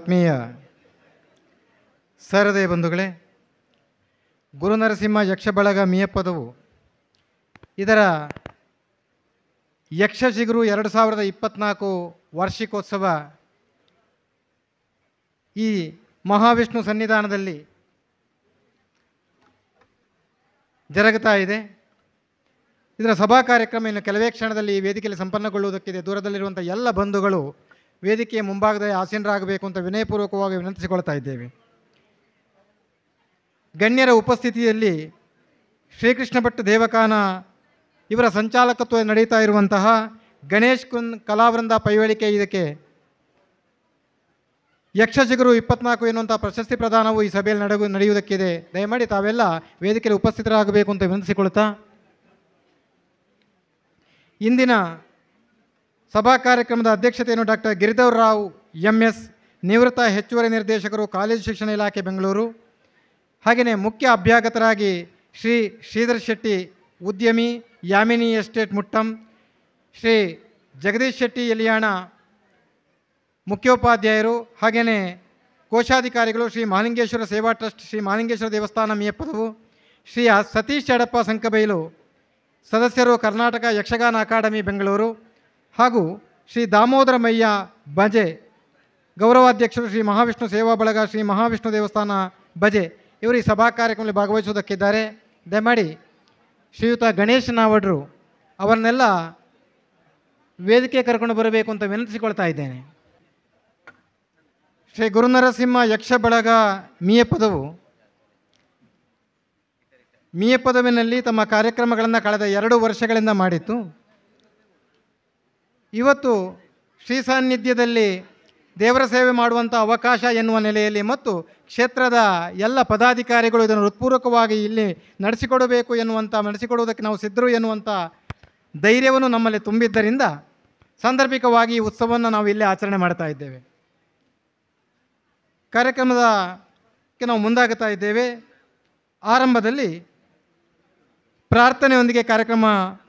ಆತ್ಮೀಯ ಸಹೃದಯ ಬಂಧುಗಳೇ, ಗುರುನರಸಿಂಹ ಯಕ್ಷಬಳಗ ಮಿಯಪದವು ಇದರ ಯಕ್ಷ ಚಿಗುರು 2024 ವಾರ್ಷಿಕೋತ್ಸವ ಈ ಮಹಾವಿಷ್ಣು ಸನ್ನಿಧಾನದಲ್ಲಿ ಜರುಗುತ್ತಾ ಇದೆ. ಇದರ ಸಭಾ ಕಾರ್ಯಕ್ರಮ ಇನ್ನು ಕೆಲವೇ ಕ್ಷಣದಲ್ಲಿ ಈ ವೇದಿಕೆಯಲ್ಲಿ ಸಂಪನ್ನಗೊಳ್ಳುವುದಕ್ಕಿದೆ. ದೂರದಲ್ಲಿರುವಂಥ ಎಲ್ಲ ಬಂಧುಗಳು ವೇದಿಕೆಯ ಮುಂಭಾಗದಲ್ಲಿ ಆಸೀನರಾಗಬೇಕು ಅಂತ ವಿನಯಪೂರ್ವಕವಾಗಿ ವಿನಂತಿಸಿಕೊಳ್ತಾ ಇದ್ದೇವೆ. ಗಣ್ಯರ ಉಪಸ್ಥಿತಿಯಲ್ಲಿ ಶ್ರೀಕೃಷ್ಣ ಭಟ್ ದೇವಕಾನ ಇವರ ಸಂಚಾಲಕತ್ವ ನಡೀತಾ ಇರುವಂತಹ ಗಣೇಶ್ ಕಲಾವೃಂದ ಪೈವೇಳಿಕೆ ಇದಕ್ಕೆ ಯಕ್ಷ ಚಿಗುರು 24 ಎನ್ನುವಂಥ ಪ್ರಶಸ್ತಿ ಪ್ರದಾನವು ಈ ಸಭೆಯಲ್ಲಿ ನಡೆಯುವುದಕ್ಕಿದೆ. ದಯಮಾಡಿ ತಾವೆಲ್ಲ ವೇದಿಕೆಯಲ್ಲಿ ಉಪಸ್ಥಿತರಾಗಬೇಕು ಅಂತ ವಿನಂತಿಸಿಕೊಳ್ತಾ, ಇಂದಿನ ಸಭಾ ಕಾರ್ಯಕ್ರಮದ ಅಧ್ಯಕ್ಷತೆಯನ್ನು ಡಾಕ್ಟರ್ ಗಿರಿಧರ್ ರಾವ್ MS, ನಿವೃತ್ತ ಹೆಚ್ಚುವರಿ ನಿರ್ದೇಶಕರು, ಕಾಲೇಜು ಶಿಕ್ಷಣ ಇಲಾಖೆ ಬೆಂಗಳೂರು. ಹಾಗೆಯೇ ಮುಖ್ಯ ಅಭ್ಯಾಗತರಾಗಿ ಶ್ರೀ ಶ್ರೀಧರ್ ಶೆಟ್ಟಿ, ಉದ್ಯಮಿ, ಯಾಮಿನಿ ಎಸ್ಟೇಟ್ ಮುಟ್ಟಂ. ಶ್ರೀ ಜಗದೀಶ್ ಶೆಟ್ಟಿ ಎಲಿಯಾಣ, ಮುಖ್ಯೋಪಾಧ್ಯಾಯರು. ಹಾಗೆಯೇ ಕೋಶಾಧಿಕಾರಿಗಳು ಶ್ರೀ ಮಹಾಲಿಂಗೇಶ್ವರ ಸೇವಾ ಟ್ರಸ್ಟ್, ಶ್ರೀ ಮಹಾಲಿಂಗೇಶ್ವರ ದೇವಸ್ಥಾನ ಮಿಯಪದವು. ಶ್ರೀ ಸತೀಶ್ ಚಡಪ್ಪ ಸಂಕಬೈಲು, ಸದಸ್ಯರು, ಕರ್ನಾಟಕ ಯಕ್ಷಗಾನ ಅಕಾಡೆಮಿ ಬೆಂಗಳೂರು. ಹಾಗೂ ಶ್ರೀ ದಾಮೋದರ ಮಯ್ಯ ಬಜೆ, ಗೌರವಾಧ್ಯಕ್ಷರು, ಶ್ರೀ ಮಹಾವಿಷ್ಣು ಸೇವಾ ಬಳಗ, ಶ್ರೀ ಮಹಾವಿಷ್ಣು ದೇವಸ್ಥಾನ ಬಜೆ. ಇವರು ಈ ಸಭಾ ಕಾರ್ಯಕ್ರಮದಲ್ಲಿ ಭಾಗವಹಿಸುವುದಕ್ಕಿದ್ದಾರೆ. ದಯಮಾಡಿ ಶ್ರೀಯುತ ಗಣೇಶ್ ನಾವಡ್ರು ಅವರನ್ನೆಲ್ಲ ವೇದಿಕೆ ಕರ್ಕೊಂಡು ಬರಬೇಕು ಅಂತ ವಿನಂತಿಸಿಕೊಳ್ತಾ ಇದ್ದೇನೆ. ಶ್ರೀ ಗುರುನರಸಿಂಹ ಯಕ್ಷ ಬಳಗ ಮಿಯಪದವು ಮಿಯಪದವಿನಲ್ಲಿ ತಮ್ಮ ಕಾರ್ಯಕ್ರಮಗಳನ್ನು ಕಳೆದ 2 ವರ್ಷಗಳಿಂದ ಮಾಡಿತ್ತು. ಇವತ್ತು ಶ್ರೀ ಸಾನ್ನಿಧ್ಯದಲ್ಲಿ ದೇವರ ಸೇವೆ ಮಾಡುವಂಥ ಅವಕಾಶ ಎನ್ನುವ ನೆಲೆಯಲ್ಲಿ ಮತ್ತು ಕ್ಷೇತ್ರದ ಎಲ್ಲ ಪದಾಧಿಕಾರಿಗಳು ಇದನ್ನು ಹೃತ್ಪೂರ್ವಕವಾಗಿ ಇಲ್ಲಿ ನಡೆಸಿಕೊಡುವುದಕ್ಕೆ ನಾವು ಸಿದ್ಧರು ಎನ್ನುವಂಥ ಧೈರ್ಯವನ್ನು ನಮ್ಮಲ್ಲಿ ತುಂಬಿದ್ದರಿಂದ ಸಾಂದರ್ಭಿಕವಾಗಿ ಈ ಉತ್ಸವವನ್ನು ನಾವು ಇಲ್ಲೇ ಆಚರಣೆ ಮಾಡ್ತಾ ಇದ್ದೇವೆ. ಕಾರ್ಯಕ್ರಮಕ್ಕೆ ನಾವು ಮುಂದಾಗುತ್ತಾ ಇದ್ದೇವೆ. ಆರಂಭದಲ್ಲಿ ಪ್ರಾರ್ಥನೆಯೊಂದಿಗೆ ಕಾರ್ಯಕ್ರಮ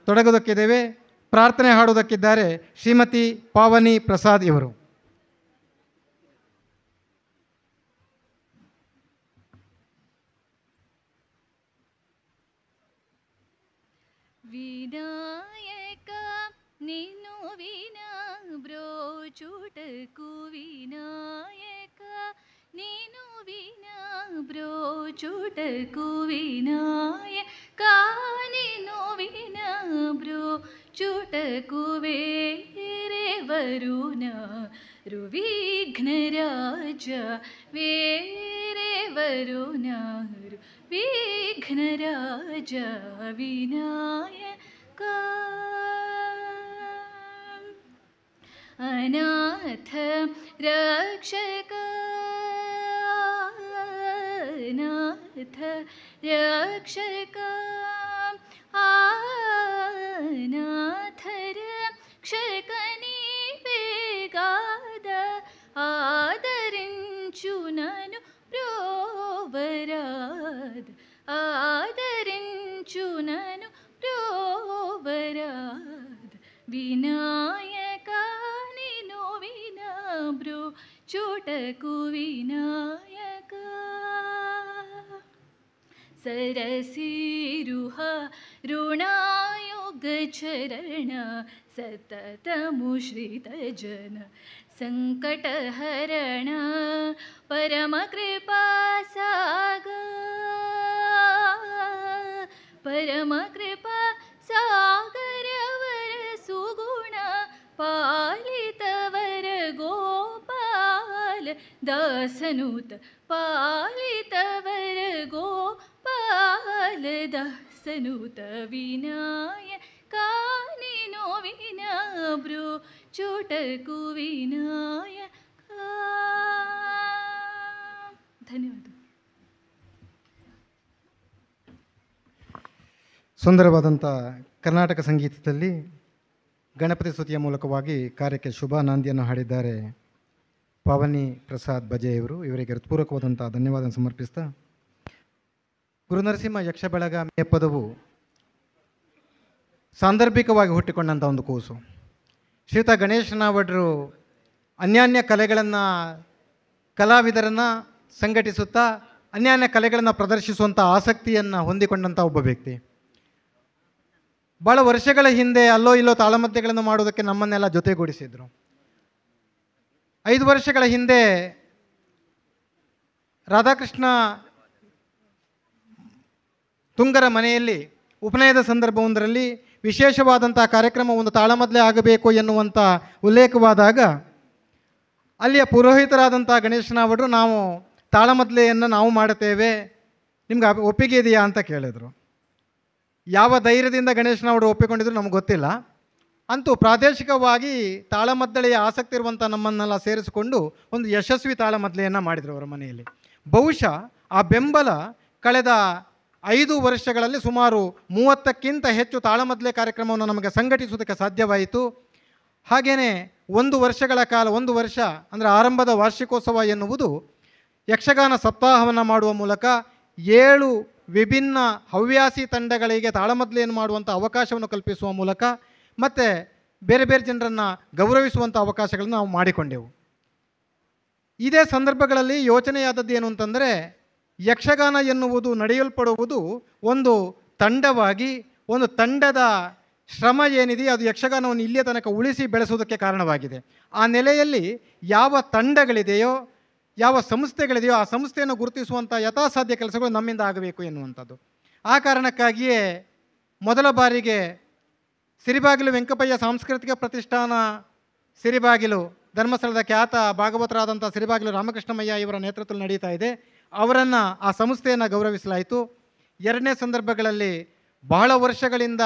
ತೊಡಗುವುದಕ್ಕಿದ್ದೇವೆ. ಪ್ರಾರ್ಥನೆ ಹಾಡುವುದಕ್ಕಿದ್ದಾರೆ ಶ್ರೀಮತಿ ಪಾವನಿ ಪ್ರಸಾದ್ ಇವರು. ವಿನಾಯಕ ನೀನು ವಿನಾ ಬ್ರೋಚುಟಕು, ವಿನಾಯಕ ನೀನು ವಿನಾ ಬ್ರೋಚುಟಕು, ವಿನಾಯಕ ನೀನು ವಿನಾ ಬ್ರೋಚುಟಕು, ವೇರೆ ವರುಣ ವಿಘ್ನರಾಜ, ವೇರೆ ವರುಣ ವಿಘ್ನರಾಜ, ವಿನಾಯಕ ಅನಾಥ ರಕ್ಷಕ, ಅನಾಥ ರಕ್ಷಕ, ಅನಾಥ ರಕ್ಷಕ ನೀವೇಗಾದ ಆದರಿಂಚು ನಾನು ಪ್ರೋವರಾದ, ಆದರಿಂಚು ನಾನು ಪ್ರೋವರಾದ, ವಿನಾಯಕ ನೀನು ವಿನಾ ಬ್ರೋಚುಟಕು, ವಿನಾಯಕ ಸರಸಿರುಹ ಋಣಾಯುಗ ಚರಣ, ಸತತ ಮುಶ್ರಿತ ಜನ ಸಂಕಟಹರಣ, ಪರಮ ಕೃಪಾ ಸಾಗ, ಪರಮ ಕೃಪಾ ಸಾಗರವರ ಸುಗುಣ ಪಾಲಿತವರ ಗೋಪಾಲ ದಾಸನೂತ, ಪಾಲಿತವರ ಗೋಪಾಲ ದಾಸನೂತ, ವಿನಾಯಕ ನೀನು ವಿನಾ ಬ್ರೋಚುಟಕು, ವಿನಾಯಕ. ಧನ್ಯವಾದ. ಸುಂದರವಾದಂಥ ಕರ್ನಾಟಕ ಸಂಗೀತದಲ್ಲಿ ಗಣಪತಿ ಸ್ತುತಿಯ ಮೂಲಕವಾಗಿ ಕಾರ್ಯಕ್ಕೆ ಶುಭ ನಾಂದಿಯನ್ನು ಹಾಡಿದ್ದಾರೆ ಪಾವನಿ ಪ್ರಸಾದ್ ಬಜೆಯವರು. ಇವರಿಗೆ ಹೃತ್ಪೂರ್ವಕವಾದಂಥ ಧನ್ಯವಾದ ಸಮರ್ಪಿಸ್ತಾ, ಗುರುನರಸಿಂಹ ಯಕ್ಷ ಬಳಗ ಮಿಯಪದವು ಸಾಂದರ್ಭಿಕವಾಗಿ ಹುಟ್ಟಿಕೊಂಡಂಥ ಒಂದು ಕೂಸು. ಶ್ರೀಯುತ ಗಣೇಶ್ ನಾವಡ್ರು ಅನ್ಯಾನ್ಯ ಕಲೆಗಳನ್ನು ಕಲಾವಿದರನ್ನು ಸಂಘಟಿಸುತ್ತಾ ಅನ್ಯಾನ್ಯ ಕಲೆಗಳನ್ನು ಪ್ರದರ್ಶಿಸುವಂಥ ಆಸಕ್ತಿಯನ್ನು ಹೊಂದಿಕೊಂಡಂಥ ಒಬ್ಬ ವ್ಯಕ್ತಿ. ಭಾಳ ವರ್ಷಗಳ ಹಿಂದೆ ಅಲ್ಲೋ ಇಲ್ಲೋ ತಾಳಮದ್ದಳೆಗಳನ್ನು ಮಾಡೋದಕ್ಕೆ ನಮ್ಮನ್ನೆಲ್ಲ ಜೊತೆಗೂಡಿಸಿದರು. 5 ವರ್ಷಗಳ ಹಿಂದೆ ರಾಧಾಕೃಷ್ಣ ತುಂಗರ ಮನೆಯಲ್ಲಿ ಉಪನಯದ ಸಂದರ್ಭವೊಂದರಲ್ಲಿ ವಿಶೇಷವಾದಂಥ ಕಾರ್ಯಕ್ರಮ ಒಂದು ತಾಳಮದ್ದಲೆ ಆಗಬೇಕು ಎನ್ನುವಂಥ ಉಲ್ಲೇಖವಾದಾಗ ಅಲ್ಲಿಯ ಪುರೋಹಿತರಾದಂಥ ಗಣೇಶನಾವಡರು ನಾವು ತಾಳಮದ್ದಲೆಯನ್ನು ನಾವು ಮಾಡುತ್ತೇವೆ, ನಿಮ್ಗೆ ಒಪ್ಪಿಗೆ ಇದೆಯಾ ಅಂತ ಕೇಳಿದರು. ಯಾವ ಧೈರ್ಯದಿಂದ ಗಣೇಶನಾವಡರು ಒಪ್ಪಿಕೊಂಡಿದ್ರು ನಮ್ಗೆ ಗೊತ್ತಿಲ್ಲ. ಅಂತೂ ಪ್ರಾದೇಶಿಕವಾಗಿ ತಾಳಮದ್ದಳೆಯ ಆಸಕ್ತಿ ಇರುವಂಥ ನಮ್ಮನ್ನೆಲ್ಲ ಸೇರಿಸಿಕೊಂಡು ಒಂದು ಯಶಸ್ವಿ ತಾಳಮದ್ದಲೆಯನ್ನು ಮಾಡಿದರು ಅವರ ಮನೆಯಲ್ಲಿ. ಬಹುಶಃ ಆ ಬೆಂಬಲ ಕಳೆದ 5 ವರ್ಷಗಳಲ್ಲಿ ಸುಮಾರು 30ಕ್ಕಿಂತ ಹೆಚ್ಚು ತಾಳಮದ್ದಲೆ ಕಾರ್ಯಕ್ರಮವನ್ನು ನಮಗೆ ಸಂಘಟಿಸುವುದಕ್ಕೆ ಸಾಧ್ಯವಾಯಿತು. ಹಾಗೆಯೇ 1 ವರ್ಷಗಳ ಕಾಲ, 1 ವರ್ಷ ಅಂದರೆ ಆರಂಭದ ವಾರ್ಷಿಕೋತ್ಸವ ಎನ್ನುವುದು ಯಕ್ಷಗಾನ ಸಪ್ತಾಹವನ್ನು ಮಾಡುವ ಮೂಲಕ 7 ವಿಭಿನ್ನ ಹವ್ಯಾಸಿ ತಂಡಗಳಿಗೆ ತಾಳಮದ್ದಲೆಯನ್ನು ಮಾಡುವಂಥ ಅವಕಾಶವನ್ನು ಕಲ್ಪಿಸುವ ಮೂಲಕ ಮತ್ತು ಬೇರೆ ಬೇರೆ ಜನರನ್ನು ಗೌರವಿಸುವಂಥ ಅವಕಾಶಗಳನ್ನು ನಾವು ಮಾಡಿಕೊಂಡೆವು. ಇದೇ ಸಂದರ್ಭಗಳಲ್ಲಿ ಯೋಚನೆಯಾದದ್ದು ಏನು ಅಂತಂದರೆ, ಯಕ್ಷಗಾನ ಎನ್ನುವುದು ನಡೆಯಲ್ಪಡುವುದು ಒಂದು ತಂಡವಾಗಿ, ಒಂದು ತಂಡದ ಶ್ರಮ ಏನಿದೆ ಅದು ಯಕ್ಷಗಾನವನ್ನು ಇಲ್ಲಿಯ ತನಕ ಉಳಿಸಿ ಬೆಳೆಸುವುದಕ್ಕೆ ಕಾರಣವಾಗಿದೆ. ಆ ನೆಲೆಯಲ್ಲಿ ಯಾವ ತಂಡಗಳಿದೆಯೋ, ಯಾವ ಸಂಸ್ಥೆಗಳಿದೆಯೋ ಆ ಸಂಸ್ಥೆಯನ್ನು ಗುರುತಿಸುವಂಥ ಯಥಾಸಾಧ್ಯ ಕೆಲಸಗಳು ನಮ್ಮಿಂದ ಆಗಬೇಕು ಎನ್ನುವಂಥದ್ದು. ಆ ಕಾರಣಕ್ಕಾಗಿಯೇ ಮೊದಲ ಬಾರಿಗೆ ಸಿರಿಬಾಗಿಲು ವೆಂಕಪಯ್ಯ ಸಾಂಸ್ಕೃತಿಕ ಪ್ರತಿಷ್ಠಾನ ಸಿರಿಬಾಗಿಲು, ಧರ್ಮಸ್ಥಳದ ಖ್ಯಾತ ಭಾಗವತರಾದಂಥ ಸಿರಿಬಾಗಿಲು ರಾಮಕೃಷ್ಣಮಯ್ಯ ಇವರ ನೇತೃತ್ವದಲ್ಲಿ ನಡೀತಾ ಇದೆ. ಅವರನ್ನು, ಆ ಸಂಸ್ಥೆಯನ್ನು ಗೌರವಿಸಲಾಯಿತು. 2ನೇ ಸಂದರ್ಭಗಳಲ್ಲಿ ಬಹಳ ವರ್ಷಗಳಿಂದ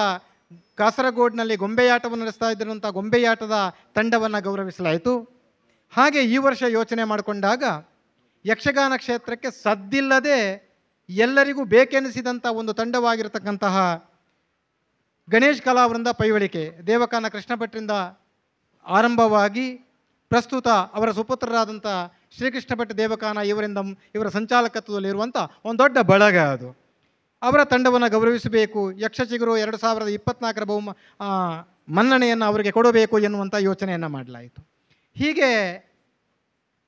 ಕಾಸರಗೋಡಿನಲ್ಲಿ ಗೊಂಬೆಯಾಟವನ್ನು ನಡೆಸ್ತಾ ಇದ್ದಿರುವಂಥ ಗೊಂಬೆಯಾಟದ ತಂಡವನ್ನು ಗೌರವಿಸಲಾಯಿತು. ಹಾಗೆ ಈ ವರ್ಷ ಯೋಚನೆ ಮಾಡಿಕೊಂಡಾಗ ಯಕ್ಷಗಾನ ಕ್ಷೇತ್ರಕ್ಕೆ ಸದ್ದಿಲ್ಲದೆ ಎಲ್ಲರಿಗೂ ಬೇಕೆನಿಸಿದಂಥ ಒಂದು ತಂಡವಾಗಿರತಕ್ಕಂತಹ ಗಣೇಶ್ ಕಲಾವೃಂದ ಪೈವಳಿಕೆ ದೇವಕಾನ ಕೃಷ್ಣ ಭಟ್ರಿಂದ ಆರಂಭವಾಗಿ ಪ್ರಸ್ತುತ ಅವರ ಸುಪುತ್ರರಾದಂಥ ಶ್ರೀಕೃಷ್ಣ ಭಟ್ ದೇವಕಾನ ಇವರ ಸಂಚಾಲಕತ್ವದಲ್ಲಿರುವಂಥ ಒಂದು ದೊಡ್ಡ ಬಳಗ ಅದು. ಅವರ ತಂಡವನ್ನು ಗೌರವಿಸಬೇಕು, ಯಕ್ಷಚಿಗುರು 2024ರ ಮನ್ನಣೆಯನ್ನು ಅವರಿಗೆ ಕೊಡಬೇಕು ಎನ್ನುವಂಥ ಯೋಚನೆಯನ್ನು ಮಾಡಲಾಯಿತು. ಹೀಗೆ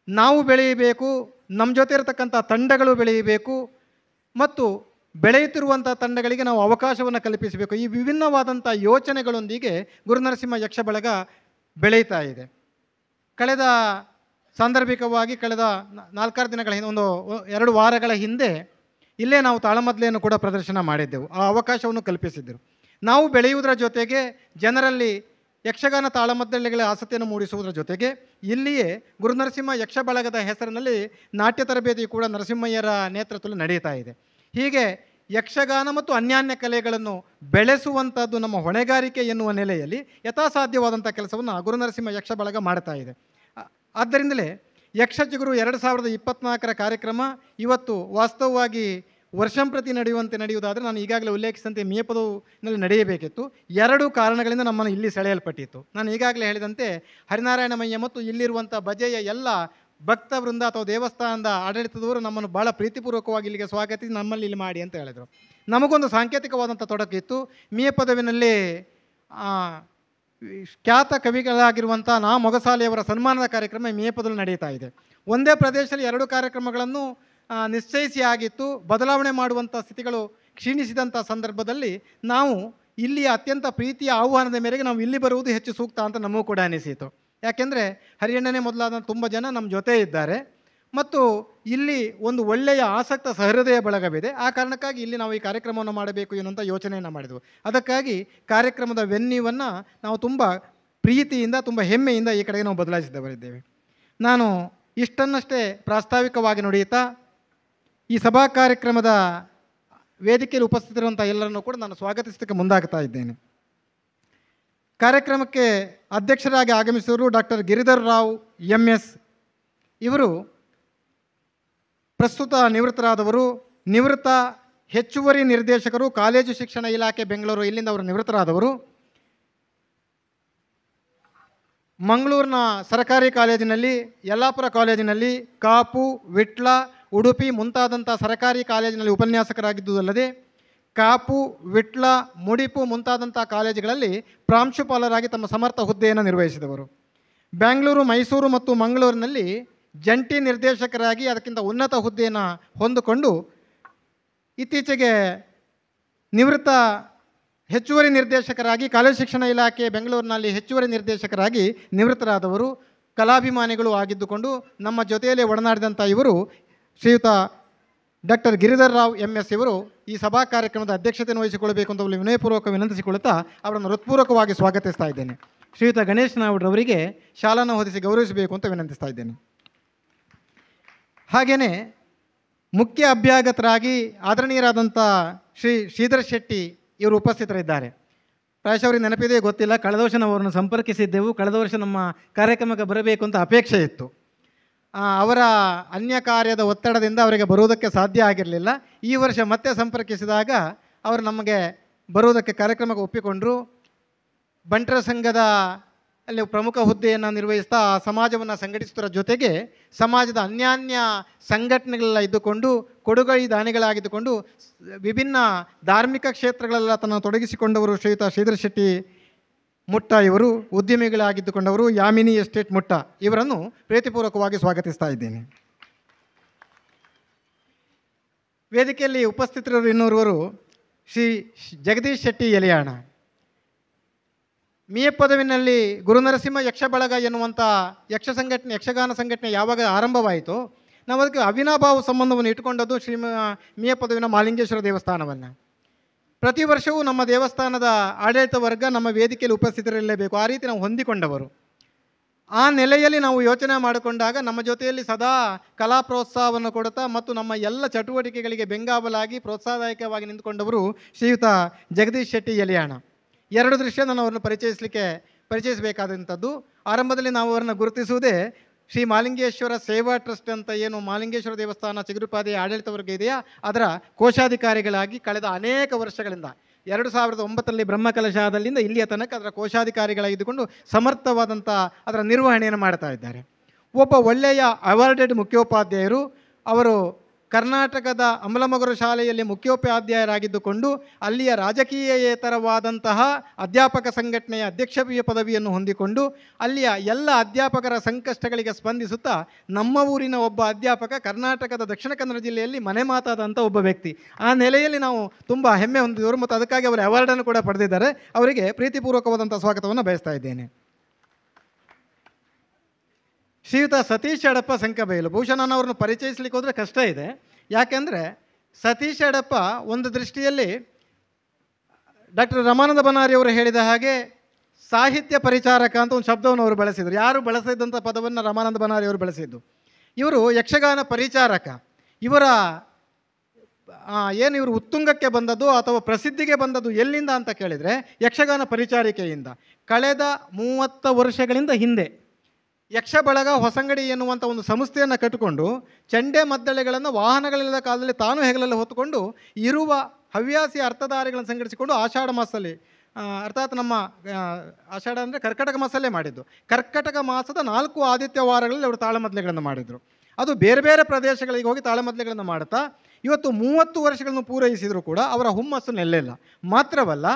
ನಾವು ಬೆಳೆಯಬೇಕು, ನಮ್ಮ ಜೊತೆ ಇರತಕ್ಕಂಥ ತಂಡಗಳು ಬೆಳೆಯಬೇಕು ಮತ್ತು ಬೆಳೆಯುತ್ತಿರುವಂಥ ತಂಡಗಳಿಗೆ ನಾವು ಅವಕಾಶವನ್ನು ಕಲ್ಪಿಸಬೇಕು. ಈ ವಿಭಿನ್ನವಾದಂಥ ಯೋಚನೆಗಳೊಂದಿಗೆ ಗುರುನರಸಿಂಹ ಯಕ್ಷ ಬಳಗ ಬೆಳೀತಾ ಇದೆ. ಕಳೆದ ಸಾಂದರ್ಭಿಕವಾಗಿ ಕಳೆದ 4-6 ದಿನಗಳ ಹಿಂದೆ, 1-2 ವಾರಗಳ ಹಿಂದೆ ಇಲ್ಲೇ ನಾವು ತಾಳಮದ್ದಲೆಯನ್ನು ಕೂಡ ಪ್ರದರ್ಶನ ಮಾಡಿದ್ದೆವು. ಆ ಅವಕಾಶವನ್ನು ಕಲ್ಪಿಸಿದ್ದರು. ನಾವು ಬೆಳೆಯುವುದರ ಜೊತೆಗೆ ಜನರಲ್ಲಿ ಯಕ್ಷಗಾನ ತಾಳಮದ್ದಳೆಗಳ ಆಸಕ್ತಿಯನ್ನು ಮೂಡಿಸುವುದರ ಜೊತೆಗೆ ಇಲ್ಲಿಯೇ ಗುರುನರಸಿಂಹ ಯಕ್ಷ ಬಳಗದ ಹೆಸರಿನಲ್ಲಿ ನಾಟ್ಯ ತರಬೇತಿ ಕೂಡ ನರಸಿಂಹಯ್ಯರ ನೇತೃತ್ವದಲ್ಲಿ ನಡೀತಾ ಇದೆ. ಹೀಗೆ ಯಕ್ಷಗಾನ ಮತ್ತು ಅನ್ಯಾನ್ಯ ಕಲೆಗಳನ್ನು ಬೆಳೆಸುವಂಥದ್ದು ನಮ್ಮ ಹೊಣೆಗಾರಿಕೆ ಎನ್ನುವ ನೆಲೆಯಲ್ಲಿ ಯಥಾಸಾಧ್ಯವಾದಂಥ ಕೆಲಸವನ್ನು ಗುರುನರಸಿಂಹ ಯಕ್ಷ ಬಳಗ ಮಾಡ್ತಾ ಇದೆ. ಆದ್ದರಿಂದಲೇ ಯಕ್ಷಚಿಗುರು 2024ರ ಕಾರ್ಯಕ್ರಮ ಇವತ್ತು ವಾಸ್ತವವಾಗಿ ವರ್ಷಂಪ್ರತಿ ನಡೆಯುವುದಾದರೆ ನಾನು ಈಗಾಗಲೇ ಉಲ್ಲೇಖಿಸಿದಂತೆ ಮೇಪದನಲ್ಲಿ ನಡೆಯಬೇಕಿತ್ತು. 2 ಕಾರಣಗಳಿಂದ ನಮ್ಮನ್ನು ಇಲ್ಲಿ ಸೆಳೆಯಲ್ಪಟ್ಟಿತ್ತು. ನಾನು ಈಗಾಗಲೇ ಹೇಳಿದಂತೆ ಹರಿನಾರಾಯಣಮಯ್ಯ ಮತ್ತು ಇಲ್ಲಿರುವಂಥ ಬಜೆಯ ಎಲ್ಲ ಭಕ್ತ ವೃಂದ ಅಥವಾ ದೇವಸ್ಥಾನದ ಆಡಳಿತದವರು ನಮ್ಮನ್ನು ಭಾಳ ಪ್ರೀತಿಪೂರ್ವಕವಾಗಿ ಇಲ್ಲಿಗೆ ಸ್ವಾಗತಿಸಿ ನಮ್ಮಲ್ಲಿ ಇಲ್ಲಿ ಮಾಡಿ ಅಂತ ಹೇಳಿದರು. ನಮಗೊಂದು ಸಾಂಕೇತಿಕವಾದಂಥ ತೊಡಕಿತ್ತು. ಮೇಪದವಿನಲ್ಲಿ ಖ್ಯಾತ ಕವಿಗಳಾಗಿರುವಂಥ ನಾ ಮೊಗಸಾಲೆಯವರ ಸನ್ಮಾನದ ಕಾರ್ಯಕ್ರಮ ಮೇಪದಲ್ಲಿ ನಡೀತಾ ಇದೆ. ಒಂದೇ ಪ್ರದೇಶದಲ್ಲಿ 2 ಕಾರ್ಯಕ್ರಮಗಳನ್ನು ನಿಶ್ಚಯಿಸಿ ಆಗಿತ್ತು. ಬದಲಾವಣೆ ಮಾಡುವಂಥ ಸ್ಥಿತಿಗಳು ಕ್ಷೀಣಿಸಿದಂಥ ಸಂದರ್ಭದಲ್ಲಿ ನಾವು ಇಲ್ಲಿಯ ಅತ್ಯಂತ ಪ್ರೀತಿಯ ಆಹ್ವಾನದ ಮೇರೆಗೆ ನಾವು ಇಲ್ಲಿ ಬರುವುದು ಹೆಚ್ಚು ಸೂಕ್ತ ಅಂತ ನಮಗೂ ಕೂಡ ಅನಿಸಿತು. ಯಾಕೆಂದರೆ ಹರಿಯಣ್ಣನೇ ಮೊದಲಾದ ತುಂಬ ಜನ ನಮ್ಮ ಜೊತೆ ಇದ್ದಾರೆ ಮತ್ತು ಇಲ್ಲಿ ಒಂದು ಒಳ್ಳೆಯ ಆಸಕ್ತ ಸಹೃದಯ ಬಳಗವಿದೆ. ಆ ಕಾರಣಕ್ಕಾಗಿ ಇಲ್ಲಿ ನಾವು ಈ ಕಾರ್ಯಕ್ರಮವನ್ನು ಮಾಡಬೇಕು ಎನ್ನುವಂಥ ಯೋಚನೆಯನ್ನು ಮಾಡಿದೆವು. ಅದಕ್ಕಾಗಿ ಕಾರ್ಯಕ್ರಮದ ವೆನ್ಯೂವನ್ನು ನಾವು ತುಂಬ ಪ್ರೀತಿಯಿಂದ, ತುಂಬ ಹೆಮ್ಮೆಯಿಂದ ಈ ಕಡೆಗೆ ನಾವು ಬದಲಾಯಿಸಿದವರಿದ್ದೇವೆ. ನಾನು ಇಷ್ಟನ್ನಷ್ಟೇ ಪ್ರಾಸ್ತಾವಿಕವಾಗಿ ನುಡಿಯುತ್ತಾ ಈ ಸಭಾ ಕಾರ್ಯಕ್ರಮದ ವೇದಿಕೆಯಲ್ಲಿ ಉಪಸ್ಥಿತರಿರುವಂಥ ಎಲ್ಲರನ್ನೂ ಕೂಡ ನಾನು ಸ್ವಾಗತಿಸೋದಕ್ಕೆ ಮುಂದಾಗ್ತಾ ಇದ್ದೇನೆ. ಕಾರ್ಯಕ್ರಮಕ್ಕೆ ಅಧ್ಯಕ್ಷರಾಗಿ ಆಗಮಿಸಿದರು ಡಾಕ್ಟರ್ ಗಿರಿಧರ್ ರಾವ್ MS. ಇವರು ಪ್ರಸ್ತುತ ನಿವೃತ್ತರಾದವರು, ನಿವೃತ್ತ ಹೆಚ್ಚುವರಿ ನಿರ್ದೇಶಕರು, ಕಾಲೇಜು ಶಿಕ್ಷಣ ಇಲಾಖೆ ಬೆಂಗಳೂರು, ಇಲ್ಲಿಂದ ಅವರು ನಿವೃತ್ತರಾದವರು. ಮಂಗಳೂರಿನ ಸರ್ಕಾರಿ ಕಾಲೇಜಿನಲ್ಲಿ, ಯಲ್ಲಾಪುರ ಕಾಲೇಜಿನಲ್ಲಿ, ಕಾಪು, ವಿಟ್ಲ, ಉಡುಪಿ ಮುಂತಾದಂಥ ಸರ್ಕಾರಿ ಕಾಲೇಜಿನಲ್ಲಿ ಉಪನ್ಯಾಸಕರಾಗಿದ್ದುದಲ್ಲದೆ ಕಾಪು, ವಿಟ್ಲ, ಮುಡಿಪು ಮುಂತಾದಂಥ ಕಾಲೇಜುಗಳಲ್ಲಿ ಪ್ರಾಂಶುಪಾಲರಾಗಿ ತಮ್ಮ ಸಮರ್ಥ ಹುದ್ದೆಯನ್ನು ನಿರ್ವಹಿಸಿದವರು. ಬೆಂಗಳೂರು, ಮೈಸೂರು ಮತ್ತು ಮಂಗಳೂರಿನಲ್ಲಿ ಜಂಟಿ ನಿರ್ದೇಶಕರಾಗಿ ಅದಕ್ಕಿಂತ ಉನ್ನತ ಹುದ್ದೆಯನ್ನು ಹೊಂದಿಕೊಂಡು ಇತ್ತೀಚೆಗೆ ನಿವೃತ್ತ ಹೆಚ್ಚುವರಿ ನಿರ್ದೇಶಕರಾಗಿ ಕಾಲೇಜು ಶಿಕ್ಷಣ ಇಲಾಖೆ ಬೆಂಗಳೂರಿನಲ್ಲಿ ಹೆಚ್ಚುವರಿ ನಿರ್ದೇಶಕರಾಗಿ ನಿವೃತ್ತರಾದವರು, ಕಲಾಭಿಮಾನಿಗಳು ಆಗಿದ್ದುಕೊಂಡು ನಮ್ಮ ಜೊತೆಯಲ್ಲಿ ಒಡನಾಡಿದಂಥ ಇವರು ಶ್ರೀಯುತ ಡಾಕ್ಟರ್ ಗಿರಿಧರ್ ರಾವ್ MS ಇವರು ಈ ಸಭಾ ಕಾರ್ಯಕ್ರಮದ ಅಧ್ಯಕ್ಷತೆಯನ್ನು ವಹಿಸಿಕೊಳ್ಳಬೇಕು ಅಂತ ವಿನಯಪೂರ್ವಕ ವಿನಂತಿಸಿಕೊಳ್ಳುತ್ತಾ ಅವರನ್ನು ಹೃತ್ಪೂರ್ವಕವಾಗಿ ಸ್ವಾಗತಿಸ್ತಾ ಇದ್ದೇನೆ. ಶ್ರೀಯುತ ಗಣೇಶ್ ನಾವುಡ್ರವರಿಗೆ ಶಾಲನ್ನು ಹೊದಿಸಿ ಗೌರವಿಸಬೇಕು ಅಂತ ವಿನಂತಿಸ್ತಾ ಇದ್ದೇನೆ. ಹಾಗೆಯೇ ಮುಖ್ಯ ಅಭ್ಯಾಗತರಾಗಿ ಆದರಣೀಯರಾದಂಥ ಶ್ರೀ ಶ್ರೀಧರ್ ಶೆಟ್ಟಿ ಇವರು ಉಪಸ್ಥಿತರಿದ್ದಾರೆ. ಪ್ರಾಯಶಃ ಅವರಿಗೆ ನೆನಪಿದೆ ಗೊತ್ತಿಲ್ಲ, ಕಳೆದ ವರ್ಷ ನಾವು ಅವರನ್ನು ಸಂಪರ್ಕಿಸಿದ್ದೆವು. ಕಳೆದ ವರ್ಷ ನಮ್ಮ ಕಾರ್ಯಕ್ರಮಕ್ಕೆ ಬರಬೇಕು ಅಂತ ಅಪೇಕ್ಷೆ ಇತ್ತು. ಅವರ ಅನ್ಯ ಕಾರ್ಯದ ಒತ್ತಡದಿಂದ ಅವರಿಗೆ ಬರುವುದಕ್ಕೆ ಸಾಧ್ಯ ಆಗಿರಲಿಲ್ಲ. ಈ ವರ್ಷ ಮತ್ತೆ ಸಂಪರ್ಕಿಸಿದಾಗ ಅವರು ನಮಗೆ ಬರುವುದಕ್ಕೆ ಕಾರ್ಯಕ್ರಮಕ್ಕೆ ಒಪ್ಪಿಕೊಂಡರು. ಬಂಟರ ಸಂಘದ ಅಲ್ಲಿ ಪ್ರಮುಖ ಹುದ್ದೆಯನ್ನು ನಿರ್ವಹಿಸ್ತಾ ಆ ಸಮಾಜವನ್ನು ಸಂಘಟಿಸುವುದರ ಜೊತೆಗೆ ಸಮಾಜದ ಅನ್ಯಾನ್ಯ ಸಂಘಟನೆಗಳೆಲ್ಲ ಇದ್ದುಕೊಂಡು ಕೊಡುಗೈ ದಾನಿಗಳಾಗಿದ್ದುಕೊಂಡು ವಿಭಿನ್ನ ಧಾರ್ಮಿಕ ಕ್ಷೇತ್ರಗಳೆಲ್ಲ ತನ್ನನ್ನು ತೊಡಗಿಸಿಕೊಂಡವರು ಶ್ರೀಯುತ ಶ್ರೀಧರ್ ಶೆಟ್ಟಿ ಮುಟ್ಟ ಇವರು ಉದ್ಯಮಿಗಳಾಗಿದ್ದುಕೊಂಡವರು. ಯಾಮಿನಿ ಎಸ್ಟೇಟ್ ಮುಟ್ಟ ಇವರನ್ನು ಪ್ರೀತಿಪೂರ್ವಕವಾಗಿ ಸ್ವಾಗತಿಸ್ತಾ ಇದ್ದೇನೆ. ವೇದಿಕೆಯಲ್ಲಿ ಉಪಸ್ಥಿತರು ಇನ್ನೋರ್ವರು ಶ್ರೀ ಜಗದೀಶ್ ಶೆಟ್ಟಿ ಎಲಿಯಾಣ. ಮಿಯಪ್ಪದವಿನಲ್ಲಿ ಗುರುನರಸಿಂಹ ಯಕ್ಷ ಬಳಗ ಎನ್ನುವಂಥ ಯಕ್ಷಗಾನ ಸಂಘಟನೆ ಯಾವಾಗ ಆರಂಭವಾಯಿತು, ನಾವು ಅದಕ್ಕೆ ಅವಿನಾಭಾವ ಸಂಬಂಧವನ್ನು ಇಟ್ಟುಕೊಂಡದ್ದು ಮಿಯಪ್ಪದವಿನ ಮಹಾಲಿಂಗೇಶ್ವರ ದೇವಸ್ಥಾನವನ್ನು. ಪ್ರತಿ ವರ್ಷವೂ ನಮ್ಮ ದೇವಸ್ಥಾನದ ಆಡಳಿತ ವರ್ಗ ನಮ್ಮ ವೇದಿಕೆಯಲ್ಲಿ ಉಪಸ್ಥಿತರಿರಲೇಬೇಕು, ಆ ರೀತಿ ನಾವು ಹೊಂದಿಕೊಂಡವರು. ಆ ನೆಲೆಯಲ್ಲಿ ನಾವು ಯೋಚನೆ ಮಾಡಿಕೊಂಡಾಗ ನಮ್ಮ ಜೊತೆಯಲ್ಲಿ ಸದಾ ಕಲಾ ಪ್ರೋತ್ಸಾಹವನ್ನು ಕೊಡುತ್ತಾ ಮತ್ತು ನಮ್ಮ ಎಲ್ಲ ಚಟುವಟಿಕೆಗಳಿಗೆ ಬೆಂಗಾವಲಾಗಿ ಪ್ರೋತ್ಸಾಹದಾಯಕವಾಗಿ ನಿಂತುಕೊಂಡವರು ಶ್ರೀಯುತ ಜಗದೀಶ್ ಶೆಟ್ಟಿ ಎಲಿಯಾಣ. ಎರಡು ದೃಶ್ಯ ನಾನು ಅವರನ್ನು ಪರಿಚಯಿಸಬೇಕಾದಂಥದ್ದು. ಆರಂಭದಲ್ಲಿ ನಾವು ಅವರನ್ನು ಗುರುತಿಸುವುದೇ ಶ್ರೀ ಮಹಾಲಿಂಗೇಶ್ವರ ಸೇವಾ ಟ್ರಸ್ಟ್ ಅಂತ ಏನು ಮಹಾಲಿಂಗೇಶ್ವರ ದೇವಸ್ಥಾನ ಚಿಗುರುಪಾದೆಯ ಆಡಳಿತ ವರ್ಗ ಇದೆಯಾ ಅದರ ಕೋಶಾಧಿಕಾರಿಗಳಾಗಿ ಕಳೆದ ಅನೇಕ ವರ್ಷಗಳಿಂದ 2009ರಲ್ಲಿ ಬ್ರಹ್ಮಕಲಶಾದಲ್ಲಿಂದ ಇಲ್ಲಿಯ ತನಕ ಅದರ ಕೋಶಾಧಿಕಾರಿಗಳಾಗಿದ್ದುಕೊಂಡು ಸಮರ್ಥವಾದಂಥ ಅದರ ನಿರ್ವಹಣೆಯನ್ನು ಮಾಡ್ತಾ ಇದ್ದಾರೆ. ಒಬ್ಬ ಒಳ್ಳೆಯ ಅವಾರ್ಡೆಡ್ ಮುಖ್ಯೋಪಾಧ್ಯಾಯರು. ಅವರು ಕರ್ನಾಟಕದ ಅಮಲಮಗರು ಶಾಲೆಯಲ್ಲಿ ಮುಖ್ಯೋಪಾಧ್ಯಾಯರಾಗಿದ್ದುಕೊಂಡು ಅಲ್ಲಿಯ ರಾಜಕೀಯೇತರವಾದಂತಹ ಅಧ್ಯಾಪಕ ಸಂಘಟನೆಯ ಅಧ್ಯಕ್ಷೀಯ ಪದವಿಯನ್ನು ಹೊಂದಿಕೊಂಡು ಅಲ್ಲಿಯ ಎಲ್ಲ ಅಧ್ಯಾಪಕರ ಸಂಕಷ್ಟಗಳಿಗೆ ಸ್ಪಂದಿಸುತ್ತಾ ನಮ್ಮ ಊರಿನ ಒಬ್ಬ ಅಧ್ಯಾಪಕ ಕರ್ನಾಟಕದ ದಕ್ಷಿಣ ಕನ್ನಡ ಜಿಲ್ಲೆಯಲ್ಲಿ ಮನೆ ಮಾತಾದಂಥ ಒಬ್ಬ ವ್ಯಕ್ತಿ. ಆ ನೆಲೆಯಲ್ಲಿ ನಾವು ತುಂಬ ಹೆಮ್ಮೆ ಹೊಂದಿದವರು ಮತ್ತು ಅದಕ್ಕಾಗಿ ಅವರು ಅವಾರ್ಡನ್ನು ಕೂಡ ಪಡೆದಿದ್ದಾರೆ. ಅವರಿಗೆ ಪ್ರೀತಿಪೂರ್ವಕವಾದಂಥ ಸ್ವಾಗತವನ್ನು ಬಯಸ್ತಾ ಇದ್ದೇನೆ. ಶ್ರೀಯುತ ಸತೀಶ್ ಯಡಪ್ಪ ಸಂಕಬೈಲು. ಬಹುಶಃ ನಾನು ಅವ್ರನ್ನ ಪರಿಚಯಿಸಲಿಕ್ಕೆ ಹೋದರೆ ಕಷ್ಟ ಇದೆ. ಯಾಕೆಂದರೆ ಸತೀಶ್ ಯಡಪ್ಪ ಒಂದು ದೃಷ್ಟಿಯಲ್ಲಿ ಡಾಕ್ಟರ್ ರಮಾನಂದ ಬನಾರಿ ಅವರು ಹೇಳಿದ ಹಾಗೆ ಸಾಹಿತ್ಯ ಪರಿಚಾರಕ ಅಂತ ಒಂದು ಶಬ್ದವನ್ನು ಅವರು ಬಳಸಿದರು. ಯಾರು ಬಳಸಿದಂಥ ಪದವನ್ನು ರಮಾನಂದ ಬನಾರಿ ಅವರು ಬಳಸಿದ್ದು. ಇವರು ಯಕ್ಷಗಾನ ಪರಿಚಾರಕ. ಇವರ ಏನು ಇವರು ಉತ್ತುಂಗಕ್ಕೆ ಬಂದದ್ದು ಅಥವಾ ಪ್ರಸಿದ್ಧಿಗೆ ಬಂದದ್ದು ಎಲ್ಲಿಂದ ಅಂತ ಕೇಳಿದರೆ ಯಕ್ಷಗಾನ ಪರಿಚಾರಿಕೆಯಿಂದ. ಕಳೆದ 30 ವರ್ಷಗಳಿಂದ ಹಿಂದೆ ಯಕ್ಷ ಬಳಗ ಹೊಸಂಗಡಿ ಎನ್ನುವಂಥ ಒಂದು ಸಂಸ್ಥೆಯನ್ನು ಕಟ್ಟಿಕೊಂಡು ಚಂಡೆ ಮದ್ದಳೆಗಳನ್ನು ವಾಹನಗಳಿಲ್ಲದ ಕಾಲದಲ್ಲಿ ತಾನು ಹೆಗಲಲ್ಲಿ ಹೊತ್ತುಕೊಂಡು ಇರುವ ಹವ್ಯಾಸಿ ಅರ್ಥಧಾರಿಗಳನ್ನು ಸಂಘಟಿಸಿಕೊಂಡು ಆಷಾಢ ಮಾಸದಲ್ಲಿ ಅರ್ಥಾತ್ ನಮ್ಮ ಆಷಾಢ ಅಂದರೆ ಕರ್ಕಟಕ ಮಾಸಲ್ಲೇ ಮಾಡಿದ್ದು. ಕರ್ಕಟಕ ಮಾಸದ 4 ಆದಿತ್ಯ ವಾರಗಳಲ್ಲಿ ಅವರು ತಾಳಮದ್ದಳೆಗಳನ್ನು ಮಾಡಿದರು. ಅದು ಬೇರೆ ಬೇರೆ ಪ್ರದೇಶಗಳಿಗೆ ಹೋಗಿ ತಾಳಮದ್ದಳೆಗಳನ್ನು ಮಾಡುತ್ತಾ ಇವತ್ತು 30 ವರ್ಷಗಳನ್ನು ಪೂರೈಸಿದರೂ ಕೂಡ ಅವರ ಹುಮ್ಮಸ್ಸು ನೆಲೆಲ್ಲ. ಮಾತ್ರವಲ್ಲ,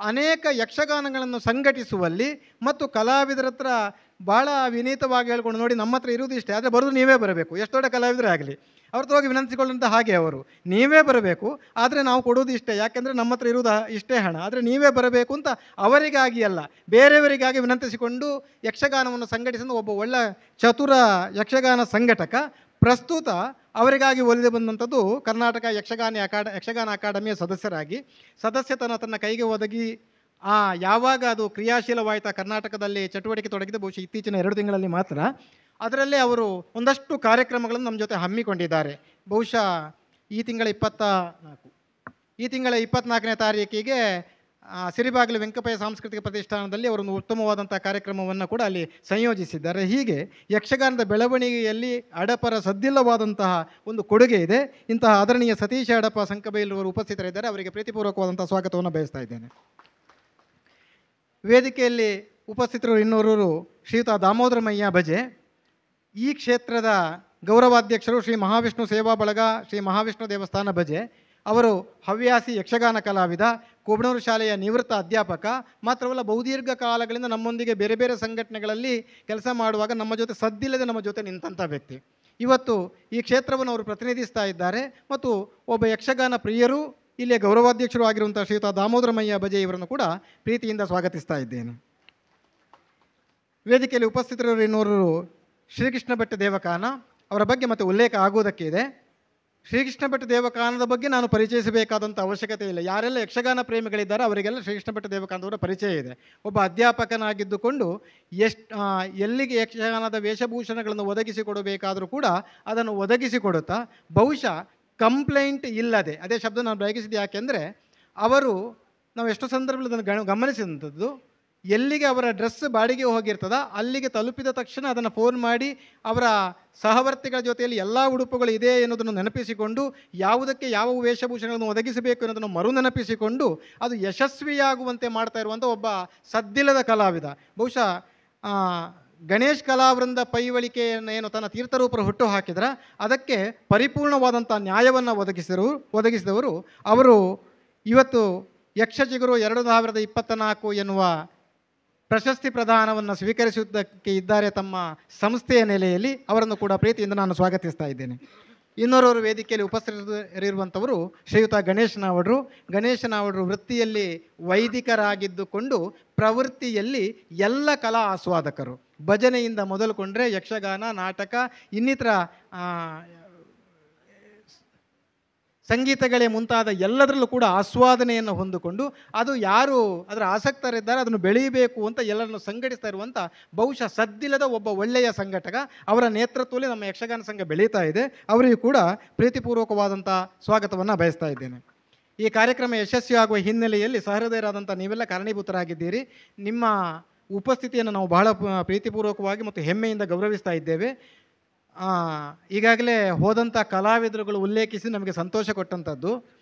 ಅನೇಕ ಯಕ್ಷಗಾನಗಳನ್ನು ಸಂಘಟಿಸುವಲ್ಲಿ ಮತ್ತು ಕಲಾವಿದರ ಹತ್ರ ಭಾಳ ವಿನೀತವಾಗಿ ಹೇಳ್ಕೊಂಡು ನೋಡಿ ನಮ್ಮ ಹತ್ರ ಇರುವುದು ಇಷ್ಟೇ, ಆದರೆ ಬರೋದು ನೀವೇ ಬರಬೇಕು. ಎಷ್ಟು ದೊಡ್ಡ ಕಲಾವಿದರೇ ಆಗಲಿ ಅವ್ರ ಹತ್ರ ಹೋಗಿ ವಿನಂತಿಸಿಕೊಳ್ಳುವಂಥ ಹಾಗೆ ಅವರು ನೀವೇ ಬರಬೇಕು, ಆದರೆ ನಾವು ಕೊಡೋದು ಇಷ್ಟೇ, ಯಾಕೆಂದರೆ ನಮ್ಮ ಹತ್ರ ಇರುವುದು ಇಷ್ಟೇ ಹಣ, ಆದರೆ ನೀವೇ ಬರಬೇಕು ಅಂತ ಅವರಿಗಾಗಿ ಅಲ್ಲ ಬೇರೆಯವರಿಗಾಗಿ ವಿನಂತಿಸಿಕೊಂಡು ಯಕ್ಷಗಾನವನ್ನು ಸಂಘಟಿಸಿದ ಒಬ್ಬ ಒಳ್ಳೆ ಚತುರ ಯಕ್ಷಗಾನ ಸಂಘಟಕ. ಪ್ರಸ್ತುತ ಅವರಿಗಾಗಿ ಒಲಿದು ಬಂದಂಥದ್ದು ಕರ್ನಾಟಕ ಯಕ್ಷಗಾನ ಅಕಾಡೆಮಿಯ ಸದಸ್ಯತನ ತನ್ನ ಕೈಗೆ ಒದಗಿ ಯಾವಾಗ ಅದು ಕ್ರಿಯಾಶೀಲವಾಯಿತಾ ಕರ್ನಾಟಕದಲ್ಲಿ ಚಟುವಟಿಕೆ ತೊಡಗಿದೆ ಬಹುಶಃ ಇತ್ತೀಚಿನ 2 ತಿಂಗಳಲ್ಲಿ ಮಾತ್ರ. ಅದರಲ್ಲೇ ಅವರು ಒಂದಷ್ಟು ಕಾರ್ಯಕ್ರಮಗಳನ್ನು ನಮ್ಮ ಜೊತೆ ಹಮ್ಮಿಕೊಂಡಿದ್ದಾರೆ. ಬಹುಶಃ ಈ ತಿಂಗಳ 24ನೇ ತಾರೀಕಿಗೆ ಸಿರಿಬಾಗಿಲು ವೆಂಕಪಯ್ಯ ಸಾಂಸ್ಕೃತಿಕ ಪ್ರತಿಷ್ಠಾನದಲ್ಲಿ ಅವರೊಂದು ಉತ್ತಮವಾದಂಥ ಕಾರ್ಯಕ್ರಮವನ್ನು ಕೂಡ ಅಲ್ಲಿ ಸಂಯೋಜಿಸಿದ್ದಾರೆ. ಹೀಗೆ ಯಕ್ಷಗಾನದ ಬೆಳವಣಿಗೆಯಲ್ಲಿ ಅಡಪರ ಸದ್ದಿಲ್ಲವಾದಂತಹ ಒಂದು ಕೊಡುಗೆ ಇದೆ. ಇಂತಹ ಆದರಣೀಯ ಸತೀಶ್ ಯಡಪ್ಪ ಸಂಕಬೈಲುವರು ಉಪಸ್ಥಿತರಿದ್ದಾರೆ. ಅವರಿಗೆ ಪ್ರೀತಿಪೂರ್ವಕವಾದಂಥ ಸ್ವಾಗತವನ್ನು ಬಯಸ್ತಾ ಇದ್ದೇನೆ. ವೇದಿಕೆಯಲ್ಲಿ ಉಪಸ್ಥಿತರು ಇನ್ನೋರು ಶ್ರೀಯುತ ದಾಮೋದರಮಯ್ಯ ಬಜೆ. ಈ ಕ್ಷೇತ್ರದ ಗೌರವಾಧ್ಯಕ್ಷರು ಶ್ರೀ ಮಹಾವಿಷ್ಣು ಸೇವಾ ಬಳಗ ಶ್ರೀ ಮಹಾವಿಷ್ಣು ದೇವಸ್ಥಾನ ಬಜೆ. ಅವರು ಹವ್ಯಾಸಿ ಯಕ್ಷಗಾನ ಕಲಾವಿದ. ಕೋಬಣೂರು ಶಾಲೆಯ ನಿವೃತ್ತ ಅಧ್ಯಾಪಕ. ಮಾತ್ರವಲ್ಲ, ಬಹುದೀರ್ಘ ಕಾಲಗಳಿಂದ ನಮ್ಮೊಂದಿಗೆ ಬೇರೆ ಬೇರೆ ಸಂಘಟನೆಗಳಲ್ಲಿ ಕೆಲಸ ಮಾಡುವಾಗ ನಮ್ಮ ಜೊತೆ ಸದ್ದಿಲ್ಲದೆ ನಮ್ಮ ಜೊತೆ ನಿಂತಹ ವ್ಯಕ್ತಿ. ಇವತ್ತು ಈ ಕ್ಷೇತ್ರವನ್ನು ಅವರು ಪ್ರತಿನಿಧಿಸ್ತಾ ಇದ್ದಾರೆ ಮತ್ತು ಒಬ್ಬ ಯಕ್ಷಗಾನ ಪ್ರಿಯರು, ಇಲ್ಲಿಯ ಗೌರವಾಧ್ಯಕ್ಷರು ಆಗಿರುವಂಥ ಶ್ರೀಯುತ ದಾಮೋದರಮಯ್ಯ ಬಜೆ ಇವರನ್ನು ಕೂಡ ಪ್ರೀತಿಯಿಂದ ಸ್ವಾಗತಿಸ್ತಾ ಇದ್ದೇನೆ. ವೇದಿಕೆಯಲ್ಲಿ ಉಪಸ್ಥಿತರಿರುವ ಇನ್ನೋರು ಶ್ರೀಕೃಷ್ಣ ಭಟ್ ದೇವಕಾನ ಅವರ ಬಗ್ಗೆ ಮತ್ತೆ ಉಲ್ಲೇಖ ಆಗುವುದಕ್ಕೆ ಇದೆ. ಶ್ರೀಕೃಷ್ಣ ಭಟ್ ದೇವಕಾನದ ಬಗ್ಗೆ ನಾನು ಪರಿಚಯಿಸಬೇಕಾದಂಥ ಅವಶ್ಯಕತೆ ಇಲ್ಲ. ಯಾರೆಲ್ಲ ಯಕ್ಷಗಾನ ಪ್ರೇಮಿಗಳಿದ್ದಾರೆ ಅವರಿಗೆಲ್ಲ ಶ್ರೀಕೃಷ್ಣ ಭಟ್ ದೇವಕಾನದವರ ಪರಿಚಯ ಇದೆ. ಒಬ್ಬ ಅಧ್ಯಾಪಕನಾಗಿದ್ದುಕೊಂಡು ಎಲ್ಲಿಗೆ ಯಕ್ಷಗಾನದ ವೇಷಭೂಷಣಗಳನ್ನು ಒದಗಿಸಿಕೊಡಬೇಕಾದರೂ ಕೂಡ ಅದನ್ನು ಒದಗಿಸಿಕೊಡುತ್ತಾ, ಬಹುಶಃ ಕಂಪ್ಲೇಂಟ್ ಇಲ್ಲದೆ, ಅದೇ ಶಬ್ದ ನಾನು ಬಯಸಿದ್ದು. ಯಾಕೆಂದರೆ ಅವರು, ನಾವು ಎಷ್ಟೋ ಸಂದರ್ಭದಲ್ಲಿ ಅದನ್ನು ಗಮನಿಸಿದಂಥದ್ದು, ಎಲ್ಲಿಗೆ ಅವರ ಡ್ರೆಸ್ ಬಾಡಿಗೆ ಹೋಗಿರ್ತದ ಅಲ್ಲಿಗೆ ತಲುಪಿದ ತಕ್ಷಣ ಅದನ್ನು ಫೋನ್ ಮಾಡಿ ಅವರ ಸಹವರ್ತಿಗಳ ಜೊತೆಯಲ್ಲಿ ಎಲ್ಲ ಉಡುಪುಗಳು ಇದೆ ಎನ್ನುವುದನ್ನು ನೆನಪಿಸಿಕೊಂಡು, ಯಾವುದಕ್ಕೆ ಯಾವ ವೇಷಭೂಷಣಗಳನ್ನು ಒದಗಿಸಬೇಕು ಎನ್ನುವುದನ್ನು ಮರು ನೆನಪಿಸಿಕೊಂಡು ಅದು ಯಶಸ್ವಿಯಾಗುವಂತೆ ಮಾಡ್ತಾ ಇರುವಂಥ ಒಬ್ಬ ಸದ್ದಿಲ್ಲದ ಕಲಾವಿದ. ಬಹುಶಃ ಗಣೇಶ್ ಕಲಾವೃಂದ ಪೈವಳಿಕೆಯನ್ನು ಏನು ತನ್ನ ತೀರ್ಥರೂಪರು ಹುಟ್ಟು ಹಾಕಿದ್ರ ಅದಕ್ಕೆ ಪರಿಪೂರ್ಣವಾದಂಥ ನ್ಯಾಯವನ್ನು ಒದಗಿಸಿದವರು ಅವರು. ಇವತ್ತು ಯಕ್ಷಚಿಗುರು 2024 ಎನ್ನುವ ಪ್ರಶಸ್ತಿ ಪ್ರದಾನವನ್ನು ಸ್ವೀಕರಿಸುವುದಕ್ಕೆ ಇದ್ದಾರೆ ತಮ್ಮ ಸಂಸ್ಥೆಯ ನೆಲೆಯಲ್ಲಿ. ಅವರನ್ನು ಕೂಡ ಪ್ರೀತಿಯಿಂದ ನಾನು ಸ್ವಾಗತಿಸ್ತಾ ಇದ್ದೇನೆ. ಇನ್ನೋರವರು ವೇದಿಕೆಯಲ್ಲಿ ಉಪಸ್ಥಿತರಿರುವಂಥವರು ಶ್ರೀಯುತ ಗಣೇಶ್ ನಾವಡ್ರು. ಗಣೇಶ ನಾವಡ್ರು ವೃತ್ತಿಯಲ್ಲಿ ವೈದಿಕರಾಗಿದ್ದುಕೊಂಡು ಪ್ರವೃತ್ತಿಯಲ್ಲಿ ಎಲ್ಲ ಕಲಾ ಆಸ್ವಾದಕರು. ಭಜನೆಯಿಂದ ಮೊದಲುಕೊಂಡ್ರೆ ಯಕ್ಷಗಾನ, ನಾಟಕ, ಇನ್ನಿತರ ಸಂಗೀತಗಳೇ ಮುಂತಾದ ಎಲ್ಲದರಲ್ಲೂ ಕೂಡ ಆಸ್ವಾದನೆಯನ್ನು ಹೊಂದಿಕೊಂಡು, ಅದು ಯಾರು ಅದರ ಆಸಕ್ತರಿದ್ದಾರೆ ಅದನ್ನು ಬೆಳೆಯಬೇಕು ಅಂತ ಎಲ್ಲರನ್ನು ಸಂಘಟಿಸ್ತಾ ಇರುವಂಥ ಬಹುಶಃ ಸದ್ದಿಲ್ಲದ ಒಬ್ಬ ಒಳ್ಳೆಯ ಸಂಘಟಕ. ಅವರ ನೇತೃತ್ವದಲ್ಲಿ ನಮ್ಮ ಯಕ್ಷಗಾನ ಸಂಘ ಬೆಳೀತಾ ಇದೆ. ಅವರಿಗೂ ಕೂಡ ಪ್ರೀತಿಪೂರ್ವಕವಾದಂಥ ಸ್ವಾಗತವನ್ನು ಬಯಸ್ತಾ ಇದ್ದೇನೆ. ಈ ಕಾರ್ಯಕ್ರಮ ಯಶಸ್ವಿಯಾಗುವ ಹಿನ್ನೆಲೆಯಲ್ಲಿ ಸಹೃದಯರಾದಂಥ ನೀವೆಲ್ಲ ಕಾರಣೀಭೂತರಾಗಿದ್ದೀರಿ. ನಿಮ್ಮ ಉಪಸ್ಥಿತಿಯನ್ನು ನಾವು ಬಹಳ ಪ್ರೀತಿಪೂರ್ವಕವಾಗಿ ಮತ್ತು ಹೆಮ್ಮೆಯಿಂದ ಗೌರವಿಸ್ತಾ ಇದ್ದೇವೆ. ಈಗಾಗಲೇ ಹೋದಂಥ ಕಲಾವಿದರುಗಳು ಉಲ್ಲೇಖಿಸಿ ನಮಗೆ ಸಂತೋಷ ಕೊಟ್ಟಂಥದ್ದು,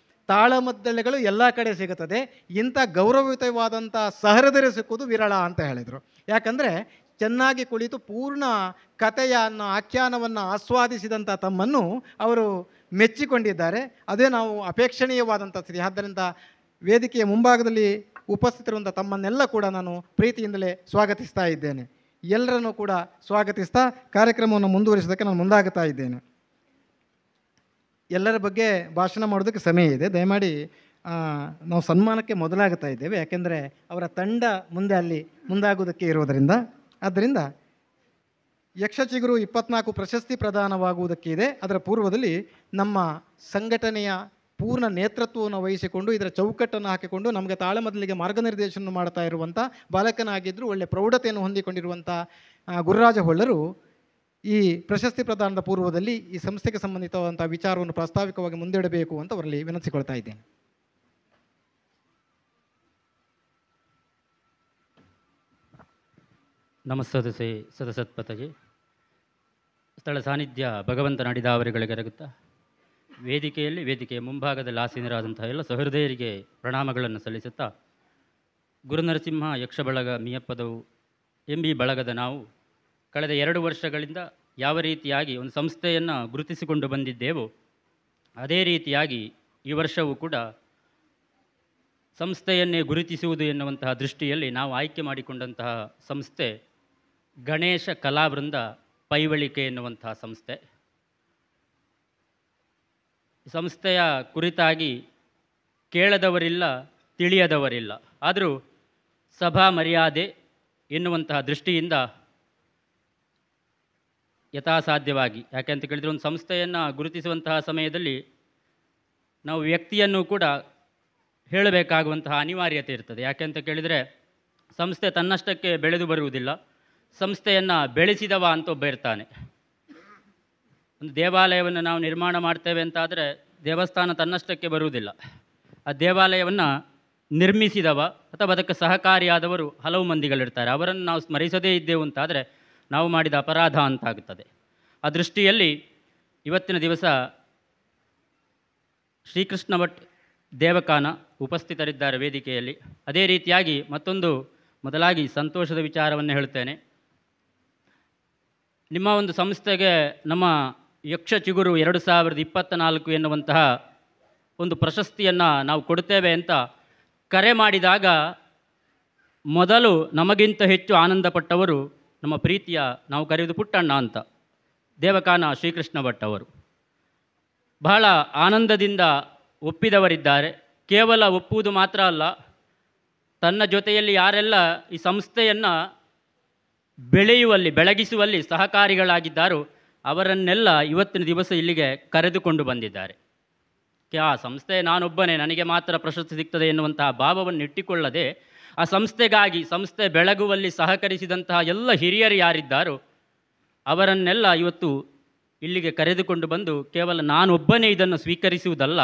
ತಾಳಮದ್ದಳೆಗಳು ಎಲ್ಲ ಕಡೆ ಸಿಗುತ್ತದೆ, ಇಂಥ ಗೌರವಯುತವಾದಂಥ ಸಹೃದಯರು ಸಿಕ್ಕುವುದು ವಿರಳ ಅಂತ ಹೇಳಿದರು. ಯಾಕಂದರೆ ಚೆನ್ನಾಗಿ ಕುಳಿತು ಪೂರ್ಣ ಕಥೆಯನ್ನು, ಆಖ್ಯಾನವನ್ನು ಆಸ್ವಾದಿಸಿದಂಥ ತಮ್ಮನ್ನು ಅವರು ಮೆಚ್ಚಿಕೊಂಡಿದ್ದಾರೆ. ಅದೇ ನಾವು ಅಪೇಕ್ಷಣೀಯವಾದಂಥ ಸ್ಥಿತಿ. ಆದ್ದರಿಂದ ವೇದಿಕೆಯ ಮುಂಭಾಗದಲ್ಲಿ ಉಪಸ್ಥಿತರಿರುವಂಥ ತಮ್ಮನ್ನೆಲ್ಲ ಕೂಡ ನಾನು ಪ್ರೀತಿಯಿಂದಲೇ ಸ್ವಾಗತಿಸ್ತಾ ಇದ್ದೇನೆ. ಎಲ್ಲರನ್ನೂ ಕೂಡ ಸ್ವಾಗತಿಸ್ತಾ ಕಾರ್ಯಕ್ರಮವನ್ನು ಮುಂದುವರಿಸೋದಕ್ಕೆ ನಾನು ಮುಂದಾಗುತ್ತಾ ಇದ್ದೇನೆ. ಎಲ್ಲರ ಬಗ್ಗೆ ಭಾಷಣ ಮಾಡೋದಕ್ಕೆ ಸಮಯ ಇದೆ. ದಯಮಾಡಿ ನಾವು ಸನ್ಮಾನಕ್ಕೆ ಮೊದಲಾಗುತ್ತಾ ಇದ್ದೇವೆ, ಯಾಕೆಂದರೆ ಅವರ ತಂಡ ಅಲ್ಲಿ ಮುಂದಾಗುವುದಕ್ಕೆ ಇರುವುದರಿಂದ. ಆದ್ದರಿಂದ ಯಕ್ಷಚಿಗುರು 24 ಪ್ರಶಸ್ತಿ ಪ್ರದಾನವಾಗುವುದಕ್ಕೆ ಇದೆ. ಅದರ ಪೂರ್ವದಲ್ಲಿ ನಮ್ಮ ಸಂಘಟನೆಯ ಪೂರ್ಣ ನೇತೃತ್ವವನ್ನು ವಹಿಸಿಕೊಂಡು ಇದರ ಚೌಕಟ್ಟನ್ನು ಹಾಕಿಕೊಂಡು ನಮಗೆ ತಾಳಮದ್ದಲಿಗೆ ಮಾರ್ಗನಿರ್ದೇಶನ ಮಾಡ್ತಾ ಇರುವಂಥ ಬಾಲಕನಾಗಿದ್ದರೂ ಒಳ್ಳೆ ಪ್ರೌಢತೆಯನ್ನು ಹೊಂದಿಕೊಂಡಿರುವಂಥ ಗುರುರಾಜ ಹೊಳ್ಳರು ಈ ಪ್ರಶಸ್ತಿ ಪ್ರದಾನದ ಪೂರ್ವದಲ್ಲಿ ಈ ಸಂಸ್ಥೆಗೆ ಸಂಬಂಧಿತವಾದಂಥ ವಿಚಾರವನ್ನು ಪ್ರಾಸ್ತಾವಿಕವಾಗಿ ಮುಂದಿಡಬೇಕು ಅಂತ ಅವರಲ್ಲಿ ವಿನಂತಿಸಿಕೊಳ್ತಾ ಇದ್ದೇನೆ. ನಮಸ್ತೆ ಸದಸತ್ಪತಜಿ. ಸ್ಥಳ ಸಾನ್ನಿಧ್ಯ ಭಗವಂತ ನಡೆದಾವರಿಗಳಿಗೆರಗುತ್ತಾ ವೇದಿಕೆಯ ಮುಂಭಾಗದಲ್ಲಿ ಆಸೀನರಾದಂತಹ ಎಲ್ಲ ಸಹೃದಯರಿಗೆ ಪ್ರಣಾಮಗಳನ್ನು ಸಲ್ಲಿಸುತ್ತಾ, ಗುರುನರಸಿಂಹ ಯಕ್ಷ ಬಳಗ ಮಿಯಪ್ಪದವು ಎಂಬಿ ಬಳಗದ ನಾವು ಕಳೆದ 2 ವರ್ಷಗಳಿಂದ ಯಾವ ರೀತಿಯಾಗಿ ಒಂದು ಸಂಸ್ಥೆಯನ್ನು ಗುರುತಿಸಿಕೊಂಡು ಬಂದಿದ್ದೇವೋ ಅದೇ ರೀತಿಯಾಗಿ ಈ ವರ್ಷವೂ ಕೂಡ ಸಂಸ್ಥೆಯನ್ನೇ ಗುರುತಿಸುವುದು ಎನ್ನುವಂತಹ ದೃಷ್ಟಿಯಲ್ಲಿ ನಾವು ಆಯ್ಕೆ ಮಾಡಿಕೊಂಡಂತಹ ಸಂಸ್ಥೆ ಗಣೇಶ ಕಲಾವೃಂದ ಪೈವಳಿಕೆ ಎನ್ನುವಂತಹ ಸಂಸ್ಥೆ. ಸಂಸ್ಥೆಯ ಕುರಿತಾಗಿ ಕೇಳದವರಿಲ್ಲ, ತಿಳಿಯದವರಿಲ್ಲ. ಆದರೂ ಸಭಾ ಮರ್ಯಾದೆ ಎನ್ನುವಂತಹ ದೃಷ್ಟಿಯಿಂದ ಯಥಾಸಾಧ್ಯವಾಗಿ, ಯಾಕೆಂತ ಕೇಳಿದರೆ ಒಂದು ಸಂಸ್ಥೆಯನ್ನು ಗುರುತಿಸುವಂತಹ ಸಮಯದಲ್ಲಿ ನಾವು ವ್ಯಕ್ತಿಯನ್ನು ಕೂಡ ಹೇಳಬೇಕಾಗುವಂತಹ ಅನಿವಾರ್ಯತೆ ಇರ್ತದೆ. ಯಾಕೆಂತ ಕೇಳಿದರೆ ಸಂಸ್ಥೆ ತನ್ನಷ್ಟಕ್ಕೆ ಬೆಳೆದು ಬರುವುದಿಲ್ಲ, ಸಂಸ್ಥೆಯನ್ನು ಬೆಳೆಸಿದವ ಅಂತ ಒಬ್ಬ ಇರ್ತಾನೆ. ಒಂದು ದೇವಾಲಯವನ್ನು ನಾವು ನಿರ್ಮಾಣ ಮಾಡ್ತೇವೆ ಅಂತಾದರೆ ದೇವಸ್ಥಾನ ತನ್ನಷ್ಟಕ್ಕೆ ಬರುವುದಿಲ್ಲ. ಆ ದೇವಾಲಯವನ್ನು ನಿರ್ಮಿಸಿದವ ಅಥವಾ ಅದಕ್ಕೆ ಸಹಕಾರಿಯಾದವರು ಹಲವು ಮಂದಿಗಳಿರ್ತಾರೆ. ಅವರನ್ನು ನಾವು ಸ್ಮರಿಸದೇ ಇದ್ದೇವು ಅಂತಾದರೆ ನಾವು ಮಾಡಿದ ಅಪರಾಧ ಅಂತಾಗುತ್ತದೆ. ಆ ದೃಷ್ಟಿಯಲ್ಲಿ ಇವತ್ತಿನ ದಿವಸ ಶ್ರೀಕೃಷ್ಣ ಭಟ್ ದೇವಕಾನ ಉಪಸ್ಥಿತರಿದ್ದಾರೆ ವೇದಿಕೆಯಲ್ಲಿ. ಅದೇ ರೀತಿಯಾಗಿ ಮತ್ತೊಂದು ಮೊದಲಾಗಿ ಸಂತೋಷದ ವಿಚಾರವನ್ನು ಹೇಳುತ್ತೇನೆ. ನಿಮ್ಮ ಒಂದು ಸಂಸ್ಥೆಗೆ ನಮ್ಮ ಯಕ್ಷ ಚಿಗುರು 2024 ಎನ್ನುವಂತಹ ಒಂದು ಪ್ರಶಸ್ತಿಯನ್ನು ನಾವು ಕೊಡ್ತೇವೆ ಅಂತ ಕರೆ ಮಾಡಿದಾಗ ಮೊದಲು ನಮಗಿಂತ ಹೆಚ್ಚು ಆನಂದಪಟ್ಟವರು ನಮ್ಮ ಪ್ರೀತಿಯ, ನಾವು ಕರೆಯುವುದು ಪುಟ್ಟಣ್ಣ ಅಂತ, ದೇವಕಾನ ಶ್ರೀಕೃಷ್ಣ ಭಟ್ ಅವರು. ಬಹಳ ಆನಂದದಿಂದ ಒಪ್ಪಿದವರಿದ್ದಾರೆ. ಕೇವಲ ಒಪ್ಪುವುದು ಮಾತ್ರ ಅಲ್ಲ, ತನ್ನ ಜೊತೆಯಲ್ಲಿ ಯಾರೆಲ್ಲ ಈ ಸಂಸ್ಥೆಯನ್ನು ಬೆಳಗಿಸುವಲ್ಲಿ ಸಹಕಾರಿಗಳಾಗಿದ್ದಾರೋ ಅವರನ್ನೆಲ್ಲ ಇವತ್ತಿನ ದಿವಸ ಇಲ್ಲಿಗೆ ಕರೆದುಕೊಂಡು ಬಂದಿದ್ದಾರೆ. ಆ ಸಂಸ್ಥೆ ನಾನೊಬ್ಬನೇ, ನನಗೆ ಮಾತ್ರ ಪ್ರಶಸ್ತಿ ಸಿಗ್ತದೆ ಎನ್ನುವಂತಹ ಭಾವವನ್ನು ಇಟ್ಟುಕೊಳ್ಳದೆ, ಆ ಸಂಸ್ಥೆಗಾಗಿ, ಸಂಸ್ಥೆ ಬೆಳಗುವಲ್ಲಿ ಸಹಕರಿಸಿದಂತಹ ಎಲ್ಲ ಹಿರಿಯರು ಯಾರಿದ್ದಾರೋ ಅವರನ್ನೆಲ್ಲ ಇವತ್ತು ಇಲ್ಲಿಗೆ ಕರೆದುಕೊಂಡು ಬಂದು, ಕೇವಲ ನಾನೊಬ್ಬನೇ ಇದನ್ನು ಸ್ವೀಕರಿಸುವುದಲ್ಲ,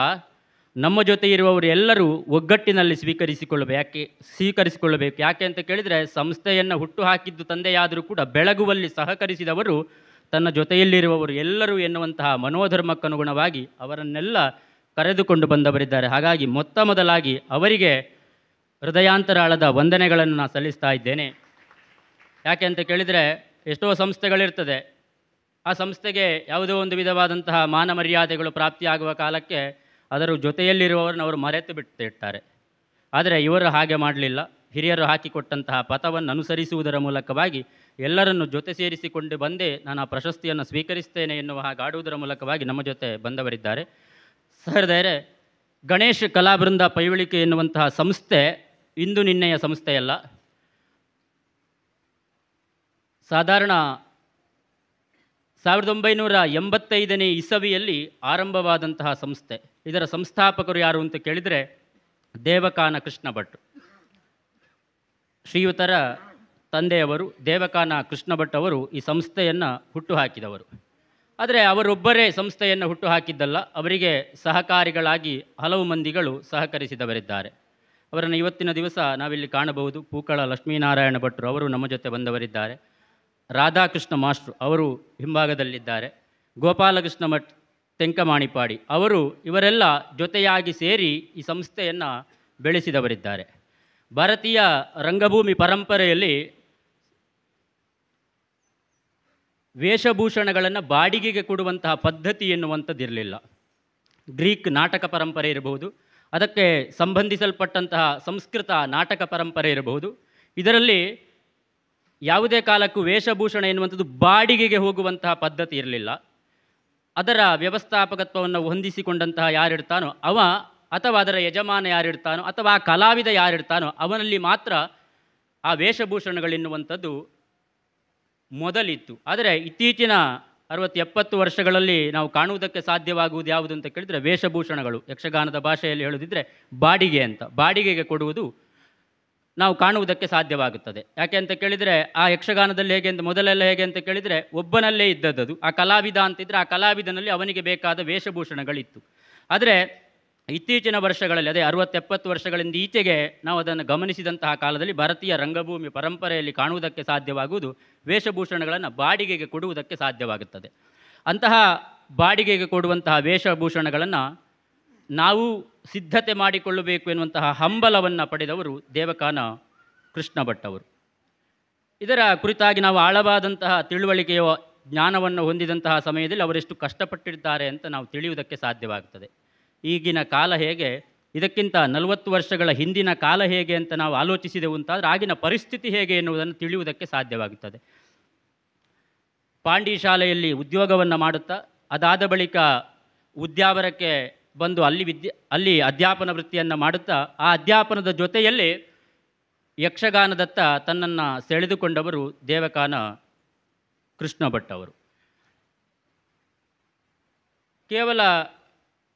ನಮ್ಮ ಜೊತೆ ಇರುವವರು ಎಲ್ಲರೂ ಒಗ್ಗಟ್ಟಿನಲ್ಲಿ ಸ್ವೀಕರಿಸಿಕೊಳ್ಳಬೇಕು. ಯಾಕೆ ಅಂತ ಕೇಳಿದರೆ, ಸಂಸ್ಥೆಯನ್ನು ಹುಟ್ಟು ಹಾಕಿದ್ದು ತಂದೆಯಾದರೂ ಕೂಡ ಬೆಳಗುವಲ್ಲಿ ಸಹಕರಿಸಿದವರು ತನ್ನ ಜೊತೆಯಲ್ಲಿರುವವರು ಎಲ್ಲರೂ ಎನ್ನುವಂತಹ ಮನೋಧರ್ಮಕ್ಕನುಗುಣವಾಗಿ ಅವರನ್ನೆಲ್ಲ ಕರೆದುಕೊಂಡು ಬಂದವರಿದ್ದಾರೆ. ಹಾಗಾಗಿ ಮೊತ್ತ ಮೊದಲಾಗಿ ಅವರಿಗೆ ಹೃದಯಾಂತರಾಳದ ವಂದನೆಗಳನ್ನು ನಾನು ಸಲ್ಲಿಸ್ತಾ ಇದ್ದೇನೆ. ಯಾಕೆ ಅಂತ ಕೇಳಿದರೆ, ಎಷ್ಟೋ ಸಂಸ್ಥೆಗಳಿರ್ತದೆ, ಆ ಸಂಸ್ಥೆಗೆ ಯಾವುದೋ ಒಂದು ವಿಧವಾದಂತಹ ಮಾನ ಮರ್ಯಾದೆಗಳು ಪ್ರಾಪ್ತಿಯಾಗುವ ಕಾಲಕ್ಕೆ ಅದರ ಜೊತೆಯಲ್ಲಿರುವವರನ್ನು ಅವರು ಮರೆತು ಬಿಟ್ಟಿರ್ತಾರೆ. ಆದರೆ ಇವರು ಹಾಗೆ ಮಾಡಲಿಲ್ಲ. ಹಿರಿಯರು ಹಾಕಿಕೊಟ್ಟಂತಹ ಪಥವನ್ನು ಅನುಸರಿಸುವುದರ ಮೂಲಕವಾಗಿ ಎಲ್ಲರನ್ನು ಜೊತೆ ಸೇರಿಸಿಕೊಂಡು ಬಂದೇ ನಾನು ಆ ಪ್ರಶಸ್ತಿಯನ್ನು ಸ್ವೀಕರಿಸ್ತೇನೆ ಎನ್ನುವ ಹಾಗಾಡುವುದರ ಮೂಲಕವಾಗಿ ನಮ್ಮ ಜೊತೆ ಬಂದವರಿದ್ದಾರೆ. ಸಹೃದಯರೇ, ಗಣೇಶ್ ಕಲಾಬೃಂದ ಪೈವಳಿಕೆ ಎನ್ನುವಂತಹ ಸಂಸ್ಥೆ ಇಂದು ನಿನ್ನೆಯ ಸಂಸ್ಥೆಯಲ್ಲ. ಸಾಧಾರಣ 1985ನೇ ಇಸವಿಯಲ್ಲಿ ಆರಂಭವಾದಂತಹ ಸಂಸ್ಥೆ. ಇದರ ಸಂಸ್ಥಾಪಕರು ಯಾರು ಅಂತ ಕೇಳಿದರೆ ದೇವಕಾನ ಕೃಷ್ಣ ಭಟ್. ಶ್ರೀಯುತರ ತಂದೆಯವರು ದೇವಕಾನ ಕೃಷ್ಣ ಭಟ್ ಅವರು ಈ ಸಂಸ್ಥೆಯನ್ನು ಹುಟ್ಟುಹಾಕಿದವರು. ಆದರೆ ಅವರೊಬ್ಬರೇ ಸಂಸ್ಥೆಯನ್ನು ಹುಟ್ಟುಹಾಕಿದ್ದಲ್ಲ, ಅವರಿಗೆ ಸಹಕಾರಿಗಳಾಗಿ ಹಲವು ಮಂದಿಗಳು ಸಹಕರಿಸಿದವರಿದ್ದಾರೆ. ಅವರನ್ನು ಇವತ್ತಿನ ದಿವಸ ನಾವಿಲ್ಲಿ ಕಾಣಬಹುದು. ಪೂಕಳ ಲಕ್ಷ್ಮೀನಾರಾಯಣ ಭಟ್ರು ಅವರು ನಮ್ಮ ಜೊತೆ ಬಂದವರಿದ್ದಾರೆ. ರಾಧಾಕೃಷ್ಣ ಮಾಸ್ಟ್ರು ಅವರು ಹಿಂಭಾಗದಲ್ಲಿದ್ದಾರೆ. ಗೋಪಾಲಕೃಷ್ಣ ಮಠ್ ತೆಂಕಮಾಣಿಪಾಡಿ ಅವರು, ಇವರೆಲ್ಲ ಜೊತೆಯಾಗಿ ಸೇರಿ ಈ ಸಂಸ್ಥೆಯನ್ನು ಬೆಳೆಸಿದವರಿದ್ದಾರೆ. ಭಾರತೀಯ ರಂಗಭೂಮಿ ಪರಂಪರೆಯಲ್ಲಿ ವೇಷಭೂಷಣಗಳನ್ನು ಬಾಡಿಗೆಗೆ ಕೊಡುವಂತಹ ಪದ್ಧತಿ ಎನ್ನುವಂಥದ್ದಿರಲಿಲ್ಲ. ಗ್ರೀಕ್ ನಾಟಕ ಪರಂಪರೆ ಇರಬಹುದು, ಅದಕ್ಕೆ ಸಂಬಂಧಿಸಲ್ಪಟ್ಟಂತಹ ಸಂಸ್ಕೃತ ನಾಟಕ ಪರಂಪರೆ ಇರಬಹುದು. ಇದರಲ್ಲಿ ಯಾವುದೇ ಕಾಲಕ್ಕೂ ವೇಷಭೂಷಣ ಎನ್ನುವಂಥದ್ದು ಬಾಡಿಗೆಗೆ ಹೋಗುವಂತಹ ಪದ್ಧತಿ ಇರಲಿಲ್ಲ. ಅದರ ವ್ಯವಸ್ಥಾಪಕತ್ವವನ್ನು ಹೊಂದಿಸಿಕೊಂಡಂತಹ ಯಾರಿರ್ತಾನೋ ಅವ, ಅಥವಾ ಅದರ ಯಜಮಾನ ಯಾರಿರ್ತಾನೋ, ಅಥವಾ ಆ ಕಲಾವಿದ ಯಾರಿರ್ತಾನೋ ಅವನಲ್ಲಿ ಮಾತ್ರ ಆ ವೇಷಭೂಷಣಗಳೆನ್ನುವಂಥದ್ದು ಮೊದಲಿತ್ತು. ಆದರೆ ಇತ್ತೀಚಿನ 60-70 ವರ್ಷಗಳಲ್ಲಿ ನಾವು ಕಾಣುವುದಕ್ಕೆ ಸಾಧ್ಯವಾಗುವುದು ಯಾವುದು ಅಂತ ಕೇಳಿದರೆ ವೇಷಭೂಷಣಗಳು, ಯಕ್ಷಗಾನದ ಭಾಷೆಯಲ್ಲಿ ಹೇಳುವುದಿದ್ರೆ ಬಾಡಿಗೆ ಅಂತ, ಬಾಡಿಗೆಗೆ ಕೊಡುವುದು ನಾವು ಕಾಣುವುದಕ್ಕೆ ಸಾಧ್ಯವಾಗುತ್ತದೆ. ಯಾಕೆ ಅಂತ ಕೇಳಿದರೆ, ಆ ಯಕ್ಷಗಾನದಲ್ಲಿ ಹೇಗೆ ಅಂತ, ಮೊದಲೆಲ್ಲ ಹೇಗೆ ಅಂತ ಕೇಳಿದರೆ ಒಬ್ಬನಲ್ಲೇ ಇದ್ದದ್ದು. ಆ ಕಲಾವಿದ ಅಂತಿದ್ದರೆ ಆ ಕಲಾವಿದನಲ್ಲಿ ಅವನಿಗೆ ಬೇಕಾದ ವೇಷಭೂಷಣಗಳಿತ್ತು. ಆದರೆ ಇತ್ತೀಚಿನ ವರ್ಷಗಳಲ್ಲಿ, ಅದೇ 60-70 ವರ್ಷಗಳಿಂದ ಈಚೆಗೆ ನಾವು ಅದನ್ನು ಗಮನಿಸಿದಂತಹ ಕಾಲದಲ್ಲಿ ಭಾರತೀಯ ರಂಗಭೂಮಿ ಪರಂಪರೆಯಲ್ಲಿ ಕಾಣುವುದಕ್ಕೆ ಸಾಧ್ಯವಾಗುವುದು ವೇಷಭೂಷಣಗಳನ್ನು ಬಾಡಿಗೆಗೆ ಕೊಡುವುದಕ್ಕೆ ಸಾಧ್ಯವಾಗುತ್ತದೆ. ಅಂತಹ ಬಾಡಿಗೆಗೆ ಕೊಡುವಂತಹ ವೇಷಭೂಷಣಗಳನ್ನು ನಾವು ಸಿದ್ಧತೆ ಮಾಡಿಕೊಳ್ಳಬೇಕು ಎನ್ನುವಂತಹ ಹಂಬಲವನ್ನು ಪಡೆದವರು ದೇವಕಾನ ಕೃಷ್ಣ ಭಟ್ ಅವರು. ಇದರ ಕುರಿತಾಗಿ ನಾವು ಆಳವಾದಂತಹ ತಿಳುವಳಿಕೆಯ ಜ್ಞಾನವನ್ನು ಹೊಂದಿದಂತಹ ಸಮಯದಲ್ಲಿ ಅವರೆಷ್ಟು ಕಷ್ಟಪಟ್ಟಿರ್ತಾರೆ ಅಂತ ನಾವು ತಿಳಿಯುವುದಕ್ಕೆ ಸಾಧ್ಯವಾಗುತ್ತದೆ. ಈಗಿನ ಕಾಲ ಹೇಗೆ, ಇದಕ್ಕಿಂತ 40 ವರ್ಷಗಳ ಹಿಂದಿನ ಕಾಲ ಹೇಗೆ ಅಂತ ನಾವು ಆಲೋಚಿಸಿದೆವು ಅಂತಾದರೆ ಆಗಿನ ಪರಿಸ್ಥಿತಿ ಹೇಗೆ ಎನ್ನುವುದನ್ನು ತಿಳಿಯುವುದಕ್ಕೆ ಸಾಧ್ಯವಾಗುತ್ತದೆ. ಪಾಂಡಿ ಶಾಲೆಯಲ್ಲಿ ಉದ್ಯೋಗವನ್ನು ಮಾಡುತ್ತಾ ಅದಾದ ಬಳಿಕ ಉದ್ಯಾವರಕ್ಕೆ ಬಂದು ಅಲ್ಲಿ ಅಧ್ಯಾಪನ ವೃತ್ತಿಯನ್ನು ಮಾಡುತ್ತಾ ಆ ಅಧ್ಯಾಪನದ ಜೊತೆಯಲ್ಲಿ ಯಕ್ಷಗಾನದತ್ತ ತನ್ನನ್ನು ಸೆಳೆದುಕೊಂಡವರು ದೇವಕಾನ ಕೃಷ್ಣ ಭಟ್ ಅವರು. ಕೇವಲ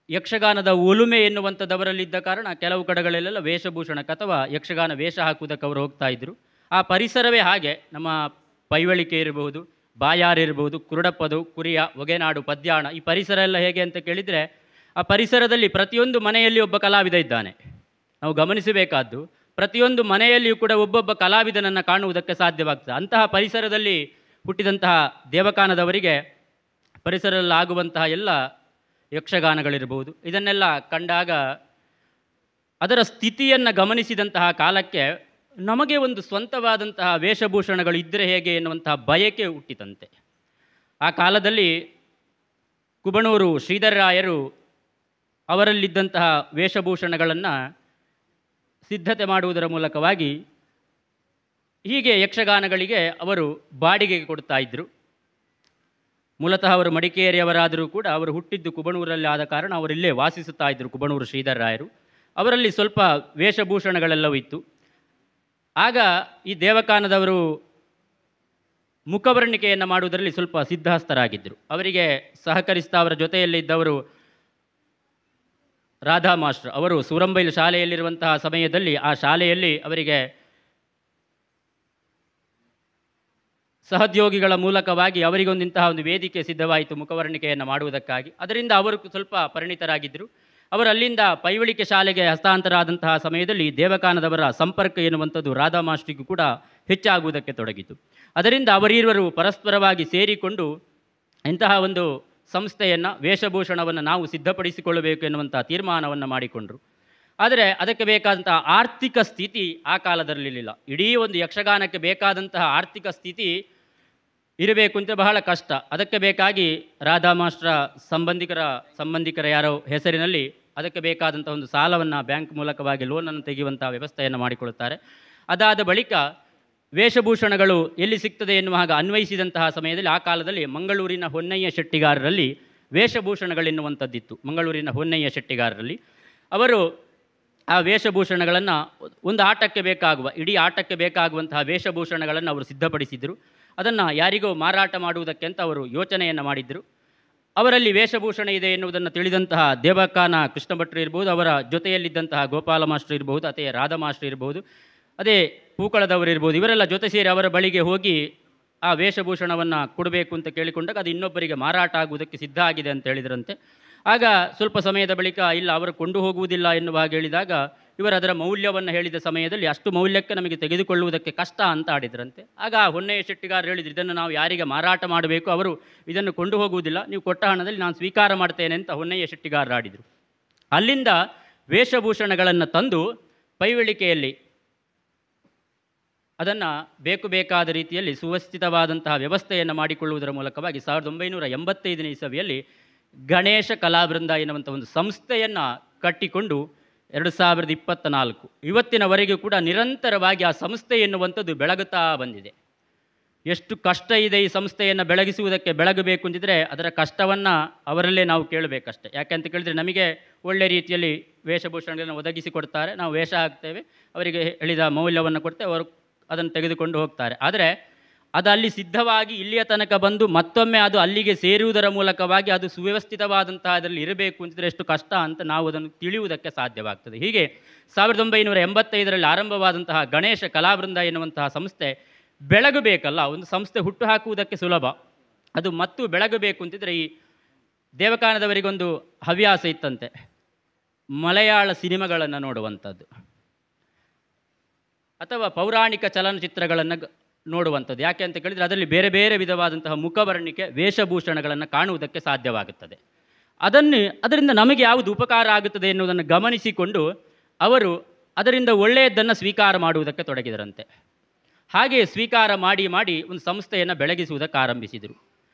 ಯಕ್ಷಗಾನದ ಒಲುಮೆ ಎನ್ನುವಂಥದ್ದವರಲ್ಲಿದ್ದ ಕಾರಣ ಕೆಲವು ಕಡೆಗಳಲ್ಲೆಲ್ಲ ವೇಷಭೂಷಣಕ್ಕೆ ಅಥವಾ ಯಕ್ಷಗಾನ ವೇಷ ಹಾಕುವುದಕ್ಕೆ ಅವರು ಹೋಗ್ತಾ ಇದ್ದರು. ಆ ಪರಿಸರವೇ ಹಾಗೆ. ನಮ್ಮ ಪೈವಳಿಕೆ ಇರಬಹುದು, ಬಾಯಾರು ಇರಬಹುದು, ಕುರುಡಪ್ಪದು, ಕುರಿಯ, ಒಗೆನಾಡು, ಪದ್ಯಾಣ, ಈ ಪರಿಸರ ಎಲ್ಲ ಹೇಗೆ ಅಂತ ಕೇಳಿದರೆ, ಆ ಪರಿಸರದಲ್ಲಿ ಪ್ರತಿಯೊಂದು ಮನೆಯಲ್ಲಿ ಒಬ್ಬ ಕಲಾವಿದ ಇದ್ದಾನೆ. ನಾವು ಗಮನಿಸಬೇಕಾದ್ದು, ಪ್ರತಿಯೊಂದು ಮನೆಯಲ್ಲಿಯೂ ಕೂಡ ಒಬ್ಬೊಬ್ಬ ಕಲಾವಿದನನ್ನು ಕಾಣುವುದಕ್ಕೆ ಸಾಧ್ಯವಾಗ್ತದೆ. ಅಂತಹ ಪರಿಸರದಲ್ಲಿ ಹುಟ್ಟಿದಂತಹ ದೇವಕಾನದವರಿಗೆ ಪರಿಸರದಲ್ಲಿ ಆಗುವಂತಹ ಎಲ್ಲ ಯಕ್ಷಗಾನಗಳಿರ್ಬೋದು, ಇದನ್ನೆಲ್ಲ ಕಂಡಾಗ ಅದರ ಸ್ಥಿತಿಯನ್ನು ಗಮನಿಸಿದಂತಹ ಕಾಲಕ್ಕೆ ನಮಗೆ ಒಂದು ಸ್ವಂತವಾದಂತಹ ವೇಷಭೂಷಣಗಳು ಇದ್ದರೆ ಹೇಗೆ ಎನ್ನುವಂತಹ ಬಯಕೆ ಹುಟ್ಟಿತಂತೆ. ಆ ಕಾಲದಲ್ಲಿ ಕುಬಣೂರು ಶ್ರೀಧರರಾಯರು ಅವರಲ್ಲಿದ್ದಂತಹ ವೇಷಭೂಷಣಗಳನ್ನು ಸಿದ್ಧತೆ ಮಾಡುವುದರ ಮೂಲಕವಾಗಿ ಹೀಗೆ ಯಕ್ಷಗಾನಗಳಿಗೆ ಅವರು ಬಾಡಿಗೆಗೆ ಕೊಡ್ತಾ ಇದ್ದರು. ಮೂಲತಃ ಅವರು ಮಡಿಕೇರಿಯವರಾದರೂ ಕೂಡ ಅವರು ಹುಟ್ಟಿದ್ದು ಕುಬಣೂರಲ್ಲಿ ಆದ ಕಾರಣ ಅವರಿಲ್ಲೇ ವಾಸಿಸುತ್ತಾ ಇದ್ದರು. ಕುಬಣೂರು ಶ್ರೀಧರ ರಾಯರು ಅವರಲ್ಲಿ ಸ್ವಲ್ಪ ವೇಷಭೂಷಣಗಳೆಲ್ಲವೂ ಇತ್ತು. ಆಗ ಈ ದೇವಕಾನದವರು ಮುಖವರ್ಣಿಕೆಯನ್ನು ಮಾಡುವುದರಲ್ಲಿ ಸ್ವಲ್ಪ ಸಿದ್ಧಹಸ್ತರಾಗಿದ್ದರು. ಅವರಿಗೆ ಸಹಕರಿಸ್ತಾ ಅವರ ಜೊತೆಯಲ್ಲಿದ್ದವರು ರಾಧಾ ಮಾಸ್ಟರ್. ಅವರು ಸೂರಂಬೈಲು ಶಾಲೆಯಲ್ಲಿರುವಂತಹ ಸಮಯದಲ್ಲಿ ಆ ಶಾಲೆಯಲ್ಲಿ ಅವರಿಗೆ ಸಹೋದ್ಯೋಗಿಗಳ ಮೂಲಕವಾಗಿ ಅವರಿಗೊಂದಿಂತಹ ಒಂದು ವೇದಿಕೆ ಸಿದ್ಧವಾಯಿತು ಮುಖವರ್ಣಿಕೆಯನ್ನು ಮಾಡುವುದಕ್ಕಾಗಿ. ಅದರಿಂದ ಅವರು ಸ್ವಲ್ಪ ಪರಿಣಿತರಾಗಿದ್ದರು. ಅವರು ಅಲ್ಲಿಂದ ಪೈವಳಿಕೆ ಶಾಲೆಗೆ ಹಸ್ತಾಂತರ ಆದಂತಹ ಸಮಯದಲ್ಲಿ ದೇವಕಾನದವರ ಸಂಪರ್ಕ ಎನ್ನುವಂಥದ್ದು ರಾಧಾ ಮಾಸ್ಟರಿಗೂ ಕೂಡ ಹೆಚ್ಚಾಗುವುದಕ್ಕೆ ತೊಡಗಿತು. ಅದರಿಂದ ಅವರಿರುವರು ಪರಸ್ಪರವಾಗಿ ಸೇರಿಕೊಂಡು ಇಂತಹ ಒಂದು ಸಂಸ್ಥೆಯನ್ನು, ವೇಷಭೂಷಣವನ್ನು ನಾವು ಸಿದ್ಧಪಡಿಸಿಕೊಳ್ಳಬೇಕು ಎನ್ನುವಂಥ ತೀರ್ಮಾನವನ್ನು ಮಾಡಿಕೊಂಡರು. ಆದರೆ ಅದಕ್ಕೆ ಬೇಕಾದಂತಹ ಆರ್ಥಿಕ ಸ್ಥಿತಿ ಆ ಕಾಲದಲ್ಲಿರಲಿಲ್ಲ. ಇಡೀ ಒಂದು ಯಕ್ಷಗಾನಕ್ಕೆ ಬೇಕಾದಂತಹ ಆರ್ಥಿಕ ಸ್ಥಿತಿ ಇರಬೇಕು ಅಂತ ಬಹಳ ಕಷ್ಟ. ಅದಕ್ಕೆ ಬೇಕಾಗಿ ರಾಧಾ ಮಾಸ್ಟರ ಸಂಬಂಧಿಕರ ಯಾರೋ ಹೆಸರಿನಲ್ಲಿ ಅದಕ್ಕೆ ಬೇಕಾದಂಥ ಒಂದು ಸಾಲವನ್ನು ಬ್ಯಾಂಕ್ ಮೂಲಕವಾಗಿ ಲೋನನ್ನು ತೆಗೆಯುವಂಥ ವ್ಯವಸ್ಥೆಯನ್ನು ಮಾಡಿಕೊಳ್ಳುತ್ತಾರೆ. ಅದಾದ ಬಳಿಕ ವೇಷಭೂಷಣಗಳು ಎಲ್ಲಿ ಸಿಗ್ತದೆ ಎನ್ನುವ ಹಾಗೆ ಅನ್ವಯಿಸಿದಂತಹ ಸಮಯದಲ್ಲಿ ಆ ಕಾಲದಲ್ಲಿ ಮಂಗಳೂರಿನ ಹೊನ್ನಯ್ಯ ಶೆಟ್ಟಿಗಾರರಲ್ಲಿ ವೇಷಭೂಷಣಗಳೆನ್ನುವಂಥದ್ದಿತ್ತು. ಮಂಗಳೂರಿನ ಹೊನ್ನಯ್ಯ ಶೆಟ್ಟಿಗಾರರಲ್ಲಿ ಅವರು ಆ ವೇಷಭೂಷಣಗಳನ್ನು ಒಂದು ಆಟಕ್ಕೆ ಬೇಕಾಗುವ, ಇಡೀ ಆಟಕ್ಕೆ ಬೇಕಾಗುವಂತಹ ವೇಷಭೂಷಣಗಳನ್ನು ಅವರು ಸಿದ್ಧಪಡಿಸಿದರು. ಅದನ್ನು ಯಾರಿಗೋ ಮಾರಾಟ ಮಾಡುವುದಕ್ಕೆ ಅಂತ ಅವರು ಯೋಚನೆಯನ್ನು ಮಾಡಿದ್ದರು. ಅವರಲ್ಲಿ ವೇಷಭೂಷಣ ಇದೆ ಎನ್ನುವುದನ್ನು ತಿಳಿದಂತಹ ದೇವಕಾನ ಕೃಷ್ಣ ಭಟ್ರು ಇರ್ಬೋದು, ಅವರ ಜೊತೆಯಲ್ಲಿದ್ದಂತಹ ಗೋಪಾಲ ಮಾಸ್ಟರ್ ಇರ್ಬೋದು, ಅದೇ ರಾಧಾ ಮಾಸ್ಟರ್ ಇರ್ಬೋದು, ಅದೇ ಪೂಕಳದವರು ಇರ್ಬೋದು, ಇವರೆಲ್ಲ ಜೊತೆ ಸೇರಿ ಅವರ ಬಳಿಗೆ ಹೋಗಿ ಆ ವೇಷಭೂಷಣವನ್ನು ಕೊಡಬೇಕು ಅಂತ ಕೇಳಿಕೊಂಡಾಗ ಅದು ಇನ್ನೊಬ್ಬರಿಗೆ ಮಾರಾಟ ಆಗುವುದಕ್ಕೆ ಸಿದ್ಧ ಆಗಿದೆ ಅಂತ ಹೇಳಿದ್ರಂತೆ. ಆಗ ಸ್ವಲ್ಪ ಸಮಯದ ಬಳಿಕ ಇಲ್ಲ, ಅವರು ಕೊಂಡು ಹೋಗುವುದಿಲ್ಲ ಎನ್ನುವ ಹಾಗೆ ಹೇಳಿದಾಗ ಇವರು ಅದರ ಮೌಲ್ಯವನ್ನು ಹೇಳಿದ ಸಮಯದಲ್ಲಿ ಅಷ್ಟು ಮೌಲ್ಯಕ್ಕೆ ನಮಗೆ ತೆಗೆದುಕೊಳ್ಳುವುದಕ್ಕೆ ಕಷ್ಟ ಅಂತ ಆಡಿದ್ರಂತೆ. ಆಗ ಹೊನ್ನಯ್ಯ ಶೆಟ್ಟಿಗಾರ ಹೇಳಿದ್ರು, ಇದನ್ನು ನಾವು ಯಾರಿಗೆ ಮಾರಾಟ ಮಾಡಬೇಕು, ಅವರು ಇದನ್ನು ಕೊಂಡು ಹೋಗುವುದಿಲ್ಲ, ನೀವು ಕೊಟ್ಟ ಹಣದಲ್ಲಿ ನಾನು ಸ್ವೀಕಾರ ಮಾಡ್ತೇನೆ ಅಂತ ಹೊನ್ನಯ್ಯ ಶೆಟ್ಟಿಗಾರ ಆಡಿದರು. ಅಲ್ಲಿಂದ ವೇಷಭೂಷಣಗಳನ್ನು ತಂದು ಪೈವಳಿಕೆಯಲ್ಲಿ ಅದನ್ನು ಬೇಕಾದ ರೀತಿಯಲ್ಲಿ ಸುವ್ಯವಸ್ಥಿತವಾದಂತಹ ವ್ಯವಸ್ಥೆಯನ್ನು ಮಾಡಿಕೊಳ್ಳುವುದರ ಮೂಲಕವಾಗಿ 1985ನೇ ಇಸವಿಯಲ್ಲಿ ಗಣೇಶ ಕಲಾವೃಂದ ಎನ್ನುವಂಥ ಒಂದು ಸಂಸ್ಥೆಯನ್ನು ಕಟ್ಟಿಕೊಂಡು 2024 ಇವತ್ತಿನವರೆಗೂ ಕೂಡ ನಿರಂತರವಾಗಿ ಆ ಸಂಸ್ಥೆ ಎನ್ನುವಂಥದ್ದು ಬೆಳಗುತ್ತಾ ಬಂದಿದೆ. ಎಷ್ಟು ಕಷ್ಟ ಇದೆ ಈ ಸಂಸ್ಥೆಯನ್ನು ಬೆಳಗಬೇಕು ಅಂತಿದ್ರೆ ಅದರ ಕಷ್ಟವನ್ನು ಅವರಲ್ಲೇ ನಾವು ಕೇಳಬೇಕಷ್ಟೆ. ಯಾಕೆಂತ ಕೇಳಿದರೆ ನಮಗೆ ಒಳ್ಳೆ ರೀತಿಯಲ್ಲಿ ವೇಷಭೂಷಣಗಳನ್ನು ಒದಗಿಸಿಕೊಡ್ತಾರೆ, ನಾವು ವೇಷ ಹಾಕ್ತೇವೆ, ಅವರಿಗೆ ಹೇಳಿದ ಮೌಲ್ಯವನ್ನು ಕೊಡ್ತೇವೆ, ಅವರು ಅದನ್ನು ತೆಗೆದುಕೊಂಡು ಹೋಗ್ತಾರೆ. ಆದರೆ ಅದು ಅಲ್ಲಿ ಸಿದ್ಧವಾಗಿ ಇಲ್ಲಿಯ ತನಕ ಬಂದು ಮತ್ತೊಮ್ಮೆ ಅದು ಅಲ್ಲಿಗೆ ಸೇರುವುದರ ಮೂಲಕವಾಗಿ ಅದು ಸುವ್ಯವಸ್ಥಿತವಾದಂತಹ ಅದರಲ್ಲಿ ಇರಬೇಕು ಅಂತಿದ್ರೆ ಎಷ್ಟು ಕಷ್ಟ ಅಂತ ನಾವು ಅದನ್ನು ತಿಳಿಯುವುದಕ್ಕೆ ಸಾಧ್ಯವಾಗ್ತದೆ. ಹೀಗೆ 1985ರಲ್ಲಿ ಆರಂಭವಾದಂತಹ ಗಣೇಶ ಕಲಾವೃಂದ ಎನ್ನುವಂತಹ ಸಂಸ್ಥೆ ಬೆಳಗಬೇಕಲ್ಲ, ಒಂದು ಸಂಸ್ಥೆ ಹುಟ್ಟು ಹಾಕುವುದಕ್ಕೆ ಸುಲಭ, ಅದು ಮತ್ತು ಬೆಳಗಬೇಕು ಅಂತಿದ್ರೆ ಈ ದೇವಕಾನದವರಿಗೊಂದು ಹವ್ಯಾಸ ಇತ್ತಂತೆ, ಮಲಯಾಳ ಸಿನಿಮಾಗಳನ್ನು ನೋಡುವಂಥದ್ದು ಅಥವಾ ಪೌರಾಣಿಕ ಚಲನಚಿತ್ರಗಳನ್ನು ನೋಡುವಂಥದ್ದು. ಯಾಕೆ ಅಂತ ಕೇಳಿದರೆ ಅದರಲ್ಲಿ ಬೇರೆ ಬೇರೆ ವಿಧವಾದಂತಹ ಮುಖವರ್ಣಿಕೆ ವೇಷಭೂಷಣಗಳನ್ನು ಕಾಣುವುದಕ್ಕೆ ಸಾಧ್ಯವಾಗುತ್ತದೆ. ಅದರಿಂದ ನಮಗೆ ಯಾವುದು ಉಪಕಾರ ಆಗುತ್ತದೆ ಎನ್ನುವುದನ್ನು ಗಮನಿಸಿಕೊಂಡು ಅವರು ಅದರಿಂದ ಒಳ್ಳೆಯದನ್ನು ಸ್ವೀಕಾರ ಮಾಡುವುದಕ್ಕೆ ತೊಡಗಿದರಂತೆ. ಹಾಗೆ ಸ್ವೀಕಾರ ಮಾಡಿ ಒಂದು ಸಂಸ್ಥೆಯನ್ನು ಬೆಳಗಿಸುವುದಕ್ಕೆ ಆರಂಭಿಸಿದರು.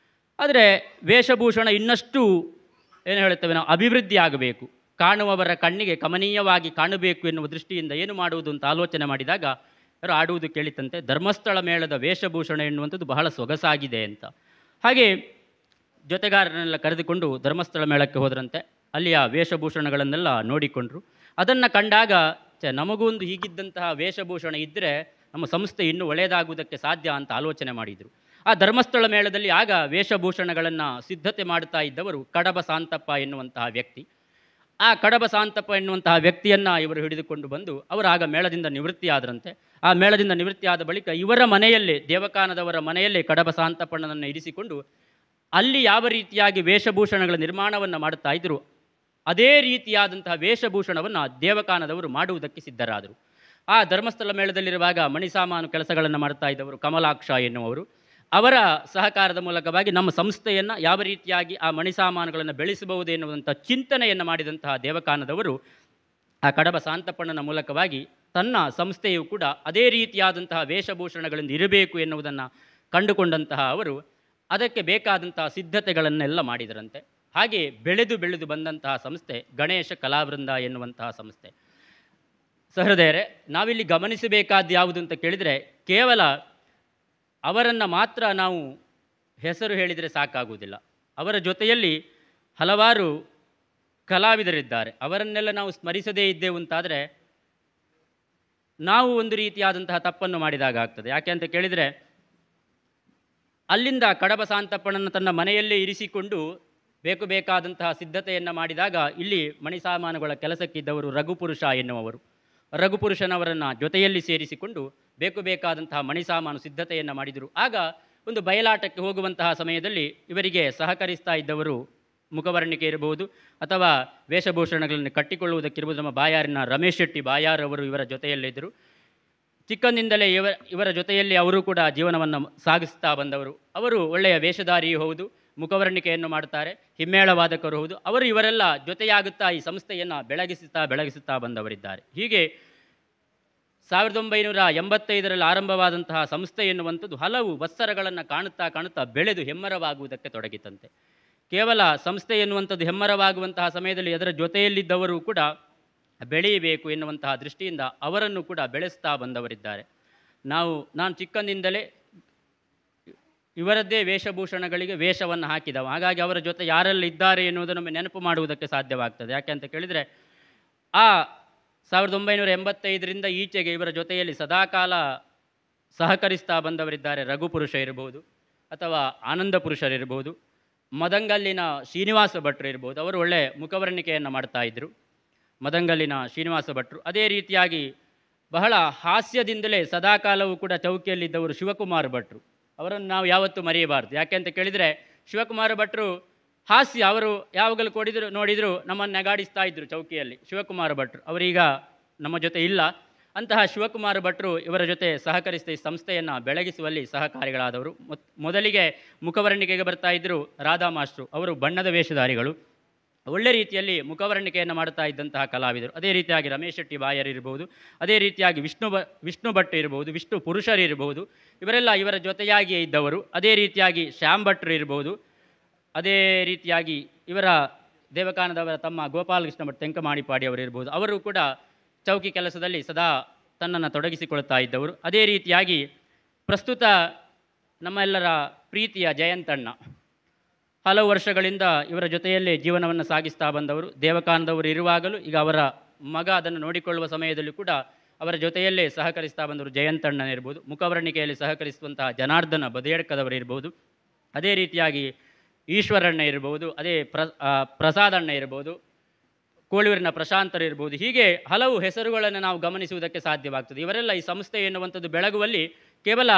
ಆದರೆ ವೇಷಭೂಷಣ ಇನ್ನಷ್ಟು ಏನು ಹೇಳುತ್ತೇವೆ ನಾವು, ಅಭಿವೃದ್ಧಿ ಆಗಬೇಕು, ಕಾಣುವವರ ಕಣ್ಣಿಗೆ ಕಮನೀಯವಾಗಿ ಕಾಣಬೇಕು ಎನ್ನುವ ದೃಷ್ಟಿಯಿಂದ ಏನು ಮಾಡುವುದು ಅಂತ ಆಲೋಚನೆ ಮಾಡಿದಾಗ ಅವರು ಆಡುವುದು ಕೇಳಿತಂತೆ, ಧರ್ಮಸ್ಥಳ ಮೇಳದ ವೇಷಭೂಷಣ ಎನ್ನುವಂಥದ್ದು ಬಹಳ ಸೊಗಸಾಗಿದೆ ಅಂತ. ಹಾಗೆ ಜೊತೆಗಾರರನ್ನೆಲ್ಲ ಕರೆದುಕೊಂಡು ಧರ್ಮಸ್ಥಳ ಮೇಳಕ್ಕೆ ಹೋದರಂತೆ. ಅಲ್ಲಿಯ ವೇಷಭೂಷಣಗಳನ್ನೆಲ್ಲ ನೋಡಿಕೊಂಡ್ರು. ಅದನ್ನು ಕಂಡಾಗ ನಮಗೂ ಒಂದು ಹೀಗಿದ್ದಂತಹ ವೇಷಭೂಷಣ ಇದ್ದರೆ ನಮ್ಮ ಸಂಸ್ಥೆ ಇನ್ನೂ ಒಳ್ಳೆಯದಾಗುವುದಕ್ಕೆ ಸಾಧ್ಯ ಅಂತ ಆಲೋಚನೆ ಮಾಡಿದರು. ಆ ಧರ್ಮಸ್ಥಳ ಮೇಳದಲ್ಲಿ ಆಗ ವೇಷಭೂಷಣಗಳನ್ನು ಸಿದ್ಧತೆ ಮಾಡ್ತಾ ಇದ್ದವರು ಕಡಬ ಶಾಂತಪ್ಪ ಎನ್ನುವಂತಹ ವ್ಯಕ್ತಿ. ಆ ಕಡಬ ಶಾಂತಪ್ಪ ಎನ್ನುವಂತಹ ವ್ಯಕ್ತಿಯನ್ನು ಇವರು ಹಿಡಿದುಕೊಂಡು ಬಂದು ಅವರು ಆಗ ಮೇಳದಿಂದ ನಿವೃತ್ತಿ ಆದರಂತೆ. ಆ ಮೇಳದಿಂದ ನಿವೃತ್ತಿ ಆದ ಬಳಿಕ ಇವರ ಮನೆಯಲ್ಲೇ, ದೇವಕಾನದವರ ಮನೆಯಲ್ಲೇ ಕಡಬ ಶಾಂತಪ್ಪಣ್ಣನನ್ನು ಇರಿಸಿಕೊಂಡು ಅಲ್ಲಿ ಯಾವ ರೀತಿಯಾಗಿ ವೇಷಭೂಷಣಗಳ ನಿರ್ಮಾಣವನ್ನು ಮಾಡುತ್ತಾ ಇದ್ದರು ಅದೇ ರೀತಿಯಾದಂತಹ ವೇಷಭೂಷಣವನ್ನು ದೇವಕಾನದವರು ಮಾಡುವುದಕ್ಕೆ ಸಿದ್ಧರಾದರು. ಆ ಧರ್ಮಸ್ಥಳ ಮೇಳದಲ್ಲಿರುವಾಗ ಮಣಿಸಾಮಾನು ಕೆಲಸಗಳನ್ನು ಮಾಡ್ತಾ ಇದ್ದವರು ಕಮಲಾಕ್ಷ ಎನ್ನುವರು, ಅವರ ಸಹಕಾರದ ಮೂಲಕವಾಗಿ ನಮ್ಮ ಸಂಸ್ಥೆಯನ್ನು ಯಾವ ರೀತಿಯಾಗಿ ಆ ಮಣಿಸಾಮಾನುಗಳನ್ನು ಬೆಳೆಸಬಹುದು ಎನ್ನುವಂಥ ಚಿಂತನೆಯನ್ನು ಮಾಡಿದಂತಹ ದೇವಕಾನದವರು ಆ ಕಡಬ ಶಾಂತಪ್ಪಣ್ಣನ ಮೂಲಕವಾಗಿ ತನ್ನ ಸಂಸ್ಥೆಯು ಕೂಡ ಅದೇ ರೀತಿಯಾದಂತಹ ವೇಷಭೂಷಣಗಳಿಂದ ಇರಬೇಕು ಎನ್ನುವುದನ್ನು ಕಂಡುಕೊಂಡಂತಹ ಅವರು ಅದಕ್ಕೆ ಬೇಕಾದಂತಹ ಸಿದ್ಧತೆಗಳನ್ನೆಲ್ಲ ಮಾಡಿದರಂತೆ. ಹಾಗೆ ಬೆಳೆದು ಬಂದಂತಹ ಸಂಸ್ಥೆ ಗಣೇಶ ಕಲಾವೃಂದ ಎನ್ನುವಂತಹ ಸಂಸ್ಥೆ. ಸಹೃದಯರೇ, ನಾವಿಲ್ಲಿ ಗಮನಿಸಬೇಕಾದ್ದು ಯಾವುದು ಅಂತ ಕೇಳಿದರೆ, ಕೇವಲ ಅವರನ್ನು ಮಾತ್ರ ನಾವು ಹೆಸರು ಹೇಳಿದರೆ ಸಾಕಾಗುವುದಿಲ್ಲ. ಅವರ ಜೊತೆಯಲ್ಲಿ ಹಲವಾರು ಕಲಾವಿದರಿದ್ದಾರೆ. ಅವರನ್ನೆಲ್ಲ ನಾವು ಸ್ಮರಿಸದೇ ಇದ್ದೇವೆ ಅಂತಾದರೆ ನಾವು ಒಂದು ರೀತಿಯಾದಂತಹ ತಪ್ಪನ್ನು ಮಾಡಿದಾಗ ಆಗ್ತದೆ. ಯಾಕೆ ಅಂತ ಕೇಳಿದರೆ, ಅಲ್ಲಿಂದ ಕಡಬ ಶಾಂತಪ್ಪನನ್ನು ತನ್ನ ಮನೆಯಲ್ಲೇ ಇರಿಸಿಕೊಂಡು ಬೇಕಾದಂತಹ ಸಿದ್ಧತೆಯನ್ನು ಮಾಡಿದಾಗ ಇಲ್ಲಿ ಮಣಿಸಾಮಾನುಗಳ ಕೆಲಸಕ್ಕಿದ್ದವರು ರಘುಪುರುಷ ಎನ್ನುವವರು, ರಘುಪುರುಷನವರನ್ನು ಜೊತೆಯಲ್ಲಿ ಸೇರಿಸಿಕೊಂಡು ಬೇಕಾದಂತಹ ಮಣಿಸಾಮಾನು ಸಿದ್ಧತೆಯನ್ನು ಮಾಡಿದರು. ಆಗ ಒಂದು ಬಯಲಾಟಕ್ಕೆ ಹೋಗುವಂತಹ ಸಮಯದಲ್ಲಿ ಇವರಿಗೆ ಸಹಕರಿಸ್ತಾ ಇದ್ದವರು ಮುಖವರ್ಣಿಕೆ ಇರಬಹುದು ಅಥವಾ ವೇಷಭೂಷಣಗಳನ್ನು ಕಟ್ಟಿಕೊಳ್ಳುವುದಕ್ಕಿರ್ಬೋದು ನಮ್ಮ ಬಾಯಾರಿನ ರಮೇಶ್ ಶೆಟ್ಟಿ ಬಾಯಾರ್ ಅವರು ಇವರ ಜೊತೆಯಲ್ಲಿದ್ದರು. ಚಿಕ್ಕಂದಿನಿಂದಲೇ ಇವರ ಜೊತೆಯಲ್ಲಿ ಅವರು ಕೂಡ ಜೀವನವನ್ನು ಸಾಗಿಸ್ತಾ ಬಂದವರು. ಅವರು ಒಳ್ಳೆಯ ವೇಷಧಾರಿಯೂ ಹೌದು, ಮುಖವರ್ಣಿಕೆಯನ್ನು ಮಾಡ್ತಾರೆ, ಹಿಮ್ಮೇಳವಾದಕರು ಹೌದು. ಅವರು ಇವರೆಲ್ಲ ಜೊತೆಯಾಗುತ್ತಾ ಈ ಸಂಸ್ಥೆಯನ್ನು ಬೆಳಗಿಸುತ್ತಾ ಬಂದವರಿದ್ದಾರೆ. ಹೀಗೆ 1985ರಲ್ಲಿ ಆರಂಭವಾದಂತಹ ಸಂಸ್ಥೆ ಎನ್ನುವಂಥದ್ದು ಹಲವು ವತ್ಸರಗಳನ್ನು ಕಾಣುತ್ತಾ ಬೆಳೆದು ಹೆಮ್ಮರವಾಗುವುದಕ್ಕೆ ತೊಡಗಿತಂತೆ. ಕೇವಲ ಸಂಸ್ಥೆ ಎನ್ನುವಂಥದ್ದು ಹೆಮ್ಮರವಾಗುವಂತಹ ಸಮಯದಲ್ಲಿ ಅದರ ಜೊತೆಯಲ್ಲಿದ್ದವರು ಕೂಡ ಬೆಳೆಯಬೇಕು ಎನ್ನುವಂತಹ ದೃಷ್ಟಿಯಿಂದ ಅವರನ್ನು ಕೂಡ ಬೆಳೆಸ್ತಾ ಬಂದವರಿದ್ದಾರೆ. ನಾನು ಚಿಕ್ಕಂದಿಂದಲೇ ಇವರದ್ದೇ ವೇಷಭೂಷಣಗಳಿಗೆ ವೇಷವನ್ನು ಹಾಕಿದವು. ಹಾಗಾಗಿ ಅವರ ಜೊತೆ ಯಾರೆಲ್ಲ ಇದ್ದಾರೆ ಎನ್ನುವುದನ್ನು ನೆನಪು ಮಾಡುವುದಕ್ಕೆ ಸಾಧ್ಯವಾಗ್ತದೆ. ಯಾಕೆ ಅಂತ ಕೇಳಿದರೆ, ಆ 1985ರಿಂದ ಈಚೆಗೆ ಇವರ ಜೊತೆಯಲ್ಲಿ ಸದಾಕಾಲ ಸಹಕರಿಸ್ತಾ ಬಂದವರಿದ್ದಾರೆ. ರಘುಪುರುಷ ಇರಬಹುದು ಅಥವಾ ಆನಂದ ಪುರುಷರಿರ್ಬೋದು, ಮದಂಗಲ್ಲಿನ ಶ್ರೀನಿವಾಸ ಭಟ್ರು ಇರ್ಬೋದು. ಅವರು ಒಳ್ಳೆ ಮುಖವರ್ಣಿಕೆಯನ್ನು ಮಾಡ್ತಾಯಿದ್ರು, ಮದಂಗಲ್ಲಿನ ಶ್ರೀನಿವಾಸ ಭಟ್ರು. ಅದೇ ರೀತಿಯಾಗಿ ಬಹಳ ಹಾಸ್ಯದಿಂದಲೇ ಸದಾಕಾಲವೂ ಕೂಡ ಚೌಕಿಯಲ್ಲಿದ್ದವರು ಶಿವಕುಮಾರ ಭಟ್ರು. ಅವರನ್ನು ನಾವು ಯಾವತ್ತೂ ಮರೆಯಬಾರ್ದು. ಯಾಕೆ ಅಂತ ಕೇಳಿದರೆ, ಶಿವಕುಮಾರ ಭಟ್ರು ಹಾಸ್ಯ, ಅವರು ಯಾವಾಗಲೂ ನೋಡಿದರೂ ನಮ್ಮನ್ನು ನಗಾಡಿಸ್ತಾ ಇದ್ದರು ಚೌಕಿಯಲ್ಲಿ. ಶಿವಕುಮಾರ ಭಟ್ರು ಅವರೀಗ ನಮ್ಮ ಜೊತೆ ಇಲ್ಲ. ಅಂತಹ ಶಿವಕುಮಾರ ಭಟ್ರು ಇವರ ಜೊತೆ ಸಹಕರಿಸಿದ ಈ ಸಂಸ್ಥೆಯನ್ನು ಬೆಳಗಿಸುವಲ್ಲಿ ಸಹಕಾರಿಗಳಾದವರು. ಮೊದಲಿಗೆ ಮುಖವರ್ಣಿಕೆಗೆ ಬರ್ತಾ ಇದ್ದರು ರಾಧಾ ಮಾಸ್ಟ್ರು. ಅವರು ಬಣ್ಣದ ವೇಷಧಾರಿಗಳು, ಒಳ್ಳೆ ರೀತಿಯಲ್ಲಿ ಮುಖವರ್ಣಿಕೆಯನ್ನು ಮಾಡ್ತಾ ಇದ್ದಂತಹ ಕಲಾವಿದರು. ಅದೇ ರೀತಿಯಾಗಿ ರಮೇಶ್ ಶೆಟ್ಟಿ ಬಾಯರ್ ಇರ್ಬೋದು, ಅದೇ ರೀತಿಯಾಗಿ ವಿಷ್ಣು ಭಟ್ ಇರ್ಬೋದು, ವಿಷ್ಣು ಪುರುಷರು ಇರ್ಬೋದು, ಇವರೆಲ್ಲ ಇವರ ಜೊತೆಯಾಗಿಯೇ ಇದ್ದವರು. ಅದೇ ರೀತಿಯಾಗಿ ಶ್ಯಾಮ್ ಭಟ್ರು ಇರ್ಬೋದು, ಅದೇ ರೀತಿಯಾಗಿ ಇವರ ದೇವಕಾನದವರ ತಮ್ಮ ಗೋಪಾಲಕೃಷ್ಣ ಭಟ್ ತೆಂಕಮಾಣಿಪಾಡಿ ಅವರು ಇರ್ಬೋದು. ಅವರು ಕೂಡ ಚೌಕಿ ಕೆಲಸದಲ್ಲಿ ಸದಾ ತನ್ನನ್ನು ತೊಡಗಿಸಿಕೊಳ್ತಾ ಇದ್ದವರು. ಅದೇ ರೀತಿಯಾಗಿ ಪ್ರಸ್ತುತ ನಮ್ಮೆಲ್ಲರ ಪ್ರೀತಿಯ ಜಯಂತಣ್ಣ ಹಲವು ವರ್ಷಗಳಿಂದ ಇವರ ಜೊತೆಯಲ್ಲೇ ಜೀವನವನ್ನು ಸಾಗಿಸ್ತಾ ಬಂದವರು. ದೇವಕಾನದವರು ಇರುವಾಗಲೂ ಈಗ ಅವರ ಮಗ ಅದನ್ನು ನೋಡಿಕೊಳ್ಳುವ ಸಮಯದಲ್ಲೂ ಕೂಡ ಅವರ ಜೊತೆಯಲ್ಲೇ ಸಹಕರಿಸ್ತಾ ಬಂದವರು ಜಯಂತಣ್ಣನಿರ್ಬೋದು. ಮುಖವರ್ಣಿಕೆಯಲ್ಲಿ ಸಹಕರಿಸುವಂತಹ ಜನಾರ್ದನ ಬದಿಯಡ್ಕದವರು ಇರ್ಬೋದು, ಅದೇ ರೀತಿಯಾಗಿ ಈಶ್ವರಣ್ಣ ಇರ್ಬೋದು, ಅದೇ ಪ್ರಸಾದಣ್ಣ ಇರ್ಬೋದು, ಕೋಳೂರಿನ ಪ್ರಶಾಂತರು ಇರ್ಬೋದು. ಹೀಗೆ ಹಲವು ಹೆಸರುಗಳನ್ನು ನಾವು ಗಮನಿಸುವುದಕ್ಕೆ ಸಾಧ್ಯವಾಗ್ತದೆ. ಇವರೆಲ್ಲ ಈ ಸಂಸ್ಥೆ ಎನ್ನುವಂಥದ್ದು ಬೆಳಗುವಲ್ಲಿ ಕೇವಲ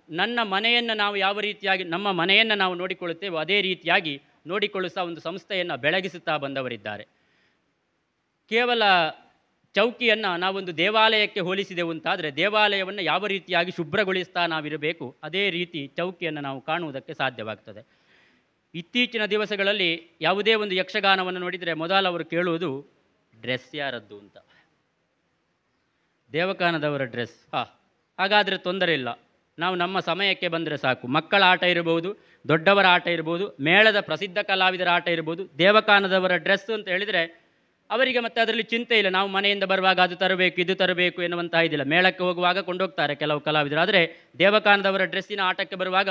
ನನ್ನ ಮನೆಯನ್ನು ನಾವು ಯಾವ ರೀತಿಯಾಗಿ ನಮ್ಮ ಮನೆಯನ್ನು ನಾವು ನೋಡಿಕೊಳ್ಳುತ್ತೇವೋ ಅದೇ ರೀತಿಯಾಗಿ ನೋಡಿಕೊಳ್ಳುತ್ತಾ ಒಂದು ಸಂಸ್ಥೆಯನ್ನು ಬೆಳಗಿಸುತ್ತಾ ಬಂದವರಿದ್ದಾರೆ. ಕೇವಲ ಚೌಕಿಯನ್ನು ನಾವೊಂದು ದೇವಾಲಯಕ್ಕೆ ಹೋಲಿಸಿದೆವು ಅಂತಾದರೆ, ದೇವಾಲಯವನ್ನು ಯಾವ ರೀತಿಯಾಗಿ ಶುಭ್ರಗೊಳಿಸ್ತಾ ನಾವಿರಬೇಕು ಅದೇ ರೀತಿ ಚೌಕಿಯನ್ನು ನಾವು ಕಾಣುವುದಕ್ಕೆ ಸಾಧ್ಯವಾಗ್ತದೆ. ಇತ್ತೀಚಿನ ದಿವಸಗಳಲ್ಲಿ ಯಾವುದೇ ಒಂದು ಯಕ್ಷಗಾನವನ್ನು ನೋಡಿದರೆ ಮೊದಲು ಅವರು ಕೇಳುವುದು ಡ್ರೆಸ್ ಯಾರದ್ದು ಅಂತ. ದೇವಕಾನದವರ ಡ್ರೆಸ್, ಹಾಗಾದರೆ ತೊಂದರೆ ಇಲ್ಲ, ನಾವು ನಮ್ಮ ಸಮಯಕ್ಕೆ ಬಂದರೆ ಸಾಕು. ಮಕ್ಕಳ ಆಟ ಇರಬಹುದು, ದೊಡ್ಡವರ ಆಟ ಇರ್ಬೋದು, ಮೇಳದ ಪ್ರಸಿದ್ಧ ಕಲಾವಿದರ ಆಟ ಇರ್ಬೋದು. ದೇವಕಾನದವರ ಡ್ರೆಸ್ ಅಂತ ಹೇಳಿದರೆ ಅವರಿಗೆ ಮತ್ತೆ ಅದರಲ್ಲಿ ಚಿಂತೆ ಇಲ್ಲ, ನಾವು ಮನೆಯಿಂದ ಬರುವಾಗ ಅದು ತರಬೇಕು ಇದು ತರಬೇಕು ಎನ್ನುವಂತಹ ಇದಿಲ್ಲ. ಮೇಳಕ್ಕೆ ಹೋಗುವಾಗ ಕೊಂಡೋಗ್ತಾರೆ ಕೆಲವು ಕಲಾವಿದರು, ಆದರೆ ದೇವಕಾನದವರ ಡ್ರೆಸ್ಸಿನ ಆಟಕ್ಕೆ ಬರುವಾಗ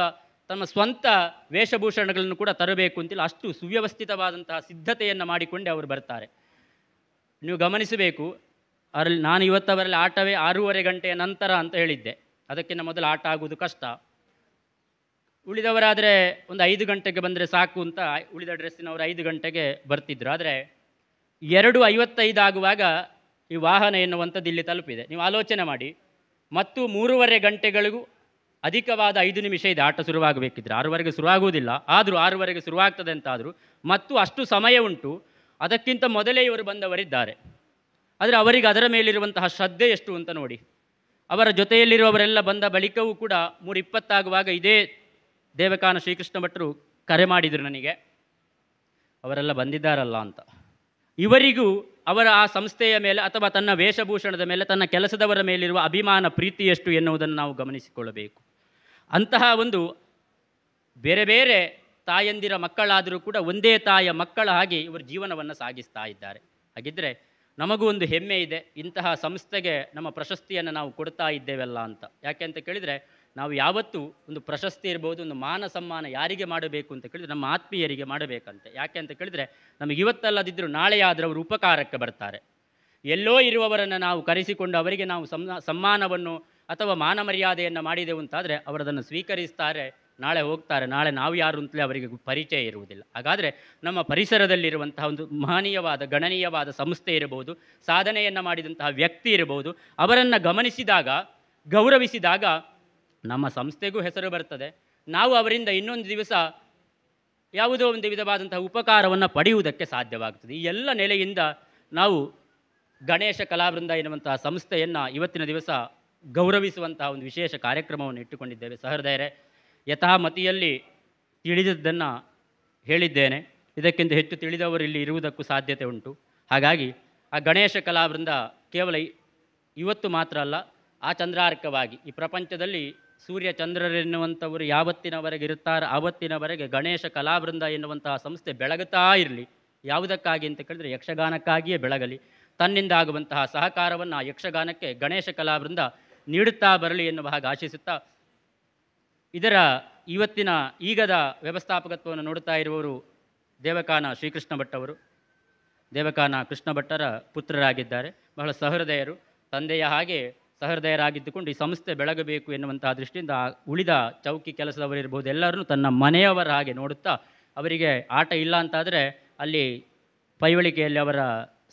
ತಮ್ಮ ಸ್ವಂತ ವೇಷಭೂಷಣಗಳನ್ನು ಕೂಡ ತರಬೇಕು ಅಂತಿಲ್ಲ. ಅಷ್ಟು ಸುವ್ಯವಸ್ಥಿತವಾದಂತಹ ಸಿದ್ಧತೆಯನ್ನು ಮಾಡಿಕೊಂಡೇ ಅವರು ಬರ್ತಾರೆ. ನೀವು ಗಮನಿಸಬೇಕು, ಅದರಲ್ಲಿ ನಾನು ಇವತ್ತವರಲ್ಲಿ ಆಟವೇ 6:30 ಗಂಟೆಯ ನಂತರ ಅಂತ ಹೇಳಿದ್ದೆ. ಅದಕ್ಕಿಂತ ಮೊದಲು ಆಟ ಆಗುವುದು ಕಷ್ಟ. ಉಳಿದವರಾದರೆ ಒಂದು 5 ಗಂಟೆಗೆ ಬಂದರೆ ಸಾಕು ಅಂತ ಉಳಿದ ಡ್ರೆಸ್ಸಿನವರು 5 ಗಂಟೆಗೆ ಬರ್ತಿದ್ರು. ಆದರೆ 2:55 ಆಗುವಾಗ ಈ ವಾಹನ ಎನ್ನುವಂಥದ್ದು ಇಲ್ಲಿ ತಲುಪಿದೆ. ನೀವು ಆಲೋಚನೆ ಮಾಡಿ, ಮತ್ತು 3:30 ಗಂಟೆಗಳಿಗೂ ಅಧಿಕವಾದ 5 ನಿಮಿಷ ಇದೆ ಆಟ ಶುರುವಾಗಬೇಕಿದ್ರೆ. 6:00ಗೆ ಶುರುವಾಗುವುದಿಲ್ಲ, ಆದರೂ 6:30ಗೆ ಶುರುವಾಗ್ತದೆ ಅಂತಾದರೂ ಮತ್ತು ಅಷ್ಟು ಸಮಯ ಉಂಟು. ಅದಕ್ಕಿಂತ ಮೊದಲೇ ಇವರು ಬಂದವರಿದ್ದಾರೆ. ಆದರೆ ಅವರಿಗೆ ಅದರ ಮೇಲಿರುವಂತಹ ಶ್ರದ್ಧೆ ಎಷ್ಟು ಅಂತ ನೋಡಿ. ಅವರ ಜೊತೆಯಲ್ಲಿರುವವರೆಲ್ಲ ಬಂದ ಬಳಿಕವೂ ಕೂಡ 3:20 ಆಗುವಾಗ ಇದೇ ದೇವಕಾನ ಶ್ರೀಕೃಷ್ಣ ಭಟ್ರು ಕರೆ ಮಾಡಿದರು ನನಗೆ, ಅವರೆಲ್ಲ ಬಂದಿದ್ದಾರಲ್ಲ ಅಂತ. ಇವರಿಗೂ ಅವರ ಆ ಸಂಸ್ಥೆಯ ಮೇಲೆ ಅಥವಾ ತನ್ನ ವೇಷಭೂಷಣದ ಮೇಲೆ ತನ್ನ ಕೆಲಸದವರ ಮೇಲಿರುವ ಅಭಿಮಾನ ಪ್ರೀತಿ ಎಷ್ಟು ಎನ್ನುವುದನ್ನು ನಾವು ಗಮನಿಸಿಕೊಳ್ಳಬೇಕು. ಅಂತಹ ಒಂದು ಬೇರೆ ಬೇರೆ ತಾಯಂದಿರ ಮಕ್ಕಳಾದರೂ ಕೂಡ ಒಂದೇ ತಾಯಿಯ ಮಕ್ಕಳ ಹಾಗೆ ಇವರು ಜೀವನವನ್ನು ಸಾಗಿಸ್ತಾ ಇದ್ದಾರೆ. ಹಾಗಿದ್ದರೆ ನಮಗೂ ಒಂದು ಹೆಮ್ಮೆ ಇದೆ, ಇಂತಹ ಸಂಸ್ಥೆಗೆ ನಮ್ಮ ಪ್ರಶಸ್ತಿಯನ್ನು ನಾವು ಕೊಡ್ತಾ ಇದ್ದೇವಲ್ಲ ಅಂತ. ಯಾಕೆ ಅಂತ ಕೇಳಿದರೆ, ನಾವು ಯಾವತ್ತೂ ಒಂದು ಪ್ರಶಸ್ತಿ ಇರ್ಬೋದು, ಒಂದು ಮಾನ ಸಮ್ಮಾನ ಯಾರಿಗೆ ಮಾಡಬೇಕು ಅಂತ ಕೇಳಿದರೆ ನಮ್ಮ ಆತ್ಮೀಯರಿಗೆ ಮಾಡಬೇಕಂತೆ. ಯಾಕೆ ಅಂತ ಕೇಳಿದರೆ, ನಮಗೆ ಇವತ್ತಲ್ಲದಿದ್ದರೂ ನಾಳೆಯಾದರೂ ಅವರು ಉಪಕಾರಕ್ಕೆ ಬರ್ತಾರೆ. ಎಲ್ಲೋ ಇರುವವರನ್ನು ನಾವು ಕರೆಸಿಕೊಂಡು ಅವರಿಗೆ ನಾವು ಸಮ್ಮಾನವನ್ನು ಅಥವಾ ಮಾನ ಮರ್ಯಾದೆಯನ್ನು ಮಾಡಿದೆವು ಅಂತಾದರೆ ಅವರದನ್ನು ಸ್ವೀಕರಿಸ್ತಾರೆ, ನಾಳೆ ಹೋಗ್ತಾರೆ. ನಾಳೆ ನಾವು ಯಾರು ಅಂತಲೇ ಅವರಿಗೆ ಪರಿಚಯ ಇರುವುದಿಲ್ಲ. ಹಾಗಾದರೆ ನಮ್ಮ ಪರಿಸರದಲ್ಲಿರುವಂತಹ ಒಂದು ಮಹನೀಯವಾದ ಗಣನೀಯವಾದ ಸಂಸ್ಥೆ ಇರಬಹುದು, ಸಾಧನೆಯನ್ನು ಮಾಡಿದಂತಹ ವ್ಯಕ್ತಿ ಇರಬಹುದು, ಅವರನ್ನು ಗಮನಿಸಿದಾಗ, ಗೌರವಿಸಿದಾಗ ನಮ್ಮ ಸಂಸ್ಥೆಗೂ ಹೆಸರು ಬರ್ತದೆ. ನಾವು ಅವರಿಂದ ಇನ್ನೊಂದು ದಿವಸ ಯಾವುದೋ ಒಂದು ವಿಧವಾದಂತಹ ಉಪಕಾರವನ್ನು ಪಡೆಯುವುದಕ್ಕೆ ಸಾಧ್ಯವಾಗ್ತದೆ. ಈ ಎಲ್ಲ ನೆಲೆಯಿಂದ ನಾವು ಗಣೇಶ ಕಲಾವೃಂದ ಎನ್ನುವಂತಹ ಸಂಸ್ಥೆಯನ್ನು ಇವತ್ತಿನ ದಿವಸ ಗೌರವಿಸುವಂತಹ ಒಂದು ವಿಶೇಷ ಕಾರ್ಯಕ್ರಮವನ್ನು ಇಟ್ಟುಕೊಂಡಿದ್ದೇವೆ. ಸಹೃದಯರೇ, ಯಥಾಮತಿಯಲ್ಲಿ ತಿಳಿದದ್ದನ್ನು ಹೇಳಿದ್ದೇನೆ. ಇದಕ್ಕಿಂತ ಹೆಚ್ಚು ತಿಳಿದವರು ಇಲ್ಲಿ ಇರುವುದಕ್ಕೂ ಸಾಧ್ಯತೆ ಉಂಟು. ಹಾಗಾಗಿ ಆ ಗಣೇಶ ಕಲಾವೃಂದ ಕೇವಲ ಇವತ್ತು ಮಾತ್ರ ಅಲ್ಲ, ಆ ಚಂದ್ರಾರ್ಕವಾಗಿ ಈ ಪ್ರಪಂಚದಲ್ಲಿ ಸೂರ್ಯ ಚಂದ್ರರೆನ್ನುವಂಥವರು ಯಾವತ್ತಿನವರೆಗೆ ಇರುತ್ತಾರೆ ಆವತ್ತಿನವರೆಗೆ ಗಣೇಶ ಕಲಾವೃಂದ ಎನ್ನುವಂತಹ ಸಂಸ್ಥೆ ಬೆಳಗುತ್ತಾ ಇರಲಿ. ಯಾವುದಕ್ಕಾಗಿ ಅಂತ ಕೇಳಿದರೆ ಯಕ್ಷಗಾನಕ್ಕಾಗಿಯೇ ಬೆಳಗಲಿ. ತನ್ನಿಂದ ಆಗುವಂತಹ ಸಹಕಾರವನ್ನು ಆ ಯಕ್ಷಗಾನಕ್ಕೆ ಗಣೇಶ ಕಲಾವೃಂದ ನೀಡುತ್ತಾ ಬರಲಿ ಎನ್ನುವ ಹಾಗೆ ಆಶಿಸುತ್ತಾ, ಇದರ ಇವತ್ತಿನ ಈಗದ ವ್ಯವಸ್ಥಾಪಕತ್ವವನ್ನು ನೋಡುತ್ತಾ ಇರುವವರು ದೇವಕಾನ ಶ್ರೀಕೃಷ್ಣ ಭಟ್ ಅವರು. ದೇವಕಾನ ಕೃಷ್ಣ ಭಟ್ಟರ ಪುತ್ರರಾಗಿದ್ದಾರೆ. ಬಹಳ ಸಹೃದಯರು, ತಂದೆಯ ಹಾಗೆ ಸಹೃದಯರಾಗಿದ್ದುಕೊಂಡು ಈ ಸಂಸ್ಥೆ ಬೆಳಗಬೇಕು ಎನ್ನುವಂತಹ ದೃಷ್ಟಿಯಿಂದ ಉಳಿದ ಚೌಕಿ ಕೆಲಸದವರಿರ್ಬೋದು ಎಲ್ಲರನ್ನೂ ತನ್ನ ಮನೆಯವರ ಹಾಗೆ ನೋಡುತ್ತಾ, ಅವರಿಗೆ ಆಟ ಇಲ್ಲ ಅಂತಾದರೆ ಅಲ್ಲಿ ಪೈವಳಿಕೆಯಲ್ಲಿ ಅವರ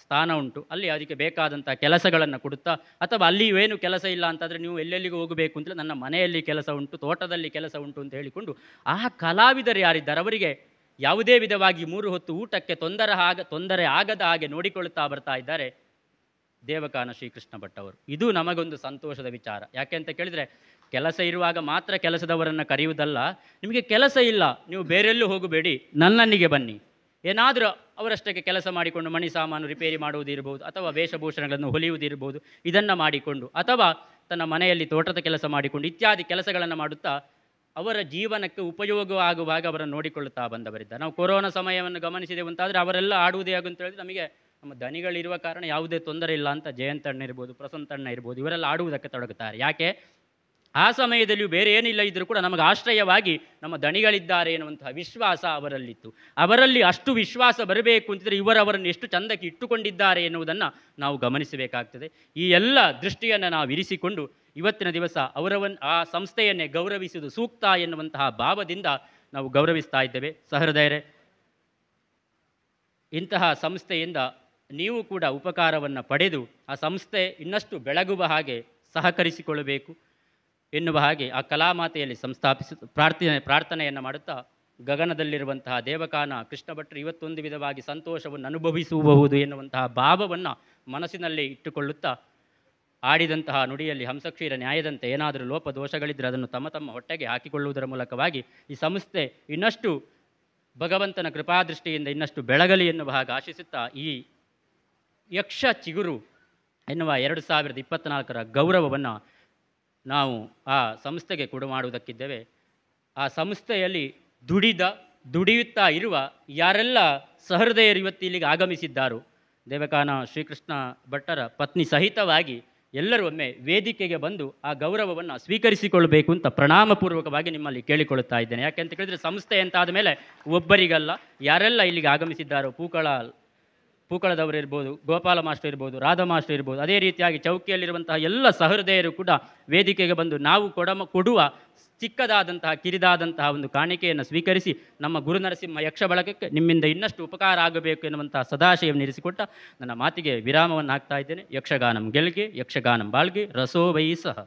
ಸ್ಥಾನ ಉಂಟು, ಅಲ್ಲಿ ಅದಕ್ಕೆ ಬೇಕಾದಂಥ ಕೆಲಸಗಳನ್ನು ಕೊಡುತ್ತಾ, ಅಥವಾ ಅಲ್ಲಿ ಏನು ಕೆಲಸ ಇಲ್ಲ ಅಂತಾದರೆ ನೀವು ಎಲ್ಲೆಲ್ಲಿಗೂ ಹೋಗಬೇಕು ಅಂತಲೇ ನನ್ನ ಮನೆಯಲ್ಲಿ ಕೆಲಸ ಉಂಟು, ತೋಟದಲ್ಲಿ ಕೆಲಸ ಉಂಟು ಅಂತ ಹೇಳಿಕೊಂಡು ಆ ಕಲಾವಿದರು ಯಾರಿದ್ದಾರೆ ಅವರಿಗೆ ಯಾವುದೇ ವಿಧವಾಗಿ 3 ಹೊತ್ತು ಊಟಕ್ಕೆ ತೊಂದರೆ ಆಗದ ಹಾಗೆ ನೋಡಿಕೊಳ್ಳುತ್ತಾ ಬರ್ತಾ ಇದ್ದಾರೆ ದೇವಕಾನ ಶ್ರೀಕೃಷ್ಣ ಭಟ್ ಅವರು. ಇದು ನಮಗೊಂದು ಸಂತೋಷದ ವಿಚಾರ. ಯಾಕೆ ಅಂತ ಕೇಳಿದರೆ, ಕೆಲಸ ಇರುವಾಗ ಮಾತ್ರ ಕೆಲಸದವರನ್ನು ಕರೆಯುವುದಲ್ಲ. ನಿಮಗೆ ಕೆಲಸ ಇಲ್ಲ, ನೀವು ಬೇರೆಲ್ಲೂ ಹೋಗಬೇಡಿ, ನನ್ನಲ್ಲಿಗೆ ಬನ್ನಿ. ಏನಾದರೂ ಅವರಷ್ಟಕ್ಕೆ ಕೆಲಸ ಮಾಡಿಕೊಂಡು ಮಣಿ ಸಾಮಾನು ರಿಪೇರಿ ಮಾಡುವುದಿರ್ಬೋದು, ಅಥವಾ ವೇಷಭೂಷಣಗಳನ್ನು ಹೊಲಿಯುವುದಿರ್ಬೋದು, ಇದನ್ನು ಮಾಡಿಕೊಂಡು, ಅಥವಾ ತನ್ನ ಮನೆಯಲ್ಲಿ ತೋಟದ ಕೆಲಸ ಮಾಡಿಕೊಂಡು ಇತ್ಯಾದಿ ಕೆಲಸಗಳನ್ನು ಮಾಡುತ್ತಾ ಅವರ ಜೀವನಕ್ಕೆ ಉಪಯೋಗವಾಗುವಾಗ ಅವರನ್ನು ನೋಡಿಕೊಳ್ಳುತ್ತಾ ಬಂದವರಿದ್ದಾರೆ. ನಾವು ಕೊರೋನಾ ಸಮಯವನ್ನು ಗಮನಿಸಿದೆವು ಅಂತಾದರೆ ಅವರೆಲ್ಲ ಆಡುವುದೇ ಅಂತ ಹೇಳಿದ್ರೆ ನಮಗೆ ನಮ್ಮ ದನಿಗಳಿರುವ ಕಾರಣ ಯಾವುದೇ ತೊಂದರೆ ಇಲ್ಲ ಅಂತ ಜಯಂತಣ್ಣ ಇರ್ಬೋದು, ಪ್ರಸಂತಣ್ಣ ಇರ್ಬೋದು, ಇವರೆಲ್ಲ ಆಡುವುದಕ್ಕೆ ತೊಡಗುತ್ತಾರೆ. ಯಾಕೆ? ಆ ಸಮಯದಲ್ಲಿಯೂ ಬೇರೆ ಏನಿಲ್ಲ ಇದ್ದರೂ ಕೂಡ ನಮಗೆ ಆಶ್ರಯವಾಗಿ ನಮ್ಮ ದಣಿಗಳಿದ್ದಾರೆ ಎನ್ನುವಂತಹ ವಿಶ್ವಾಸ ಅವರಲ್ಲಿತ್ತು. ಅವರಲ್ಲಿ ಅಷ್ಟು ವಿಶ್ವಾಸ ಬರಬೇಕು ಅಂತಿದ್ರೆ ಅವರನ್ನು ಎಷ್ಟು ಚಂದಕ್ಕೆ ಇಟ್ಟುಕೊಂಡಿದ್ದಾರೆ ಎನ್ನುವುದನ್ನು ನಾವು ಗಮನಿಸಬೇಕಾಗ್ತದೆ. ಈ ಎಲ್ಲ ದೃಷ್ಟಿಯನ್ನು ನಾವು ಇರಿಸಿಕೊಂಡು ಇವತ್ತಿನ ದಿವಸ ಆ ಸಂಸ್ಥೆಯನ್ನೇ ಗೌರವಿಸುವುದು ಸೂಕ್ತ ಎನ್ನುವಂತಹ ಭಾವದಿಂದ ನಾವು ಗೌರವಿಸ್ತಾ ಇದ್ದೇವೆ. ಸಹೃದಯರೇ, ಇಂತಹ ಸಂಸ್ಥೆಯಿಂದ ನೀವು ಕೂಡ ಉಪಕಾರವನ್ನು ಪಡೆದು ಆ ಸಂಸ್ಥೆ ಇನ್ನಷ್ಟು ಬೆಳಗುವ ಹಾಗೆ ಸಹಕರಿಸಿಕೊಳ್ಳಬೇಕು ಎನ್ನುವ ಹಾಗೆ ಆ ಕಲಾಮಾತೆಯಲ್ಲಿ ಪ್ರಾರ್ಥನೆಯನ್ನು ಮಾಡುತ್ತಾ, ಗಗನದಲ್ಲಿರುವಂತಹ ದೇವಕಾನ ಕೃಷ್ಣ ಭಟ್ರು ಇವತ್ತೊಂದು ವಿಧವಾಗಿ ಸಂತೋಷವನ್ನು ಅನುಭವಿಸಬಹುದು ಎನ್ನುವಂತಹ ಭಾವವನ್ನು ಮನಸ್ಸಿನಲ್ಲಿ ಇಟ್ಟುಕೊಳ್ಳುತ್ತಾ, ಆಡಿದಂತಹ ನುಡಿಯಲ್ಲಿ ಹಂಸಕ್ಷೀರ ನ್ಯಾಯದಂತೆ ಏನಾದರೂ ಲೋಪದೋಷಗಳಿದ್ದರೆ ಅದನ್ನು ತಮ್ಮ ಹೊಟ್ಟೆಗೆ ಹಾಕಿಕೊಳ್ಳುವುದರ ಮೂಲಕವಾಗಿ ಈ ಸಂಸ್ಥೆ ಇನ್ನಷ್ಟು ಭಗವಂತನ ಕೃಪಾದೃಷ್ಟಿಯಿಂದ ಇನ್ನಷ್ಟು ಬೆಳಗಲಿ ಎನ್ನುವ ಹಾಗೆ ಆಶಿಸುತ್ತಾ, ಈ ಯಕ್ಷ ಚಿಗುರು ಎನ್ನುವ 2024ರ ಗೌರವವನ್ನು ನಾವು ಆ ಸಂಸ್ಥೆಗೆ ಕೊಡು ಮಾಡುವುದಕ್ಕಿದ್ದೇವೆ. ಆ ಸಂಸ್ಥೆಯಲ್ಲಿ ದುಡಿಯುತ್ತಾ ಇರುವ ಯಾರೆಲ್ಲ ಸಹೃದಯರು ಇವತ್ತು ಇಲ್ಲಿಗೆ ಆಗಮಿಸಿದ್ದಾರೋ, ದೇವಕಾನ ಶ್ರೀಕೃಷ್ಣ ಭಟ್ಟರ ಪತ್ನಿ ಸಹಿತವಾಗಿ ಎಲ್ಲರೂ ಒಮ್ಮೆ ವೇದಿಕೆಗೆ ಬಂದು ಆ ಗೌರವವನ್ನು ಸ್ವೀಕರಿಸಿಕೊಳ್ಳಬೇಕು ಅಂತ ಪ್ರಣಾಮಪೂರ್ವಕವಾಗಿ ನಿಮ್ಮಲ್ಲಿ ಕೇಳಿಕೊಳ್ಳುತ್ತಾ ಇದ್ದೇನೆ. ಯಾಕೆಂತ ಕೇಳಿದರೆ, ಸಂಸ್ಥೆ ಅಂತಾದ ಮೇಲೆ ಒಬ್ಬರಿಗಲ್ಲ, ಯಾರೆಲ್ಲ ಇಲ್ಲಿಗೆ ಆಗಮಿಸಿದ್ದಾರೋ, ಪೂಕಳದವರು ಇರ್ಬೋದು, ಗೋಪಾಲ ಮಾಸ್ಟರ್ ಇರ್ಬೋದು, ರಾಧಾ ಮಾಸ್ಟರ್ ಇರ್ಬೋದು, ಅದೇ ರೀತಿಯಾಗಿ ಚೌಕಿಯಲ್ಲಿರುವಂತಹ ಎಲ್ಲ ಸಹೃದಯರು ಕೂಡ ವೇದಿಕೆಗೆ ಬಂದು ನಾವು ಕೊಡುವ ಚಿಕ್ಕದಾದಂತಹ ಕಿರಿದಾದಂತಹ ಒಂದು ಕಾಣಿಕೆಯನ್ನು ಸ್ವೀಕರಿಸಿ ನಮ್ಮ ಗುರುನರಸಿಂಹ ಯಕ್ಷ ಬಳಗಕ್ಕೆ ನಿಮ್ಮಿಂದ ಇನ್ನಷ್ಟು ಉಪಕಾರ ಆಗಬೇಕು ಎನ್ನುವಂತಹ ಸದಾಶಯವನ್ನು ಇರಿಸಿಕೊಟ್ಟ ನನ್ನ ಮಾತಿಗೆ ವಿರಾಮವನ್ನು ಹಾಕ್ತಾ ಇದ್ದೇನೆ. ಯಕ್ಷಗಾನಂ ಗೆಲ್ಗೆ, ಯಕ್ಷಗಾನಂ ಬಾಳ್ಗೆ, ರಸೋ ವೈ ಸಹ.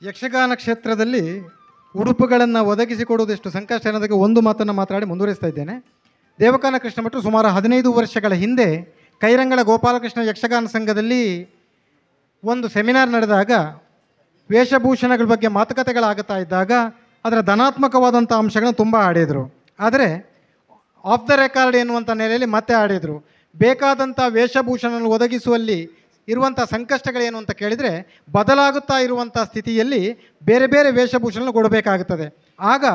ಯಕ್ಷಗಾನ ಕ್ಷೇತ್ರದಲ್ಲಿ ಉಡುಪುಗಳನ್ನು ಒದಗಿಸಿಕೊಡುವುದೆಷ್ಟು ಸಂಕಷ್ಟ ಅನ್ನೋದಕ್ಕೆ ಒಂದು ಮಾತನ್ನು ಮಾತಾಡಿ ಮುಂದುವರಿಸ್ತಾ ಇದ್ದೇನೆ. ದೇವಕಾನ ಕೃಷ್ಣ ಭಟ್ರು ಸುಮಾರು 15 ವರ್ಷಗಳ ಹಿಂದೆ ಕೈರಂಗಳ ಗೋಪಾಲಕೃಷ್ಣ ಯಕ್ಷಗಾನ ಸಂಘದಲ್ಲಿ ಒಂದು ಸೆಮಿನಾರ್ ನಡೆದಾಗ ವೇಷಭೂಷಣಗಳ ಬಗ್ಗೆ ಮಾತುಕತೆಗಳಾಗುತ್ತಾ ಇದ್ದಾಗ ಅದರ ಧನಾತ್ಮಕವಾದಂಥ ಅಂಶಗಳನ್ನು ತುಂಬ ಆಡಿದರು. ಆದರೆ ಆಫ್ ದ ರೆಕಾರ್ಡ್ ಎನ್ನುವಂಥ ನೆಲೆಯಲ್ಲಿ ಮತ್ತೆ ಆಡಿದರು. ಬೇಕಾದಂಥ ವೇಷಭೂಷಣವನ್ನು ಒದಗಿಸುವಲ್ಲಿ ಇರುವಂಥ ಸಂಕಷ್ಟಗಳೇನು ಅಂತ ಕೇಳಿದರೆ, ಬದಲಾಗುತ್ತಾ ಇರುವಂಥ ಸ್ಥಿತಿಯಲ್ಲಿ ಬೇರೆ ಬೇರೆ ವೇಷಭೂಷಣ ಕೊಡಬೇಕಾಗುತ್ತದೆ. ಆಗ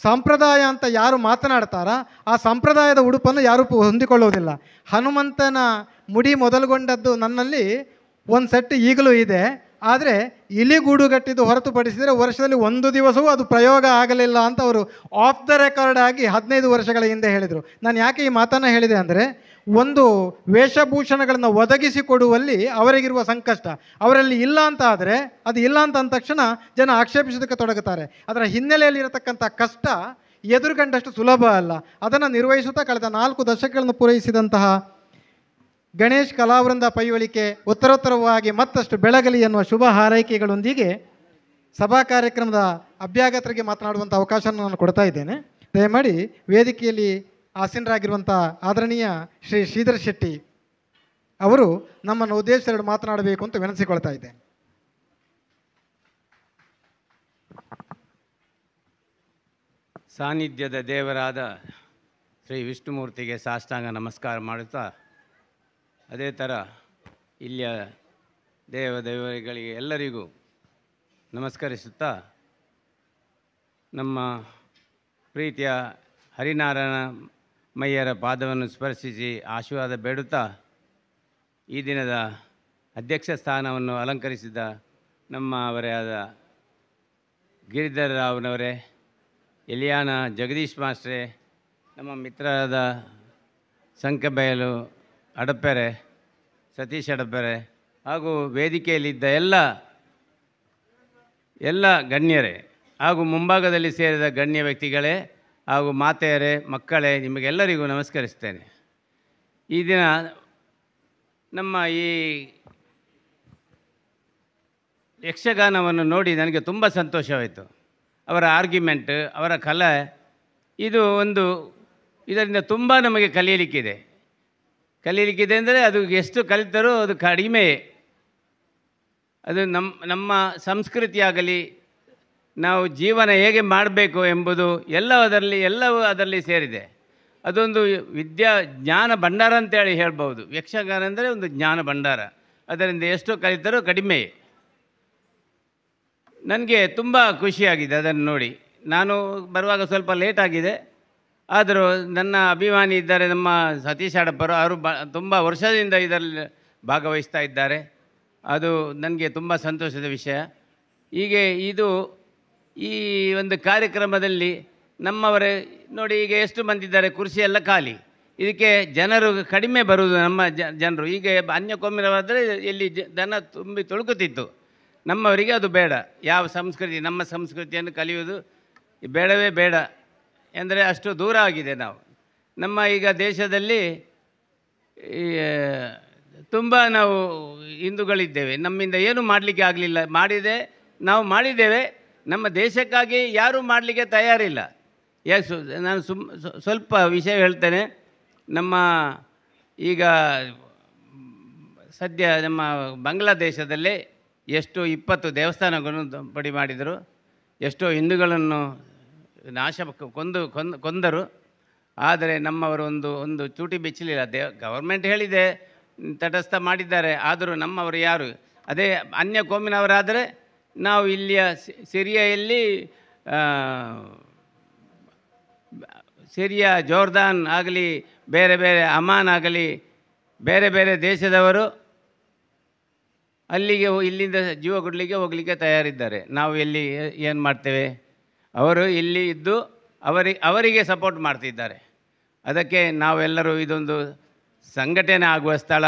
ಸಂಪ್ರದಾಯ ಅಂತ ಯಾರು ಮಾತನಾಡ್ತಾರ ಆ ಸಂಪ್ರದಾಯದ ಉಡುಪನ್ನು ಯಾರೂ ಹೊಂದಿಕೊಳ್ಳುವುದಿಲ್ಲ. ಹನುಮಂತನ ಮುಡಿ ಮೊದಲುಗೊಂಡದ್ದು ನನ್ನಲ್ಲಿ ಒಂದು ಸೆಟ್ ಈಗಲೂ ಇದೆ. ಆದರೆ ಇಲಿಗೂಡುಗಟ್ಟಿದ್ದು ಹೊರತುಪಡಿಸಿದರೆ ವರ್ಷದಲ್ಲಿ ಒಂದು ದಿವಸವೂ ಅದು ಪ್ರಯೋಗ ಆಗಲಿಲ್ಲ ಅಂತ ಅವರು ಆಫ್ ದ ರೆಕಾರ್ಡ್ ಆಗಿ 15 ವರ್ಷಗಳ ಹಿಂದೆ ಹೇಳಿದರು. ನಾನು ಯಾಕೆ ಈ ಮಾತನ್ನು ಹೇಳಿದೆ ಅಂದರೆ, ಒಂದು ವೇಷಭೂಷಣಗಳನ್ನು ಒದಗಿಸಿಕೊಡುವಲ್ಲಿ ಅವರಿಗಿರುವ ಸಂಕಷ್ಟ ಅವರಲ್ಲಿ ಇಲ್ಲ ಅಂತ ಆದರೆ, ಅದು ಇಲ್ಲ ಅಂತ ಅಂದ ತಕ್ಷಣ ಜನ ಆಕ್ಷೇಪಿಸೋದಕ್ಕೆ ತೊಡಗುತ್ತಾರೆ. ಅದರ ಹಿನ್ನೆಲೆಯಲ್ಲಿ ಇರತಕ್ಕಂಥ ಕಷ್ಟ ಎದುರುಗಂಡಷ್ಟು ಸುಲಭ ಅಲ್ಲ. ಅದನ್ನು ನಿರ್ವಹಿಸುತ್ತಾ ಕಳೆದ 4 ದಶಕಗಳನ್ನು ಪೂರೈಸಿದಂತಹ ಗಣೇಶ್ ಕಲಾವೃಂದ ಪೈವಳಿಕೆ ಉತ್ತರೋತ್ತರವಾಗಿ ಮತ್ತಷ್ಟು ಬೆಳಗಲಿ ಎನ್ನುವ ಶುಭ ಹಾರೈಕೆಗಳೊಂದಿಗೆ ಸಭಾ ಕಾರ್ಯಕ್ರಮದ ಅಭ್ಯಾಗತರಿಗೆ ಮಾತನಾಡುವಂಥ ಅವಕಾಶವನ್ನು ನಾನು ಕೊಡ್ತಾ ಇದ್ದೇನೆ. ದಯಮಾಡಿ ವೇದಿಕೆಯಲ್ಲಿ ಆಸೀನರಾಗಿರುವಂಥ ಆದರಣೀಯ ಶ್ರೀ ಶ್ರೀಧರ್ ಶೆಟ್ಟಿ ಅವರು ನಮ್ಮನ್ನು ಉದ್ದೇಶಿಸಿ ಮಾತನಾಡಬೇಕು ಅಂತ ವಿನಂತಿಸಿಕೊಳ್ತಾ ಇದ್ದೇನೆ. ಸಾನ್ನಿಧ್ಯದ ದೇವರಾದ ಶ್ರೀ ವಿಷ್ಣುಮೂರ್ತಿಗೆ ಸಾಷ್ಟಾಂಗ ನಮಸ್ಕಾರ ಮಾಡುತ್ತಾ, ಅದೇ ಥರ ಇಲ್ಲಿಯ ದೇವದೇವರುಗಳಿಗೆ ಎಲ್ಲರಿಗೂ ನಮಸ್ಕರಿಸುತ್ತಾ, ನಮ್ಮ ಪ್ರೀತಿಯ ಹರಿನಾರಾಯಣ ಮಯ್ಯರ ಪಾದವನ್ನು ಸ್ಪರ್ಶಿಸಿ ಆಶೀರ್ವಾದ ಬೇಡುತ್ತಾ, ಈ ದಿನದ ಅಧ್ಯಕ್ಷ ಸ್ಥಾನವನ್ನು ಅಲಂಕರಿಸಿದ ನಮ್ಮ ಅವರೇ ಆದ ಗಿರಿಧರ್ ರಾವ್ನವರೇ, ಎಲಿಯಾನ ಜಗದೀಶ್ ಮಾಸ್ಟ್ರೇ, ನಮ್ಮ ಮಿತ್ರರಾದ ಸಂಕಬಯಲು ಅಡಪೆರೆ, ಸತೀಶ್ ಅಡಪೆರೆ, ಹಾಗೂ ವೇದಿಕೆಯಲ್ಲಿದ್ದ ಎಲ್ಲ ಗಣ್ಯರೇ ಹಾಗೂ ಮುಂಭಾಗದಲ್ಲಿ ಸೇರಿದ ಗಣ್ಯ ವ್ಯಕ್ತಿಗಳೇ ಹಾಗೂ ಮಾತೆಯರೇ, ಮಕ್ಕಳೇ, ನಿಮಗೆಲ್ಲರಿಗೂ ನಮಸ್ಕರಿಸ್ತೇನೆ. ಈ ದಿನ ನಮ್ಮ ಈ ಯಕ್ಷಗಾನವನ್ನು ನೋಡಿ ನನಗೆ ತುಂಬ ಸಂತೋಷವಾಯಿತು. ಅವರ ಆರ್ಗ್ಯುಮೆಂಟ್, ಅವರ ಕಲೆ, ಇದರಿಂದ ತುಂಬ ನಮಗೆ ಕಲಿಯಲಿಕ್ಕಿದೆ ಅಂದರೆ ಅದು ಎಷ್ಟು ಕಲಿತರೂ ಅದು ಕಡಿಮೆಯೇ. ಅದು ನಮ್ಮ ಸಂಸ್ಕೃತಿಯಾಗಲಿ, ನಾವು ಜೀವನ ಹೇಗೆ ಮಾಡಬೇಕು ಎಂಬುದು ಎಲ್ಲವೂ ಅದರಲ್ಲಿ ಸೇರಿದೆ. ಅದೊಂದು ಜ್ಞಾನ ಭಂಡಾರ ಅಂತೇಳಿ ಹೇಳ್ಬೋದು. ಯಕ್ಷಗಾನ ಅಂದರೆ ಒಂದು ಜ್ಞಾನ ಭಂಡಾರ, ಅದರಿಂದ ಎಷ್ಟು ಕಲಿತರೂ ಕಡಿಮೆಯೇ. ನನಗೆ ತುಂಬ ಖುಷಿಯಾಗಿದೆ ಅದನ್ನು ನೋಡಿ. ನಾನು ಬರುವಾಗ ಸ್ವಲ್ಪ ಲೇಟ್ ಆಗಿದೆ, ಆದರೂ ನನ್ನ ಅಭಿಮಾನಿ ಇದ್ದಾರೆ ನಮ್ಮ ಸತೀಶ್ ಅಡಪರು, ಅವರು ತುಂಬ ವರ್ಷದಿಂದ ಇದರಲ್ಲಿ ಭಾಗವಹಿಸ್ತಾ ಇದ್ದಾರೆ. ಅದು ನನಗೆ ತುಂಬ ಸಂತೋಷದ ವಿಷಯ. ಹೀಗೆ ಈ ಒಂದು ಕಾರ್ಯಕ್ರಮದಲ್ಲಿ ನಮ್ಮವರೇ ನೋಡಿ, ಈಗ ಎಷ್ಟು ಮಂದಿದ್ದಾರೆ, ಕುರ್ಚಿ ಎಲ್ಲ ಖಾಲಿ. ಇದಕ್ಕೆ ಜನರು ಕಡಿಮೆ ಬರುವುದು. ನಮ್ಮ ಜನರು ಈಗ ಅನ್ಯ ಕೋಮಿನವರಾದರೆ ಎಲ್ಲಿ ದನ ತುಂಬಿ ತುಳುಕುತ್ತಿತ್ತು. ನಮ್ಮವರಿಗೆ ಅದು ಬೇಡ. ಯಾವ ಸಂಸ್ಕೃತಿ, ನಮ್ಮ ಸಂಸ್ಕೃತಿಯನ್ನು ಕಲಿಯುವುದು ಬೇಡವೇ ಬೇಡ ಎಂದರೆ ಅಷ್ಟು ದೂರ ಆಗಿದೆ. ನಮ್ಮ ಈಗ ದೇಶದಲ್ಲಿ ತುಂಬ ನಾವು ಹಿಂದೂಗಳಿದ್ದೇವೆ. ನಮ್ಮಿಂದ ಏನು ಮಾಡಲಿಕ್ಕೆ ಆಗಲಿಲ್ಲ. ನಾವು ಮಾಡಿದ್ದೇವೆ. ನಮ್ಮ ದೇಶಕ್ಕಾಗಿ ಯಾರೂ ಮಾಡಲಿಕ್ಕೆ ತಯಾರಿಲ್ಲ. ನಾನು ಸ್ವಲ್ಪ ವಿಷಯ ಹೇಳ್ತೇನೆ. ನಮ್ಮ ಈಗ ಸದ್ಯ ನಮ್ಮ ಬಾಂಗ್ಲಾದೇಶದಲ್ಲೇ ಎಷ್ಟು 20 ದೇವಸ್ಥಾನಗಳನ್ನು ಪಡಿ ಮಾಡಿದರು. ಎಷ್ಟೋ ಹಿಂದೂಗಳನ್ನು ಕೊಂದರು. ಆದರೆ ನಮ್ಮವರು ಒಂದು ಚೂಟಿ ಬಿಚ್ಚಲಿಲ್ಲ. ಗವರ್ಮೆಂಟ್ ಹೇಳಿದೆ, ತಟಸ್ಥ ಮಾಡಿದ್ದಾರೆ. ಆದರೂ ನಮ್ಮವರು ಯಾರು, ಅದೇ ಅನ್ಯ ಕೋಮಿನವರಾದರೆ ನಾವು ಇಲ್ಲಿಯ ಸಿರಿಯಾ ಜೋರ್ದಾನ್ ಆಗಲಿ, ಬೇರೆ ಬೇರೆ ಅಮಾನ್ ಆಗಲಿ, ಬೇರೆ ಬೇರೆ ದೇಶದವರು ಇಲ್ಲಿಂದ ಜೀವ ಕೊಡಲಿಕ್ಕೆ ಹೋಗಲಿಕ್ಕೆ ತಯಾರಿದ್ದಾರೆ. ನಾವು ಏನು ಮಾಡ್ತೇವೆ? ಅವರು ಇಲ್ಲಿ ಇದ್ದು ಅವರಿಗೆ ಸಪೋರ್ಟ್ ಮಾಡ್ತಿದ್ದಾರೆ. ಅದಕ್ಕೆ ನಾವೆಲ್ಲರೂ ಇದೊಂದು ಸಂಘಟನೆ ಆಗುವ ಸ್ಥಳ,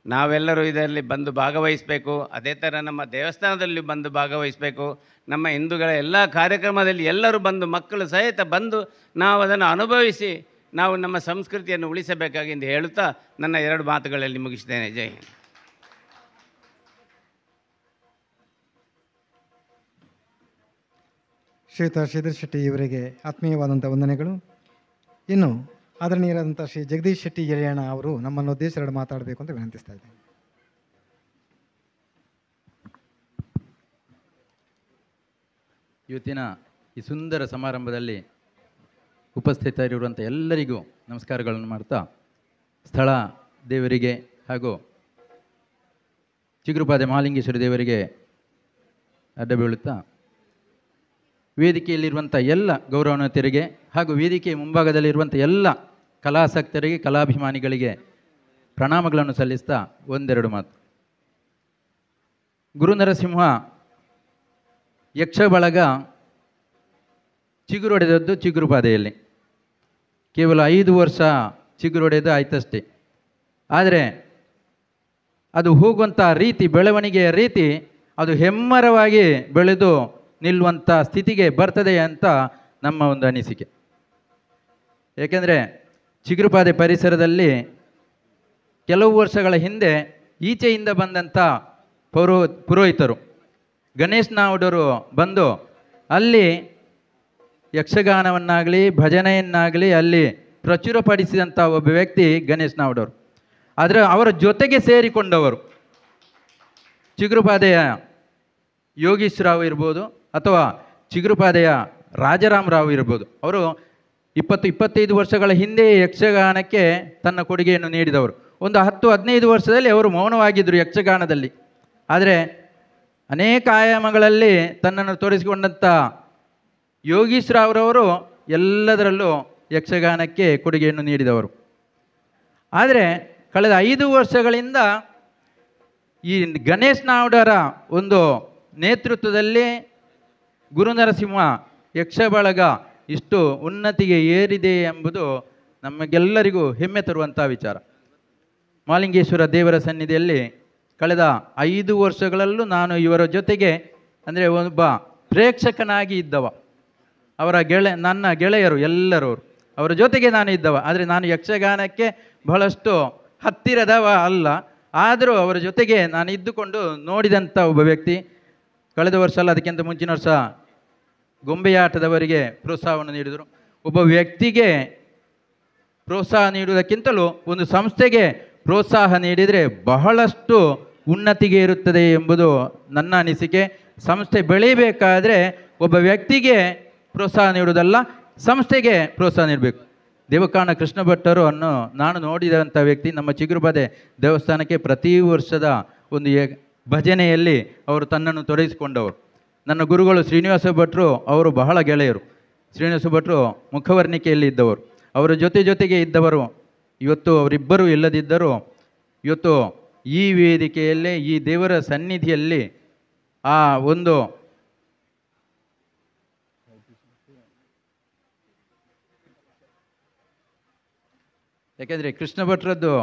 ನಾವೆಲ್ಲರೂ ಇದರಲ್ಲಿ ಬಂದು ಭಾಗವಹಿಸಬೇಕು. ಅದೇ ಥರ ನಮ್ಮ ದೇವಸ್ಥಾನದಲ್ಲಿ ಬಂದು ಭಾಗವಹಿಸಬೇಕು. ನಮ್ಮ ಹಿಂದೂಗಳ ಎಲ್ಲ ಕಾರ್ಯಕ್ರಮದಲ್ಲಿ ಎಲ್ಲರೂ ಬಂದು, ಮಕ್ಕಳು ಸಹಿತ ಬಂದು ನಾವು ಅದನ್ನು ಅನುಭವಿಸಿ ನಾವು ನಮ್ಮ ಸಂಸ್ಕೃತಿಯನ್ನು ಉಳಿಸಬೇಕಾಗಿ ಎಂದು ಹೇಳುತ್ತಾ ನನ್ನ 2 ಮಾತುಗಳಲ್ಲಿ ಮುಗಿಸ್ತೇನೆ. ಜೈ ಹಿಂದ್. ಶ್ರೀಯುತ ಶ್ರೀಧರ್ ಶೆಟ್ಟಿ ಇವರಿಗೆ ಆತ್ಮೀಯವಾದಂಥ ವಂದನೆಗಳು. ಇನ್ನು ಆದರಣೀಯರಾದಂಥ ಶ್ರೀ ಜಗದೀಶ್ ಶೆಟ್ಟಿ ಯಲಿಯಣ್ಣ ಅವರು ನಮ್ಮನ್ನು ಉದ್ದೇಶ ಎರಡು ಮಾತಾಡಬೇಕು ಅಂತ ವಿನಂತಿಸ್ತಾ ಇದ್ದೇನೆ. ಇವತ್ತಿನ ಈ ಸುಂದರ ಸಮಾರಂಭದಲ್ಲಿ ಉಪಸ್ಥಿತರಿರುವಂಥ ಎಲ್ಲರಿಗೂ ನಮಸ್ಕಾರಗಳನ್ನು ಮಾಡ್ತಾ, ಸ್ಥಳ ದೇವರಿಗೆ ಹಾಗೂ ಚಿಗುರುಪಾದೆ ಮಹಾಲಿಂಗೇಶ್ವರ ದೇವರಿಗೆ ಅಡ್ಡ ಬೀಳುತ್ತಾ, ವೇದಿಕೆಯಲ್ಲಿರುವಂಥ ಎಲ್ಲ ಗೌರವಾನ್ವಿತರಿಗೆ ಹಾಗೂ ವೇದಿಕೆಯ ಮುಂಭಾಗದಲ್ಲಿರುವಂಥ ಎಲ್ಲ ಕಲಾಸಕ್ತರಿಗೆ, ಕಲಾಭಿಮಾನಿಗಳಿಗೆ ಪ್ರಣಾಮಗಳನ್ನು ಸಲ್ಲಿಸ್ತಾ ಒಂದೆರಡು ಮಾತು. ಗುರುನರಸಿಂಹ ಯಕ್ಷ ಬಳಗ ಚಿಗುರೊಡೆದದ್ದು ಚಿಗುರುಪಾದೆಯಲ್ಲಿ. ಕೇವಲ 5 ವರ್ಷ ಚಿಗುರೊಡೆದು ಆಯ್ತಷ್ಟೇ. ಆದರೆ ಅದು ಹೋಗುವಂಥ ರೀತಿ, ಬೆಳವಣಿಗೆಯ ರೀತಿ, ಅದು ಹೆಮ್ಮರವಾಗಿ ಬೆಳೆದು ನಿಲ್ಲುವಂಥ ಸ್ಥಿತಿಗೆ ಬರ್ತದೆ ಅಂತ ನಮ್ಮ ಒಂದು ಅನಿಸಿಕೆ. ಏಕೆಂದರೆ ಚಿಗುರುಪಾದೆ ಪರಿಸರದಲ್ಲಿ ಕೆಲವು ವರ್ಷಗಳ ಹಿಂದೆ ಈಚೆಯಿಂದ ಬಂದಂಥ ಪುರೋಹಿತರು ಗಣೇಶ್ ನಾವುಡರು ಬಂದು ಅಲ್ಲಿ ಯಕ್ಷಗಾನವನ್ನಾಗಲಿ ಭಜನೆಯನ್ನಾಗಲಿ ಅಲ್ಲಿ ಪ್ರಚುರಪಡಿಸಿದಂಥ ಒಬ್ಬ ವ್ಯಕ್ತಿ ಗಣೇಶ್ ನಾವುಡರು. ಆದರೆ ಅವರ ಜೊತೆಗೆ ಸೇರಿಕೊಂಡವರು ಚಿಗುರುಪಾದೆಯ ಯೋಗೀಶ್ ರಾವ್ ಇರ್ಬೋದು ಅಥವಾ ಚಿಗುರುಪಾದೆಯ ರಾಜಾರಾಮ್ ರಾವ್ ಇರ್ಬೋದು. ಅವರು 20-25 ವರ್ಷಗಳ ಹಿಂದೆ ಯಕ್ಷಗಾನಕ್ಕೆ ತನ್ನ ಕೊಡುಗೆಯನ್ನು ನೀಡಿದವರು. ಒಂದು 10-15 ವರ್ಷದಲ್ಲಿ ಅವರು ಮೌನವಾಗಿದ್ದರು ಯಕ್ಷಗಾನದಲ್ಲಿ. ಆದರೆ ಅನೇಕ ಆಯಾಮಗಳಲ್ಲಿ ತನ್ನನ್ನು ತೋರಿಸಿಕೊಂಡಂಥ ಯೋಗೀಶ್ ರಾವ್ರವರು ಎಲ್ಲದರಲ್ಲೂ ಯಕ್ಷಗಾನಕ್ಕೆ ಕೊಡುಗೆಯನ್ನು ನೀಡಿದವರು. ಆದರೆ ಕಳೆದ 5 ವರ್ಷಗಳಿಂದ ಈ ಗಣೇಶ್ ನಾವುಡರ ಒಂದು ನೇತೃತ್ವದಲ್ಲಿ ಗುರುನರಸಿಂಹ ಯಕ್ಷ ಬಳಗ ಇಷ್ಟು ಉನ್ನತಿಗೆ ಏರಿದೆ ಎಂಬುದು ನಮಗೆಲ್ಲರಿಗೂ ಹೆಮ್ಮೆ ತರುವಂಥ ವಿಚಾರ. ಮಹಾಲಿಂಗೇಶ್ವರ ದೇವರ ಸನ್ನಿಧಿಯಲ್ಲಿ ಕಳೆದ 5 ವರ್ಷಗಳಲ್ಲೂ ನಾನು ಇವರ ಜೊತೆಗೆ ಅಂದರೆ ಒಬ್ಬ ಪ್ರೇಕ್ಷಕನಾಗಿ ಇದ್ದವ. ಅವರ ನನ್ನ ಗೆಳೆಯರು ಎಲ್ಲರೂ ಅವರ ಜೊತೆಗೆ ನಾನು ಇದ್ದವ. ಆದರೆ ನಾನು ಯಕ್ಷಗಾನಕ್ಕೆ ಬಹಳಷ್ಟು ಹತ್ತಿರದವ ಅಲ್ಲ. ಆದರೂ ಅವರ ಜೊತೆಗೆ ನಾನು ಇದ್ದುಕೊಂಡು ನೋಡಿದಂಥ ಒಬ್ಬ ವ್ಯಕ್ತಿ. ಕಳೆದ ವರ್ಷ ಅಲ್ಲ, ಅದಕ್ಕಿಂತ ಮುಂಚಿನ ವರ್ಷ ಗೊಂಬೆಯಾಟದವರಿಗೆ ಪ್ರೋತ್ಸಾಹವನ್ನು ನೀಡಿದರು. ಒಬ್ಬ ವ್ಯಕ್ತಿಗೆ ಪ್ರೋತ್ಸಾಹ ನೀಡುವುದಕ್ಕಿಂತಲೂ ಒಂದು ಸಂಸ್ಥೆಗೆ ಪ್ರೋತ್ಸಾಹ ನೀಡಿದರೆ ಬಹಳಷ್ಟು ಉನ್ನತಿಗೆ ಇರುತ್ತದೆ ಎಂಬುದು ನನ್ನ ಅನಿಸಿಕೆ. ಸಂಸ್ಥೆ ಬೆಳೀಬೇಕಾದ್ರೆ ಒಬ್ಬ ವ್ಯಕ್ತಿಗೆ ಪ್ರೋತ್ಸಾಹ ನೀಡುವುದಲ್ಲ, ಸಂಸ್ಥೆಗೆ ಪ್ರೋತ್ಸಾಹ ನೀಡಬೇಕು. ದೇವಕಾನ ಕೃಷ್ಣ ಭಟ್ಟರು ಅನ್ನೋ ನಾನು ನೋಡಿದಂಥ ವ್ಯಕ್ತಿ ನಮ್ಮ ಚಿಗುರುಪಾದೆ ದೇವಸ್ಥಾನಕ್ಕೆ ಪ್ರತಿ ವರ್ಷದ ಒಂದು ಭಜನೆಯಲ್ಲಿ ಅವರು ತನ್ನನ್ನು ತೊಡಗಿಸಿಕೊಂಡವರು. ನನ್ನ ಗುರುಗಳು ಶ್ರೀನಿವಾಸ ಭಟ್ರು ಅವರು ಬಹಳ ಗೆಳೆಯರು. ಶ್ರೀನಿವಾಸ ಭಟ್ರು ಮುಖವರ್ಣಿಕೆಯಲ್ಲಿ ಇದ್ದವರು. ಅವರ ಜೊತೆಗೆ ಇದ್ದವರು. ಇವತ್ತು ಅವರಿಬ್ಬರು ಇಲ್ಲದಿದ್ದರೂ ಇವತ್ತು ಈ ವೇದಿಕೆಯಲ್ಲೇ ಈ ದೇವರ ಸನ್ನಿಧಿಯಲ್ಲಿ ಆ ಒಂದು ಯಾಕೆಂದರೆ ಕೃಷ್ಣ ಭಟ್ರದ್ದು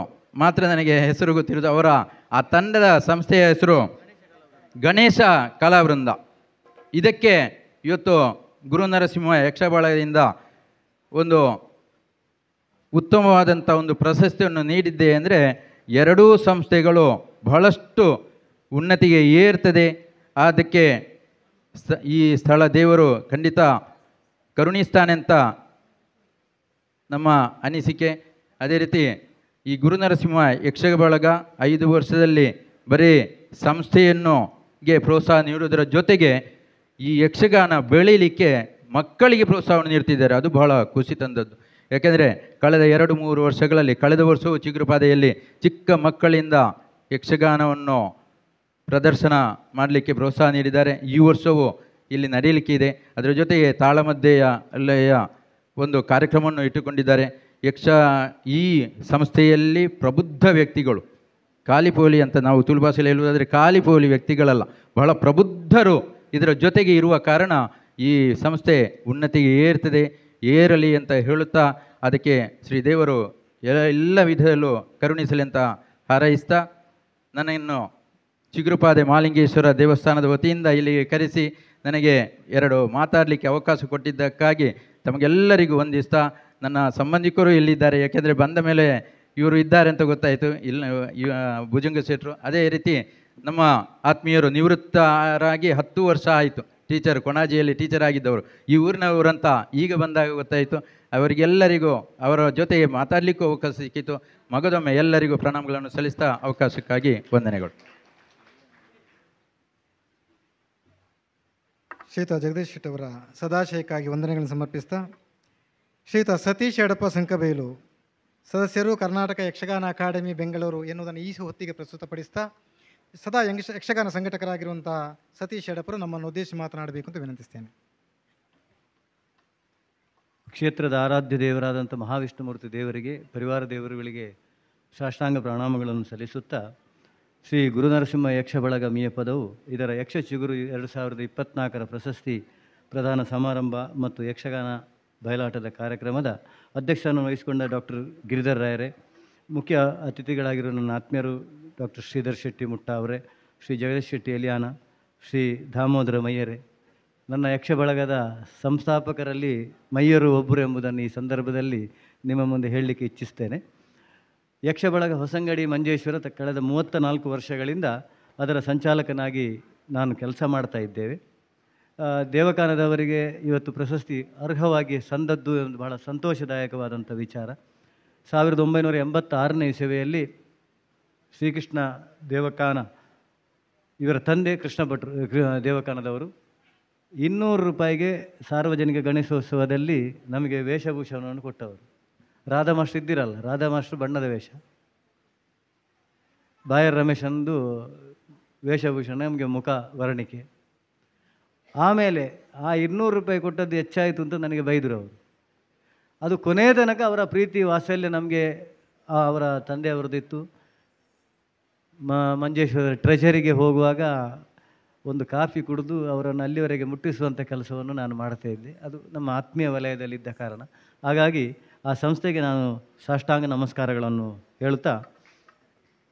ಮಾತ್ರ ನನಗೆ ಹೆಸರು ಗೊತ್ತಿರೋದು. ಅವರ ಆ ತಂಡದ ಸಂಸ್ಥೆಯ ಹೆಸರು ಗಣೇಶ ಕಲಾವೃಂದ. ಇದಕ್ಕೆ ಇವತ್ತು ಗುರುನರಸಿಂಹ ಯಕ್ಷಬಳದಿಂದ ಒಂದು ಉತ್ತಮವಾದಂಥ ಒಂದು ಪ್ರಶಸ್ತಿಯನ್ನು ನೀಡಿದ್ದೆ ಅಂದರೆ ಎರಡೂ ಸಂಸ್ಥೆಗಳು ಬಹಳಷ್ಟು ಉನ್ನತಿಗೆ ಏರ್ತದೆ. ಅದಕ್ಕೆ ಈ ಸ್ಥಳ ದೇವರು ಖಂಡಿತ ಕರುಣಿಸ್ತಾನೆ ಅಂತ ನಮ್ಮ ಅನಿಸಿಕೆ. ಅದೇ ರೀತಿ ಈ ಗುರುನರಸಿಂಹ ಯಕ್ಷಬಳಗ 5 ವರ್ಷದಲ್ಲಿ ಬರೀ ಸಂಸ್ಥೆಯನ್ನುಗೆ ಪ್ರೋತ್ಸಾಹ ನೀಡುವುದರ ಜೊತೆಗೆ ಈ ಯಕ್ಷಗಾನ ಬೆಳೀಲಿಕ್ಕೆ ಮಕ್ಕಳಿಗೆ ಪ್ರೋತ್ಸಾಹವನ್ನು ನೀಡ್ತಿದ್ದಾರೆ. ಅದು ಬಹಳ ಖುಷಿ ತಂದದ್ದು. ಯಾಕೆಂದರೆ ಕಳೆದ 2-3 ವರ್ಷಗಳಲ್ಲಿ, ಕಳೆದ ವರ್ಷವೂ ಚಿಗುರುಪಾದೆಯಲ್ಲಿ ಚಿಕ್ಕ ಮಕ್ಕಳಿಂದ ಯಕ್ಷಗಾನವನ್ನು ಪ್ರದರ್ಶನ ಮಾಡಲಿಕ್ಕೆ ಪ್ರೋತ್ಸಾಹ ನೀಡಿದ್ದಾರೆ. ಈ ವರ್ಷವೂ ಇಲ್ಲಿ ನಡೆಯಲಿಕ್ಕೆ ಇದೆ. ಅದರ ಜೊತೆಗೆ ತಾಳಮದ್ದೆಯ ಅಲ್ಲೆಯ ಒಂದು ಕಾರ್ಯಕ್ರಮವನ್ನು ಇಟ್ಟುಕೊಂಡಿದ್ದಾರೆ. ಈ ಸಂಸ್ಥೆಯಲ್ಲಿ ಪ್ರಬುದ್ಧ ವ್ಯಕ್ತಿಗಳು, ಕಾಲಿಪೋಲಿ ಅಂತ ನಾವು ತುಳು ಭಾಷೆಯಲ್ಲಿ ಹೇಳುವುದಾದರೆ ಕಾಲಿಪೋಲಿ ವ್ಯಕ್ತಿಗಳಲ್ಲ, ಬಹಳ ಪ್ರಬುದ್ಧರು ಇದರ ಜೊತೆಗೆ ಇರುವ ಕಾರಣ ಈ ಸಂಸ್ಥೆ ಉನ್ನತಿಗೆ ಏರಲಿ ಅಂತ ಹೇಳುತ್ತಾ ಅದಕ್ಕೆ ಶ್ರೀದೇವರು ಎಲ್ಲ ವಿಧದಲ್ಲೂ ಕರುಣಿಸಲಿ ಅಂತ ಹಾರೈಸ್ತಾ, ನನ್ನನ್ನು ಚಿಗುರುಪಾದೆ ಮಹಾಲಿಂಗೇಶ್ವರ ದೇವಸ್ಥಾನದ ವತಿಯಿಂದ ಇಲ್ಲಿಗೆ ಕರೆಸಿ ನನಗೆ 2 ಮಾತಾಡಲಿಕ್ಕೆ ಅವಕಾಶ ಕೊಟ್ಟಿದ್ದಕ್ಕಾಗಿ ತಮಗೆಲ್ಲರಿಗೂ ವಂದಿಸ್ತಾ, ನನ್ನ ಸಂಬಂಧಿಕರು ಇಲ್ಲಿದ್ದಾರೆ. ಯಾಕೆಂದರೆ ಬಂದ ಮೇಲೆ ಇವರು ಇದ್ದಾರೆ ಅಂತ ಗೊತ್ತಾಯಿತು. ಭುಜಂಗ ಶೆಟ್ಟರು, ಅದೇ ರೀತಿ ನಮ್ಮ ಆತ್ಮೀಯರು ನಿವೃತ್ತರಾಗಿ 10 ವರ್ಷ ಆಯಿತು. ಟೀಚರ್ ಕೊಣಾಜಿಯಲ್ಲಿ ಟೀಚರ್ ಆಗಿದ್ದವರು, ಈ ಊರಿನವರಂತ ಈಗ ಬಂದಾಗ ಗೊತ್ತಾಯಿತು. ಅವರಿಗೆಲ್ಲರಿಗೂ ಅವರ ಜೊತೆಗೆ ಮಾತಾಡಲಿಕ್ಕೂ ಅವಕಾಶ ಸಿಕ್ಕಿತು. ಮಗದೊಮ್ಮೆ ಎಲ್ಲರಿಗೂ ಪ್ರಣಾಮಗಳನ್ನು ಸಲ್ಲಿಸ್ತಾ ಅವಕಾಶಕ್ಕಾಗಿ ವಂದನೆಗಳು. ಶ್ರೀಯುತ ಜಗದೀಶ್ ಶೆಟ್ಟಿ ಅವರ ಸದಾಶಯಕ್ಕಾಗಿ ವಂದನೆಗಳನ್ನು ಸಮರ್ಪಿಸ್ತಾ, ಶ್ರೀಯುತ ಸತೀಶ್ ಯಡಪ ಸಂಕಬೇಲು ಸದಸ್ಯರು, ಕರ್ನಾಟಕ ಯಕ್ಷಗಾನ ಅಕಾಡೆಮಿ ಬೆಂಗಳೂರು ಎನ್ನುವುದನ್ನು ಈ ಹೊತ್ತಿಗೆ ಪ್ರಸ್ತುತಪಡಿಸ್ತಾ ಸದಾ ಯಕ್ಷಗಾನ ಸಂಘಟಕರಾಗಿರುವಂಥ ಸತೀಶ್ ಯಡಪರು ನಮ್ಮನ್ನು ಉದ್ದೇಶಿಸಿ ಮಾತನಾಡಬೇಕು ಅಂತ ವಿನಂತಿಸ್ತೇನೆ. ಕ್ಷೇತ್ರದ ಆರಾಧ್ಯ ದೇವರಾದಂಥ ಮಹಾವಿಷ್ಣುಮೂರ್ತಿ ದೇವರಿಗೆ, ಪರಿವಾರ ದೇವರುಗಳಿಗೆ ಸಾಷ್ಟಾಂಗ ಪ್ರಣಾಮಗಳನ್ನು ಸಲ್ಲಿಸುತ್ತಾ, ಶ್ರೀ ಗುರುನರಸಿಂಹ ಯಕ್ಷ ಬಳಗ ಮೀಯಪದವು ಇದರ ಯಕ್ಷ ಚಿಗುರು 2024 ಪ್ರಶಸ್ತಿ ಪ್ರದಾನ ಸಮಾರಂಭ ಮತ್ತು ಯಕ್ಷಗಾನ ಬಯಲಾಟದ ಕಾರ್ಯಕ್ರಮದ ಅಧ್ಯಕ್ಷವನ್ನು ವಹಿಸಿಕೊಂಡ ಡಾಕ್ಟರ್ ಗಿರಿಧರ್ ರಾಯರೇ, ಮುಖ್ಯ ಅತಿಥಿಗಳಾಗಿರುವ ನನ್ನ ಆತ್ಮೀಯರು ಡಾಕ್ಟರ್ ಶ್ರೀಧರ್ ಶೆಟ್ಟಿ ಮುಟ್ಟ ಅವರೇ, ಶ್ರೀ ಜಗದೀಶ್ ಶೆಟ್ಟಿ ಎಲಿಯಾನ, ಶ್ರೀ ದಾಮೋದರ ಮಯ್ಯರೇ, ನನ್ನ ಯಕ್ಷ ಬಳಗದ ಸಂಸ್ಥಾಪಕರಲ್ಲಿ ಮಯ್ಯರು ಒಬ್ಬರು ಎಂಬುದನ್ನು ಈ ಸಂದರ್ಭದಲ್ಲಿ ನಿಮ್ಮ ಮುಂದೆ ಹೇಳಲಿಕ್ಕೆ ಇಚ್ಛಿಸ್ತೇನೆ. ಯಕ್ಷ ಬಳಗ ಹೊಸಂಗಡಿ ಮಂಜೇಶ್ವರ ಕಳೆದ 34 ವರ್ಷಗಳಿಂದ ಅದರ ಸಂಚಾಲಕನಾಗಿ ನಾನು ಕೆಲಸ ಮಾಡ್ತಾ ಇದ್ದೇವೆ. ದೇವಕಾನದವರಿಗೆ ಇವತ್ತು ಪ್ರಶಸ್ತಿ ಅರ್ಹವಾಗಿ ಸಂದದ್ದು ಎಂದು ಬಹಳ ಸಂತೋಷದಾಯಕವಾದಂಥ ವಿಚಾರ. 1986ನೇ ಇಸವಿಯಲ್ಲಿ ಶ್ರೀಕೃಷ್ಣ ದೇವಕಾನ ಇವರ ತಂದೆ ಕೃಷ್ಣ ಭಟ್ರು ದೇವಕಾನದವರು 200 ರೂಪಾಯಿಗೆ ಸಾರ್ವಜನಿಕ ಗಣೇಶೋತ್ಸವದಲ್ಲಿ ನಮಗೆ ವೇಷಭೂಷಣವನ್ನು ಕೊಟ್ಟವರು. ರಾಧಾ ಮಾಸ್ಟರ್ ಇದ್ದಿರಲ್ಲ, ರಾಧಾ ಮಾಸ್ಟರ್ ಬಣ್ಣದ ವೇಷ, ಬಾಯರ್ ರಮೇಶ್ ಅಂದು ವೇಷಭೂಷಣ, ನಮಗೆ ಮುಖ ವರ್ಣಿಕೆ. ಆಮೇಲೆ ಆ 200 ರೂಪಾಯಿ ಕೊಟ್ಟದ್ದು ಹೆಚ್ಚಾಯಿತು ಅಂತ ನನಗೆ ಬೈದರು ಅವರು. ಅದು ಕೊನೆಯ ತನಕ ಅವರ ಪ್ರೀತಿ ವಾತ್ಸಲ್ಯ ನಮಗೆ ಅವರ ತಂದೆಯವರದಿತ್ತು. ಮಂಜೇಶ್ವರ ಟ್ರೆಜರಿಗೆ ಹೋಗುವಾಗ ಒಂದು ಕಾಫಿ ಕುಡಿದು ಅವರನ್ನು ಅಲ್ಲಿವರೆಗೆ ಮುಟ್ಟಿಸುವಂಥ ಕೆಲಸವನ್ನು ನಾನು ಮಾಡ್ತಾ ಇದ್ದೆ. ಅದು ನಮ್ಮ ಆತ್ಮೀಯ ವಲಯದಲ್ಲಿದ್ದ ಕಾರಣ. ಹಾಗಾಗಿ ಆ ಸಂಸ್ಥೆಗೆ ನಾನು ಸಾಷ್ಟಾಂಗ ನಮಸ್ಕಾರಗಳನ್ನು ಹೇಳುತ್ತಾ,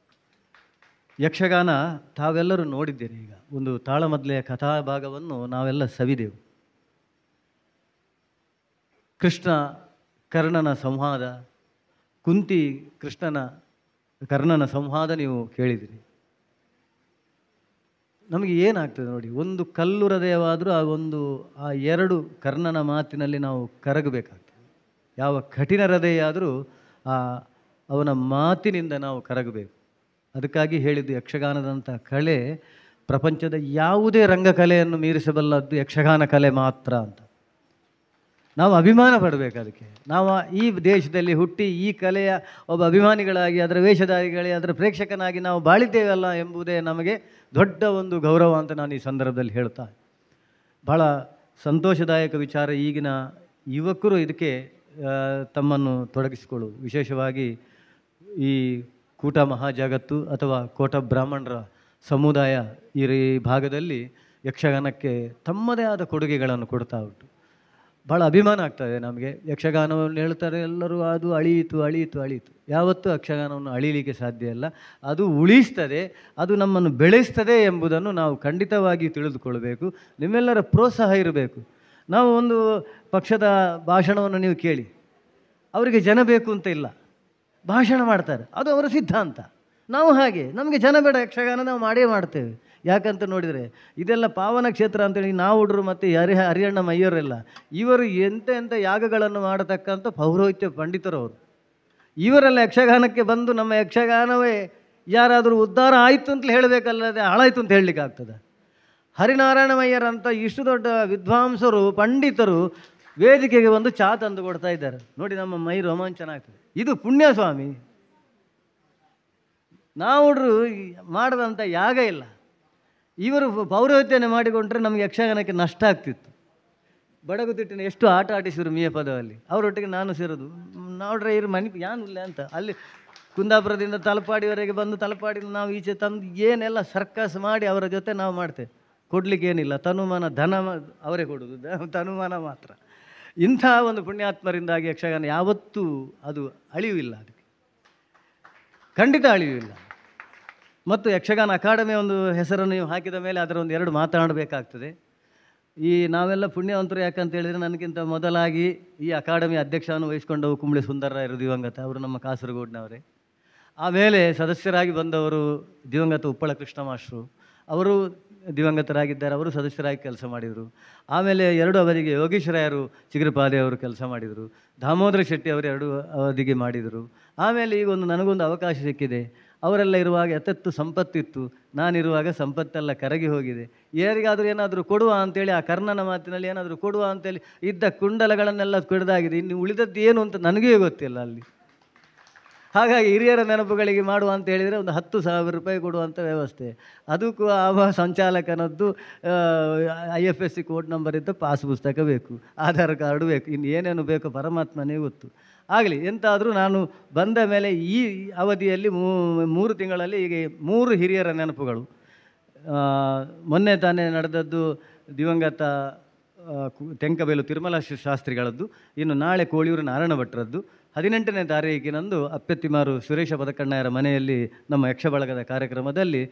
ಯಕ್ಷಗಾನ ತಾವೆಲ್ಲರೂ ನೋಡಿದ್ದೀರಿ. ಈಗ ಒಂದು ತಾಳಮದ್ಲೆಯ ಕಥಾಭಾಗವನ್ನು ನಾವೆಲ್ಲ ಸವಿದೆವು. ಕೃಷ್ಣ ಕರ್ಣನ ಸಂವಾದ, ಕುಂತಿ ಕರ್ಣನ ಸಂವಾದ ನೀವು ಕೇಳಿದಿರಿ. ನಮಗೆ ಏನಾಗ್ತದೆ ನೋಡಿ, ಒಂದು ಕಲ್ಲು ಹೃದಯವಾದರೂ ಆ 2 ಕರ್ಣನ ಮಾತಿನಲ್ಲಿ ನಾವು ಕರಗಬೇಕಾಗ್ತದೆ. ಯಾವ ಕಠಿಣ ಹೃದಯ ಆದರೂ ಅವನ ಮಾತಿನಿಂದ ನಾವು ಕರಗಬೇಕು. ಅದಕ್ಕಾಗಿ ಹೇಳಿದ್ದು, ಯಕ್ಷಗಾನದಂಥ ಕಲೆ ಪ್ರಪಂಚದ ಯಾವುದೇ ರಂಗಕಲೆಯನ್ನು ಮೀರಿಸಬಲ್ಲದ್ದು ಯಕ್ಷಗಾನ ಕಲೆ ಮಾತ್ರ ಅಂತ. ನಾವು ಅಭಿಮಾನ ಪಡಬೇಕು ಅದಕ್ಕೆ. ನಾವು ಈ ದೇಶದಲ್ಲಿ ಹುಟ್ಟಿ ಈ ಕಲೆಯ ಒಬ್ಬ ಅಭಿಮಾನಿಗಳಾಗಿ, ಅದರ ವೇಷಧಾರಿಗಳೇ, ಅದರ ಪ್ರೇಕ್ಷಕನಾಗಿ ನಾವು ಬಾಳಿದ್ದೇವಲ್ಲ ಎಂಬುದೇ ನಮಗೆ ದೊಡ್ಡ ಒಂದು ಗೌರವ ಅಂತ ನಾನು ಈ ಸಂದರ್ಭದಲ್ಲಿ ಹೇಳ್ತಾ. ಭಾಳ ಸಂತೋಷದಾಯಕ ವಿಚಾರ. ಈಗಿನ ಯುವಕರು ಇದಕ್ಕೆ ತಮ್ಮನ್ನು ತೊಡಗಿಸಿಕೊಳ್ಳುವುದು, ವಿಶೇಷವಾಗಿ ಈ ಕೂಟ ಮಹಾಜಗತ್ತು ಅಥವಾ ಕೋಟ ಬ್ರಾಹ್ಮಣರ ಸಮುದಾಯ ಈ ಭಾಗದಲ್ಲಿ ಯಕ್ಷಗಾನಕ್ಕೆ ತಮ್ಮದೇ ಆದ ಕೊಡುಗೆಗಳನ್ನು ಕೊಡ್ತಾ ಉಂಟು. ಭಾಳ ಅಭಿಮಾನ ಆಗ್ತದೆ ನಮಗೆ. ಯಕ್ಷಗಾನವನ್ನು ಹೇಳ್ತಾರೆ ಎಲ್ಲರೂ, ಅದು ಅಳಿಯಿತು. ಯಾವತ್ತೂ ಯಕ್ಷಗಾನವನ್ನು ಅಳಿಲಿಕ್ಕೆ ಸಾಧ್ಯ ಇಲ್ಲ. ಅದು ಉಳಿಸ್ತದೆ, ಅದು ನಮ್ಮನ್ನು ಬೆಳೆಸ್ತದೆ ಎಂಬುದನ್ನು ನಾವು ಖಂಡಿತವಾಗಿ ತಿಳಿದುಕೊಳ್ಬೇಕು. ನಿಮ್ಮೆಲ್ಲರ ಪ್ರೋತ್ಸಾಹ ಇರಬೇಕು. ನಾವು ಒಂದು ಪಕ್ಷದ ಭಾಷಣವನ್ನು ನೀವು ಕೇಳಿ, ಅವರಿಗೆ ಜನ ಬೇಕು ಅಂತ ಇಲ್ಲ, ಭಾಷಣ ಮಾಡ್ತಾರೆ, ಅದು ಅವರ ಸಿದ್ಧಾಂತ. ನಾವು ಹಾಗೆ, ನಮಗೆ ಜನ ಬೇಡ, ಯಕ್ಷಗಾನ ನಾವು ಮಾಡೇ ಮಾಡ್ತೇವೆ. ಯಾಕಂತ ನೋಡಿದರೆ ಇದೆಲ್ಲ ಪಾವನ ಕ್ಷೇತ್ರ ಅಂತೇಳಿ ನಾವು ಹುಡ್ರು ಮತ್ತು ಹರಿಯಣ್ಣ ಮಯ್ಯರೆಲ್ಲ ಇವರು ಎಂತೆಂಥ ಯಾಗಗಳನ್ನು ಮಾಡತಕ್ಕಂಥ ಪೌರೋಹಿತ್ಯ ಪಂಡಿತರವರು. ಇವರೆಲ್ಲ ಯಕ್ಷಗಾನಕ್ಕೆ ಬಂದು ನಮ್ಮ ಯಕ್ಷಗಾನವೇ ಯಾರಾದರೂ ಉದ್ಧಾರ ಆಯಿತು ಅಂತಲೇ ಹೇಳಬೇಕಲ್ಲದೆ ಹಾಳಾಯಿತು ಅಂತ ಹೇಳಲಿಕ್ಕೆ ಆಗ್ತದೆ. ಹರಿನಾರಾಯಣ ಮಯ್ಯರಂಥ ಇಷ್ಟು ದೊಡ್ಡ ವಿದ್ವಾಂಸರು, ಪಂಡಿತರು ವೇದಿಕೆಗೆ ಬಂದು ಚಾ ತಂದು ಕೊಡ್ತಾ ಇದ್ದಾರೆ ನೋಡಿ, ನಮ್ಮ ಮೈ ರೋಮಾಂಚನ ಆಗ್ತದೆ. ಇದು ಪುಣ್ಯ ಸ್ವಾಮಿ. ನಾವು ಮಾಡದಂಥ ಯಾಗ ಇಲ್ಲ. ಇವರು ಪೌರೋಹಿತ್ಯನೆ ಮಾಡಿಕೊಂಡ್ರೆ ನಮಗೆ ಯಕ್ಷಗಾನಕ್ಕೆ ನಷ್ಟ ಆಗ್ತಿತ್ತು. ಬಡಗುತಿಟ್ಟಿನ ಎಷ್ಟು ಆಟ ಆಡಿಸಿದ್ರು ಮೀಯಪದದಲ್ಲಿ, ಅವರೊಟ್ಟಿಗೆ ನಾನು ಸೇರೋದು. ನೋಡ್ರೆ ಇರು ಮನೆ ಯಾನಿಲ್ಲ ಅಂತ ಅಲ್ಲಿ ಕುಂದಾಪುರದಿಂದ ತಲಪಾಡಿವರೆಗೆ ಬಂದು ತಲಪಾಡಿ ನಾವು ಈಚೆ ತಂದು ಏನೆಲ್ಲ ಸರ್ಕಸ್ ಮಾಡಿ ಅವರ ಜೊತೆ ನಾವು ಮಾಡ್ತೇವೆ. ಕೊಡ್ಲಿಕ್ಕೆ ಏನಿಲ್ಲ, ತನುಮಾನ ಧನ ಅವರೇ ಕೊಡೋದು, ತನುಮಾನ ಮಾತ್ರ. ಇಂಥ ಒಂದು ಪುಣ್ಯಾತ್ಮರಿಂದಾಗಿ ಯಕ್ಷಗಾನ ಯಾವತ್ತೂ ಅದು ಅಳಿವಿಲ್ಲ, ಅದಕ್ಕೆ ಖಂಡಿತ ಅಳಿವಿಲ್ಲ. ಮತ್ತು ಯಕ್ಷಗಾನ ಅಕಾಡೆಮಿ ಒಂದು ಹೆಸರನ್ನು ನೀವು ಹಾಕಿದ ಮೇಲೆ ಅದರ ಒಂದು 2 ಮಾತನಾಡಬೇಕಾಗ್ತದೆ. ಈ ನಾವೆಲ್ಲ ಪುಣ್ಯವಂತರು ಯಾಕಂತ ಹೇಳಿದರೆ, ನನಗಿಂತ ಮೊದಲಾಗಿ ಈ ಅಕಾಡೆಮಿ ಅಧ್ಯಕ್ಷವನ್ನು ವಹಿಸ್ಕೊಂಡವು ಕುಂಬಳೆ ಸುಂದರರಾಯರು ದಿವಂಗತ, ಅವರು ನಮ್ಮ ಕಾಸರಗೋಡಿನವರೇ. ಆಮೇಲೆ ಸದಸ್ಯರಾಗಿ ಬಂದವರು ದಿವಂಗತ ಉಪ್ಪಳ ಕೃಷ್ಣ ಮಾಸ್ಟ್ರು, ಅವರು ದಿವಂಗತರಾಗಿದ್ದಾರೆ, ಅವರು ಸದಸ್ಯರಾಗಿ ಕೆಲಸ ಮಾಡಿದರು. ಆಮೇಲೆ 2 ಅವಧಿಗೆ ಯೋಗೀಶ್ವರಾಯರು ಚಿಗುರುಪಾದೆ ಅವರು ಕೆಲಸ ಮಾಡಿದರು. ದಾಮೋದರ ಶೆಟ್ಟಿ ಅವರು 2 ಅವಧಿಗೆ ಮಾಡಿದರು. ಆಮೇಲೆ ಈಗ ನನಗೊಂದು ಅವಕಾಶ ಸಿಕ್ಕಿದೆ. ಅವರೆಲ್ಲ ಇರುವಾಗ ಎತ್ತೆತ್ತು ಸಂಪತ್ತಿತ್ತು, ನಾನಿರುವಾಗ ಸಂಪತ್ತೆಲ್ಲ ಕರಗಿ ಹೋಗಿದೆ. ಯಾರಿಗಾದರೂ ಏನಾದರೂ ಕೊಡುವ ಅಂತೇಳಿ ಆ ಕರ್ಣನ ಮಾತಿನಲ್ಲಿ ಏನಾದರೂ ಕೊಡುವ ಅಂತೇಳಿ ಇದ್ದ ಕುಂಡಲಗಳನ್ನೆಲ್ಲ ಕೊಡ್ದಾಗಿದೆ. ಇನ್ನು ಉಳಿದದ್ದು ಏನು ಅಂತ ನನಗೇ ಗೊತ್ತಿಲ್ಲ ಅಲ್ಲಿ. ಹಾಗಾಗಿ ಹಿರಿಯರ ನೆನಪುಗಳಿಗೆ ಮಾಡುವ ಅಂತ ಹೇಳಿದರೆ ಒಂದು 10,000 ರೂಪಾಯಿ ಕೊಡುವಂಥ ವ್ಯವಸ್ಥೆ. ಅದಕ್ಕೂ ಆ ಸಂಚಾಲಕನದ್ದು IFSC ಕೋಡ್ ನಂಬರ್ ಇದ್ದ ಪಾಸ್ ಪುಸ್ತಕ ಬೇಕು, ಆಧಾರ್ ಕಾರ್ಡು ಬೇಕು, ಇನ್ನು ಏನೇನು ಬೇಕೋ ಪರಮಾತ್ಮನೇ ಗೊತ್ತು. ಆಗಲಿ ಎಂತಾದರೂ ನಾನು ಬಂದ ಮೇಲೆ ಈ ಅವಧಿಯಲ್ಲಿ 3 ತಿಂಗಳಲ್ಲಿ ಈಗ 3 ಹಿರಿಯರ ನೆನಪುಗಳು. ಮೊನ್ನೆ ತಾನೇ ನಡೆದದ್ದು ದಿವಂಗತ ತೆಂಕಬೇಲು ತಿರುಮಲ ಶಾಸ್ತ್ರಿಗಳದ್ದು, ಇನ್ನು ನಾಳೆ ಕೋಳಿಯೂರು ನಾರಾಯಣ ಭಟ್ರದ್ದು. 18ನೇ ತಾರೀಕಿನಂದು ಅಪ್ಪೆತ್ತಿಮಾರು ಸುರೇಶ ಪದಕಣ್ಣಯ್ಯರ ಮನೆಯಲ್ಲಿ ನಮ್ಮ ಯಕ್ಷಬಳಗದ ಕಾರ್ಯಕ್ರಮದಲ್ಲಿ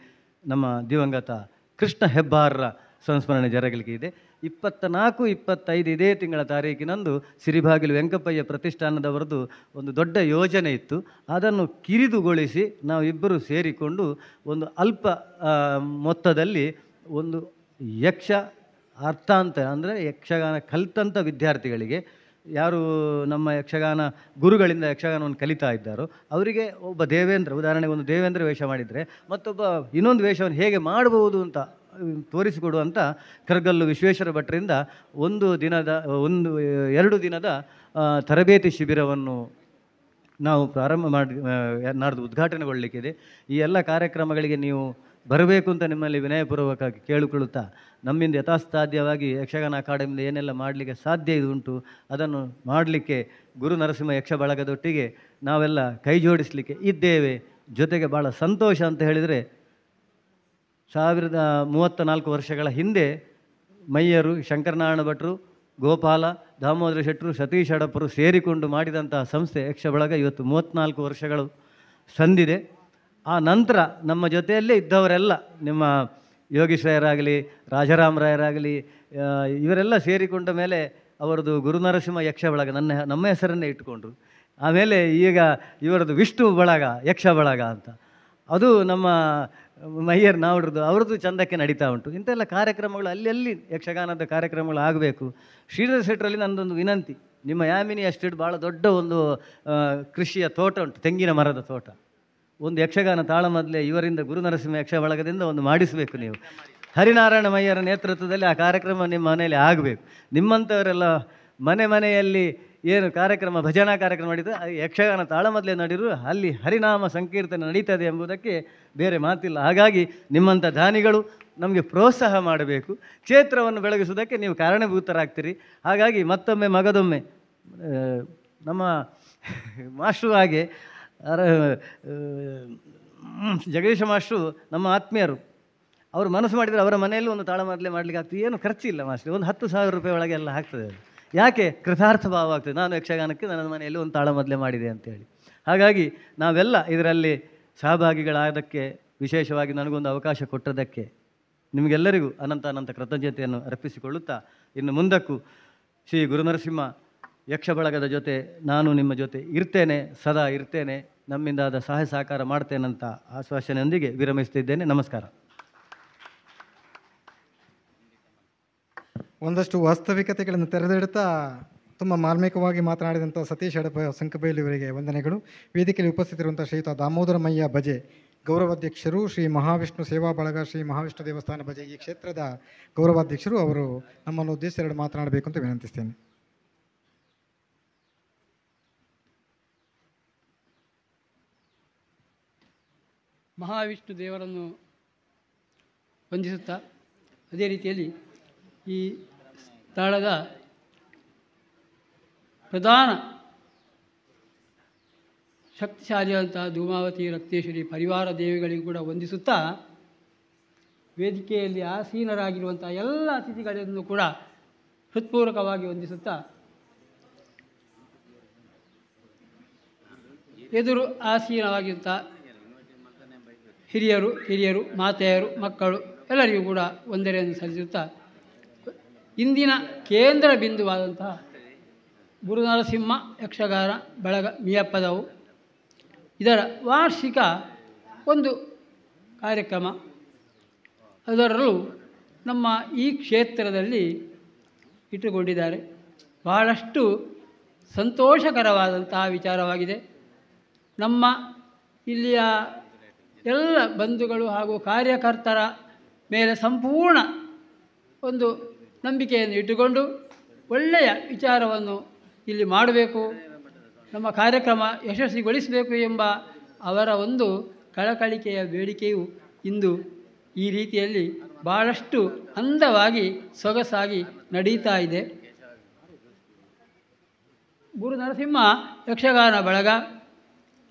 ನಮ್ಮ ದಿವಂಗತ ಕೃಷ್ಣ ಹೆಬ್ಬಾರರ ಸಂಸ್ಮರಣೆ ಜರಗಲಿಕ್ಕೆ 24, 25 ಇದೇ ತಿಂಗಳ ತಾರೀಕಿನಂದು ಸಿರಿಬಾಗಿಲು ವೆಂಕಪ್ಪಯ್ಯ ಪ್ರತಿಷ್ಠಾನದವರದ್ದು ಒಂದು ದೊಡ್ಡ ಯೋಜನೆ ಇತ್ತು. ಅದನ್ನು ಕಿರಿದುಗೊಳಿಸಿ ನಾವಿಬ್ಬರು ಸೇರಿಕೊಂಡು ಒಂದು ಅಲ್ಪ ಮೊತ್ತದಲ್ಲಿ ಒಂದು ಯಕ್ಷ ಅರ್ಥಾಂತ ಅಂದರೆ ಯಕ್ಷಗಾನ ಕಲಿತಂಥ ವಿದ್ಯಾರ್ಥಿಗಳಿಗೆ, ಯಾರು ನಮ್ಮ ಯಕ್ಷಗಾನ ಗುರುಗಳಿಂದ ಯಕ್ಷಗಾನವನ್ನು ಕಲಿತಾ ಇದ್ದಾರೋ ಅವರಿಗೆ ಒಬ್ಬ ದೇವೇಂದ್ರ, ಉದಾಹರಣೆಗೆ ಒಂದು ದೇವೇಂದ್ರ ವೇಷ ಮಾಡಿದರೆ ಮತ್ತೊಬ್ಬ ಇನ್ನೊಂದು ವೇಷವನ್ನು ಹೇಗೆ ಮಾಡಬಹುದು ಅಂತ ತೋರಿಸಿಕೊಡುವಂಥ ಕರಗಲ್ಲು ವಿಶ್ವೇಶ್ವರ ಭಟ್ರಿಂದ 2 ದಿನದ ತರಬೇತಿ ಶಿಬಿರವನ್ನು ನಾವು ಪ್ರಾರಂಭ ಮಾಡಿ ನಾಡ್ದು ಉದ್ಘಾಟನೆಗೊಳ್ಳಲಿಕ್ಕಿದೆ. ಈ ಎಲ್ಲ ಕಾರ್ಯಕ್ರಮಗಳಿಗೆ ನೀವು ಬರಬೇಕು ಅಂತ ನಿಮ್ಮಲ್ಲಿ ವಿನಯಪೂರ್ವಕವಾಗಿ ಕೇಳಿಕೊಳ್ಳುತ್ತಾ, ನಮ್ಮಿಂದ ಯಥಾಸಾಧ್ಯವಾಗಿ ಯಕ್ಷಗಾನ ಅಕಾಡೆಮಿಯಿಂದ ಏನೆಲ್ಲ ಮಾಡಲಿಕ್ಕೆ ಸಾಧ್ಯ ಉಂಟು ಅದನ್ನು ಮಾಡಲಿಕ್ಕೆ ಗುರು ನರಸಿಂಹ ಯಕ್ಷ ಬಳಗದೊಟ್ಟಿಗೆ ನಾವೆಲ್ಲ ಕೈ ಜೋಡಿಸಲಿಕ್ಕೆ ಇದ್ದೇವೆ. ಜೊತೆಗೆ ಭಾಳ ಸಂತೋಷ ಅಂತ ಹೇಳಿದರೆ 34 ವರ್ಷಗಳ ಹಿಂದೆ ಮಯ್ಯರು, ಶಂಕರನಾರಾಯಣ ಭಟ್ರು, ಗೋಪಾಲ, ದಾಮೋದರ ಶೆಟ್ಟರು, ಸತೀಶ್ ಅಡಪ್ಪರು ಸೇರಿಕೊಂಡು ಮಾಡಿದಂತಹ ಸಂಸ್ಥೆ ಯಕ್ಷ ಬಳಗ ಇವತ್ತು 34 ವರ್ಷಗಳು ಸಂದಿದೆ. ಆ ನಂತರ ನಮ್ಮ ಜೊತೆಯಲ್ಲೇ ಇದ್ದವರೆಲ್ಲ, ನಿಮ್ಮ ಯೋಗೀಶ್ವರಾಯರಾಗಲಿ, ರಾಜಾರಾಮರಾಯರಾಗಲಿ, ಇವರೆಲ್ಲ ಸೇರಿಕೊಂಡ ಮೇಲೆ ಅವರದು ಗುರುನರಸಿಂಹ ಯಕ್ಷ ಬಳಗ ನಮ್ಮ ಹೆಸರನ್ನೇ ಇಟ್ಟುಕೊಂಡ್ರು. ಆಮೇಲೆ ಈಗ ಇವರದು ವಿಷ್ಣು ಬಳಗ ಯಕ್ಷ ಬಳಗ ಅಂತ, ಅದು ನಮ್ಮ ಮಯ್ಯರ್ ನಾವ್ರದ್ದು ಅವ್ರದ್ದು ಚಂದಕ್ಕೆ ನಡೀತಾ ಉಂಟು. ಇಂಥೆಲ್ಲ ಕಾರ್ಯಕ್ರಮಗಳು ಅಲ್ಲಿ ಯಕ್ಷಗಾನದ ಕಾರ್ಯಕ್ರಮಗಳು ಆಗಬೇಕು. ಶ್ರೀಧರ ಶೆಟ್ಟರಲ್ಲಿ ನನ್ನದೊಂದು ವಿನಂತಿ, ನಿಮ್ಮ ಯಾಮಿನಿ ಎಸ್ಟೇಟ್ ಭಾಳ ದೊಡ್ಡ ಒಂದು ಕೃಷಿಯ ತೋಟ ಉಂಟು, ತೆಂಗಿನ ಮರದ ತೋಟ. ಒಂದು ಯಕ್ಷಗಾನ ತಾಳಮದ್ಲೆ ಇವರಿಂದ ಗುರುನರಸಿಂಹ ಯಕ್ಷ ಬಳಗದಿಂದ ಒಂದು ಮಾಡಿಸಬೇಕು. ನೀವು ಹರಿನಾರಾಯಣ ಮಯ್ಯರ ನೇತೃತ್ವದಲ್ಲಿ ಆ ಕಾರ್ಯಕ್ರಮ ನಿಮ್ಮ ಮನೆಯಲ್ಲಿ ಆಗಬೇಕು. ನಿಮ್ಮಂಥವರೆಲ್ಲ ಮನೆಯಲ್ಲಿ ಏನು ಕಾರ್ಯಕ್ರಮ, ಭಜನಾ ಕಾರ್ಯಕ್ರಮ ನಡೀತದೆ, ಯಕ್ಷಗಾನ ತಾಳಮದ್ಲೆ ನಡೆರು, ಅಲ್ಲಿ ಹರಿನಾಮ ಸಂಕೀರ್ತನೆ ನಡೀತದೆ ಎಂಬುದಕ್ಕೆ ಬೇರೆ ಮಾತಿಲ್ಲ. ಹಾಗಾಗಿ ನಿಮ್ಮಂಥ ದಾನಿಗಳು ನಮಗೆ ಪ್ರೋತ್ಸಾಹ ಮಾಡಬೇಕು. ಕ್ಷೇತ್ರವನ್ನು ಬೆಳಗಿಸುವುದಕ್ಕೆ ನೀವು ಕಾರಣಭೂತರಾಗ್ತೀರಿ. ಹಾಗಾಗಿ ಮತ್ತೊಮ್ಮೆ ಮಗದೊಮ್ಮೆ ನಮ್ಮ ಮಾಸ್ಟ್ರು ಹಾಗೆ ಜಗದೀಶ ಮಾಸ್ಟ್ರು ನಮ್ಮ ಆತ್ಮೀಯರು, ಅವರು ಮನಸ್ಸು ಮಾಡಿದರೆ ಅವರ ಮನೆಯಲ್ಲಿ ಒಂದು ತಾಳಮದ್ಲೆ ಮಾಡಲಿಕ್ಕೆ ಆಗ್ತದೆ. ಏನು ಖರ್ಚಿಲ್ಲ ಮಾಸ್ಟ್ರು, ಒಂದು 10,000 ರೂಪಾಯಿ ಒಳಗೆ ಎಲ್ಲ ಆಗ್ತದೆ. ಅದು ಯಾಕೆ ಕೃತಾರ್ಥ ಭಾವ ಆಗ್ತದೆ, ನಾನು ಯಕ್ಷಗಾನಕ್ಕೆ ನನ್ನ ಮನೆಯಲ್ಲಿ ಒಂದು ತಾಳಮದ್ಲೆ ಮಾಡಿದೆ ಅಂತೇಳಿ. ಹಾಗಾಗಿ ನಾವೆಲ್ಲ ಇದರಲ್ಲಿ ಸಹಭಾಗಿಗಳಾದಕ್ಕೆ, ವಿಶೇಷವಾಗಿ ನನಗೊಂದು ಅವಕಾಶ ಕೊಟ್ಟದ್ದಕ್ಕೆ ನಿಮಗೆಲ್ಲರಿಗೂ ಅನಂತ ಕೃತಜ್ಞತೆಯನ್ನು ಅರ್ಪಿಸಿಕೊಳ್ಳುತ್ತಾ, ಇನ್ನು ಮುಂದಕ್ಕೂ ಶ್ರೀ ಗುರುನರಸಿಂಹ ಯಕ್ಷ ಬಳಗದ ಜೊತೆ ನಾನು ನಿಮ್ಮ ಜೊತೆ ಇರ್ತೇನೆ, ಸದಾ ಇರ್ತೇನೆ, ನಮ್ಮಿಂದಾದ ಸಹಾಯ ಸಹಕಾರ ಮಾಡ್ತೇನಂತ ಆಶ್ವಾಸನೆಯೊಂದಿಗೆ ವಿರಮಿಸ್ತಿದ್ದೇನೆ. ನಮಸ್ಕಾರ. ಒಂದಷ್ಟು ವಾಸ್ತವಿಕತೆಗಳನ್ನು ತೆರೆದಿಡುತ್ತಾ ತುಂಬ ಮಾರ್ಮಿಕವಾಗಿ ಮಾತನಾಡಿದಂಥ ಸತೀಶ್ ಅಡಪ ಸಂಕಬೇಲು ಇವರಿಗೆ ವಂದನೆಗಳು. ವೇದಿಕೆಯಲ್ಲಿ ಉಪಸ್ಥಿತರಿರುವಂಥ ಶ್ರೀಯುತ ದಾಮೋದರ ಮಯ್ಯ ಬಜೆ ಗೌರವಾಧ್ಯಕ್ಷರು, ಶ್ರೀ ಮಹಾವಿಷ್ಣು ಸೇವಾ ಬಳಗ, ಶ್ರೀ ಮಹಾವಿಷ್ಣು ದೇವಸ್ಥಾನ ಬಜೆ ಈ ಕ್ಷೇತ್ರದ ಗೌರವಾಧ್ಯಕ್ಷರು, ಅವರು ನಮ್ಮನ್ನು ಉದ್ದೇಶಿಸಿ 2 ಮಾತನಾಡಬೇಕು ಅಂತ ವಿನಂತಿಸ್ತೇನೆ. ಮಹಾವಿಷ್ಣು ದೇವರನ್ನು ವಂದಿಸುತ್ತಾ, ಅದೇ ರೀತಿಯಲ್ಲಿ ಈ ಸ್ಥಳದ ಪ್ರಧಾನ ಶಕ್ತಿಶಾಲಿಯಾದಂತಹ ಧೂಮಾವತಿ ರಕ್ತೇಶ್ವರಿ ಪರಿವಾರ ದೇವಿಗಳಿಗೂ ಕೂಡ ವಂದಿಸುತ್ತಾ, ವೇದಿಕೆಯಲ್ಲಿ ಆಸೀನರಾಗಿರುವಂಥ ಎಲ್ಲ ಅತಿಥಿಗಳನ್ನು ಕೂಡ ಹೃತ್ಪೂರ್ವಕವಾಗಿ ವಂದಿಸುತ್ತಾ, ಎದುರು ಆಸೀನವಾಗಿರುವಂಥ ಹಿರಿಯರು, ಮಾತೆಯರು, ಮಕ್ಕಳು ಎಲ್ಲರಿಗೂ ಕೂಡ ವಂದನೆಯನ್ನು ಸಲ್ಲಿಸುತ್ತಾ, ಇಂದಿನ ಕೇಂದ್ರ ಬಿಂದುವಾದಂತಹ ಗುರುನರಸಿಂಹ ಯಕ್ಷಗಾನ ಬಳಗ ಮಿಯಪ್ಪದವು ಇದರ ವಾರ್ಷಿಕ ಒಂದು ಕಾರ್ಯಕ್ರಮ. ಅದರಲ್ಲೂ ನಮ್ಮ ಈ ಕ್ಷೇತ್ರದಲ್ಲಿ ಇಟ್ಟುಕೊಂಡಿದ್ದಾರೆ. ಬಹಳಷ್ಟು ಸಂತೋಷಕರವಾದಂತಹ ವಿಚಾರವಾಗಿದೆ. ನಮ್ಮ ಇಲ್ಲಿಯ ಎಲ್ಲ ಬಂಧುಗಳು ಹಾಗೂ ಕಾರ್ಯಕರ್ತರ ಮೇಲೆ ಸಂಪೂರ್ಣ ಒಂದು ನಂಬಿಕೆಯನ್ನು ಇಟ್ಟುಕೊಂಡು ಒಳ್ಳೆಯ ವಿಚಾರವನ್ನು ಇಲ್ಲಿ ಮಾಡಬೇಕು, ನಮ್ಮ ಕಾರ್ಯಕ್ರಮ ಯಶಸ್ವಿಗೊಳಿಸಬೇಕು ಎಂಬ ಅವರ ಒಂದು ಕಳಕಳಿಕೆಯ ಬೇಡಿಕೆಯು ಇಂದು ಈ ರೀತಿಯಲ್ಲಿ ಭಾಳಷ್ಟು ಅಂದವಾಗಿ ಸೊಗಸಾಗಿ ನಡೀತಾ ಇದೆ. ಗುರು ನರಸಿಂಹ ಯಕ್ಷಗಾನ ಬಳಗ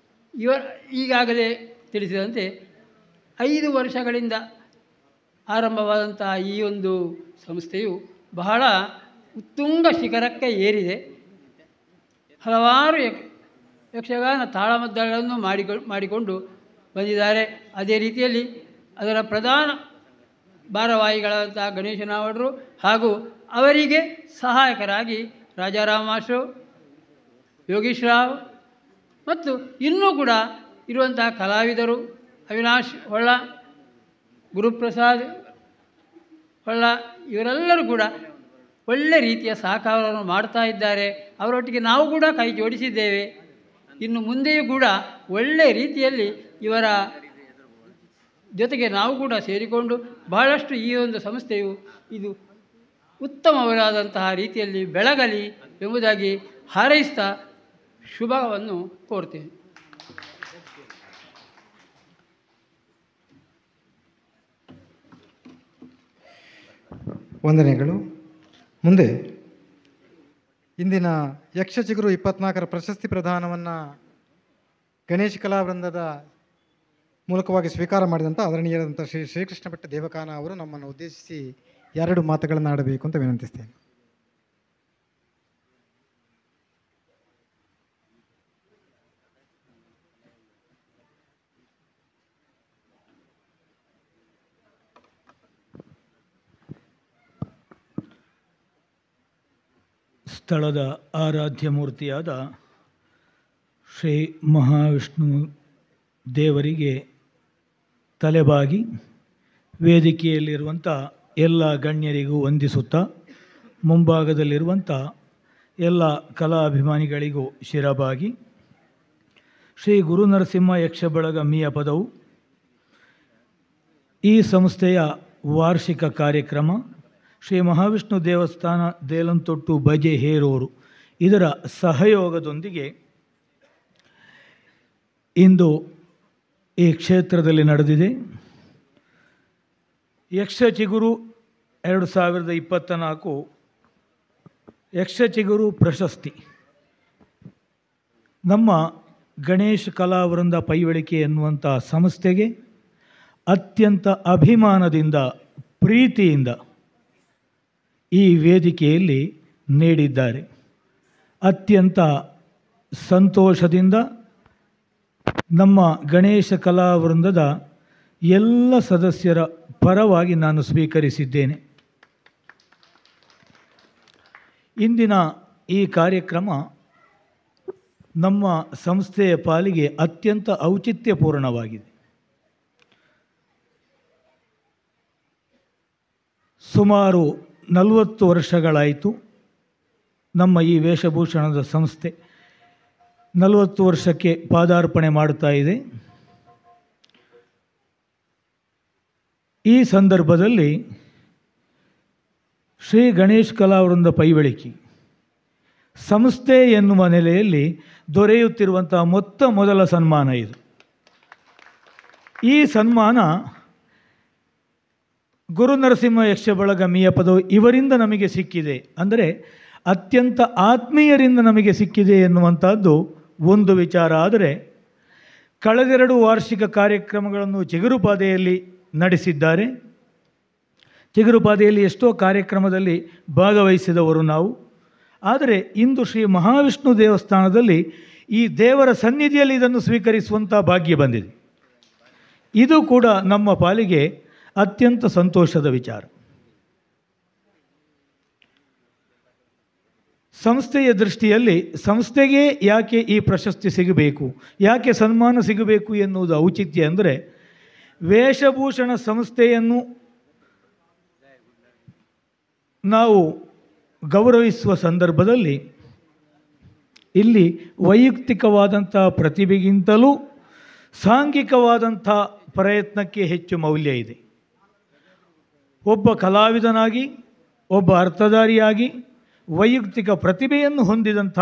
ಈಗಾಗಲೇ ತಿಳಿಸಿದಂತೆ 5 ವರ್ಷಗಳಿಂದ ಆರಂಭವಾದಂತಹ ಈ ಒಂದು ಸಂಸ್ಥೆಯು ಬಹಳ ಉತ್ತುಂಗ ಶಿಖರಕ್ಕೆ ಏರಿದೆ. ಹಲವಾರು ಯಕ್ಷಗಾನ ತಾಳಮದ್ದಳೆಗಳನ್ನು ಮಾಡಿಕೊಂಡು ಬಂದಿದ್ದಾರೆ. ಅದೇ ರೀತಿಯಲ್ಲಿ ಅದರ ಪ್ರಧಾನ ಭಾರವಾಹಿಗಳಾದಂತಹ ಗಣೇಶನಾವಡರು ಹಾಗೂ ಅವರಿಗೆ ಸಹಾಯಕರಾಗಿ ರಾಜಾರಾಮ್ ಮಾಸ್ಟ್ರು, ಯೋಗೀಶ್ ರಾವ್ ಮತ್ತು ಇನ್ನೂ ಕೂಡ ಇರುವಂತಹ ಕಲಾವಿದರು ಅವಿನಾಶ್ ಹೊಳ್ಳ, ಗುರುಪ್ರಸಾದ್ ಹೊಳ್ಳ ಇವರೆಲ್ಲರೂ ಕೂಡ ಒಳ್ಳೆ ರೀತಿಯ ಸಹಕಾರವನ್ನು ಮಾಡ್ತಾ ಇದ್ದಾರೆ. ಅವರೊಟ್ಟಿಗೆ ನಾವು ಕೂಡ ಕೈ ಜೋಡಿಸಿದ್ದೇವೆ. ಇನ್ನು ಮುಂದೆಯೂ ಕೂಡ ಒಳ್ಳೆ ರೀತಿಯಲ್ಲಿ ಇವರ ಜೊತೆಗೆ ನಾವು ಕೂಡ ಸೇರಿಕೊಂಡು ಬಹಳಷ್ಟು ಈ ಒಂದು ಸಂಸ್ಥೆಯು ಇದು ಉತ್ತಮವಾದಂತಹ ರೀತಿಯಲ್ಲಿ ಬೆಳಗಲಿ ಎಂಬುದಾಗಿ ಹಾರೈಸ್ತಾ ಶುಭವನ್ನು ಕೋರ್ತೇನೆ. ವಂದನೆಗಳು. ಮುಂದೆ ಇಂದಿನ ಯಕ್ಷ ಚಿಗುರು 24ರ ಪ್ರಶಸ್ತಿ ಪ್ರದಾನವನ್ನು ಗಣೇಶ ಕಲಾವೃಂದದ ಮೂಲಕವಾಗಿ ಸ್ವೀಕಾರ ಮಾಡಿದಂಥ ಆದರಣೀಯರಾದಂಥ ಶ್ರೀ ಶ್ರೀಕೃಷ್ಣ ಭಟ್ ದೇವಕಾನ ಅವರು ನಮ್ಮನ್ನು ಉದ್ದೇಶಿಸಿ 2 ಮಾತುಗಳನ್ನು ಆಡಬೇಕು ಅಂತ ವಿನಂತಿಸ್ತೇನೆ. ಸ್ಥಳದ ಆರಾಧ್ಯ ಮೂರ್ತಿಯಾದ ಶ್ರೀ ಮಹಾವಿಷ್ಣು ದೇವರಿಗೆ ತಲೆಬಾಗಿ ವೇದಿಕೆಯಲ್ಲಿರುವಂಥ ಎಲ್ಲ ಗಣ್ಯರಿಗೂ ವಂದಿಸುತ್ತಾ ಮುಂಭಾಗದಲ್ಲಿರುವಂಥ ಎಲ್ಲ ಕಲಾಭಿಮಾನಿಗಳಿಗೂ ಶಿರಬಾಗಿ ಶ್ರೀ ಗುರು ನರಸಿಂಹ ಯಕ್ಷ ಬಳಗ ಮಿಯ ಪದವು ಈ ಸಂಸ್ಥೆಯ ವಾರ್ಷಿಕ ಕಾರ್ಯಕ್ರಮ ಶ್ರೀ ಮಹಾವಿಷ್ಣು ದೇವಸ್ಥಾನ ದೇಲಂತೊಟ್ಟು ಬಜೆ ಹೇರೋರು ಇದರ ಸಹಯೋಗದೊಂದಿಗೆ ಇಂದು ಈ ಕ್ಷೇತ್ರದಲ್ಲಿ ನಡೆದಿದೆ. ಯಕ್ಷ ಚಿಗುರು 2024 ಯಕ್ಷ ಚಿಗುರು ಪ್ರಶಸ್ತಿ ನಮ್ಮ ಗಣೇಶ ಕಲಾವೃಂದ ಪೈವಳಿಕೆ ಎನ್ನುವಂಥ ಸಂಸ್ಥೆಗೆ ಅತ್ಯಂತ ಅಭಿಮಾನದಿಂದ ಪ್ರೀತಿಯಿಂದ ಈ ವೇದಿಕೆಯಲ್ಲಿ ನೀಡಿದ್ದಾರೆ. ಅತ್ಯಂತ ಸಂತೋಷದಿಂದ ನಮ್ಮ ಗಣೇಶ ಕಲಾವೃಂದದ ಎಲ್ಲ ಸದಸ್ಯರ ಪರವಾಗಿ ನಾನು ಸ್ವೀಕರಿಸಿದ್ದೇನೆ. ಇಂದಿನ ಈ ಕಾರ್ಯಕ್ರಮ ನಮ್ಮ ಸಂಸ್ಥೆಯ ಪಾಲಿಗೆ ಅತ್ಯಂತ ಔಚಿತ್ಯಪೂರ್ಣವಾಗಿದೆ. ಸುಮಾರು 40 ವರ್ಷಗಳಾಯಿತು ನಮ್ಮ ಈ ವೇಷಭೂಷಣದ ಸಂಸ್ಥೆ 40 ವರ್ಷಕ್ಕೆ ಪಾದಾರ್ಪಣೆ ಮಾಡುತ್ತಾ ಇದೆ. ಈ ಸಂದರ್ಭದಲ್ಲಿ ಶ್ರೀ ಗಣೇಶ್ ಕಲಾವೃಂದ ಪೈವಳಿಕೆ ಸಂಸ್ಥೆ ಎನ್ನುವ ನೆಲೆಯಲ್ಲಿ ದೊರೆಯುತ್ತಿರುವಂಥ ಮೊದಲ ಸನ್ಮಾನ ಇದು. ಈ ಸನ್ಮಾನ ಗುರು ನರಸಿಂಹ ಯಕ್ಷ ಬಳಗ ಮಿಯ ಪದವು ಇವರಿಂದ ನಮಗೆ ಸಿಕ್ಕಿದೆ, ಅಂದರೆ ಅತ್ಯಂತ ಆತ್ಮೀಯರಿಂದ ನಮಗೆ ಸಿಕ್ಕಿದೆ ಎನ್ನುವಂಥದ್ದು ಒಂದು ವಿಚಾರ. ಆದರೆ ಕಳೆದೆರಡು ವಾರ್ಷಿಕ ಕಾರ್ಯಕ್ರಮಗಳನ್ನು ಚಿಗುರುಪಾದೆಯಲ್ಲಿ ನಡೆಸಿದ್ದಾರೆ. ಚಿಗುರುಪಾದೆಯಲ್ಲಿ ಎಷ್ಟೋ ಕಾರ್ಯಕ್ರಮದಲ್ಲಿ ಭಾಗವಹಿಸಿದವರು ನಾವು. ಆದರೆ ಇಂದು ಶ್ರೀ ಮಹಾವಿಷ್ಣು ದೇವಸ್ಥಾನದಲ್ಲಿ ಈ ದೇವರ ಸನ್ನಿಧಿಯಲ್ಲಿ ಇದನ್ನು ಸ್ವೀಕರಿಸುವಂಥ ಭಾಗ್ಯ ಬಂದಿದೆ. ಇದು ಕೂಡ ನಮ್ಮ ಪಾಲಿಗೆ ಅತ್ಯಂತ ಸಂತೋಷದ ವಿಚಾರ. ಸಂಸ್ಥೆಯ ದೃಷ್ಟಿಯಲ್ಲಿ ಸಂಸ್ಥೆಗೆ ಯಾಕೆ ಈ ಪ್ರಶಸ್ತಿ ಸಿಗಬೇಕು, ಯಾಕೆ ಸನ್ಮಾನ ಸಿಗಬೇಕು ಎನ್ನುವುದು ಔಚಿತ್ಯ ಅಂದರೆ, ವೇಷಭೂಷಣ ಸಂಸ್ಥೆಯನ್ನು ನಾವು ಗೌರವಿಸುವ ಸಂದರ್ಭದಲ್ಲಿ ಇಲ್ಲಿ ವೈಯಕ್ತಿಕವಾದಂಥ ಪ್ರತಿಭೆಗಿಂತಲೂ ಸಾಂಘಿಕವಾದಂಥ ಪ್ರಯತ್ನಕ್ಕೆ ಹೆಚ್ಚು ಮೌಲ್ಯ ಇದೆ. ಒಬ್ಬ ಕಲಾವಿದನಾಗಿ, ಒಬ್ಬ ಅರ್ಥಧಾರಿಯಾಗಿ ವೈಯಕ್ತಿಕ ಪ್ರತಿಭೆಯನ್ನು ಹೊಂದಿದಂಥ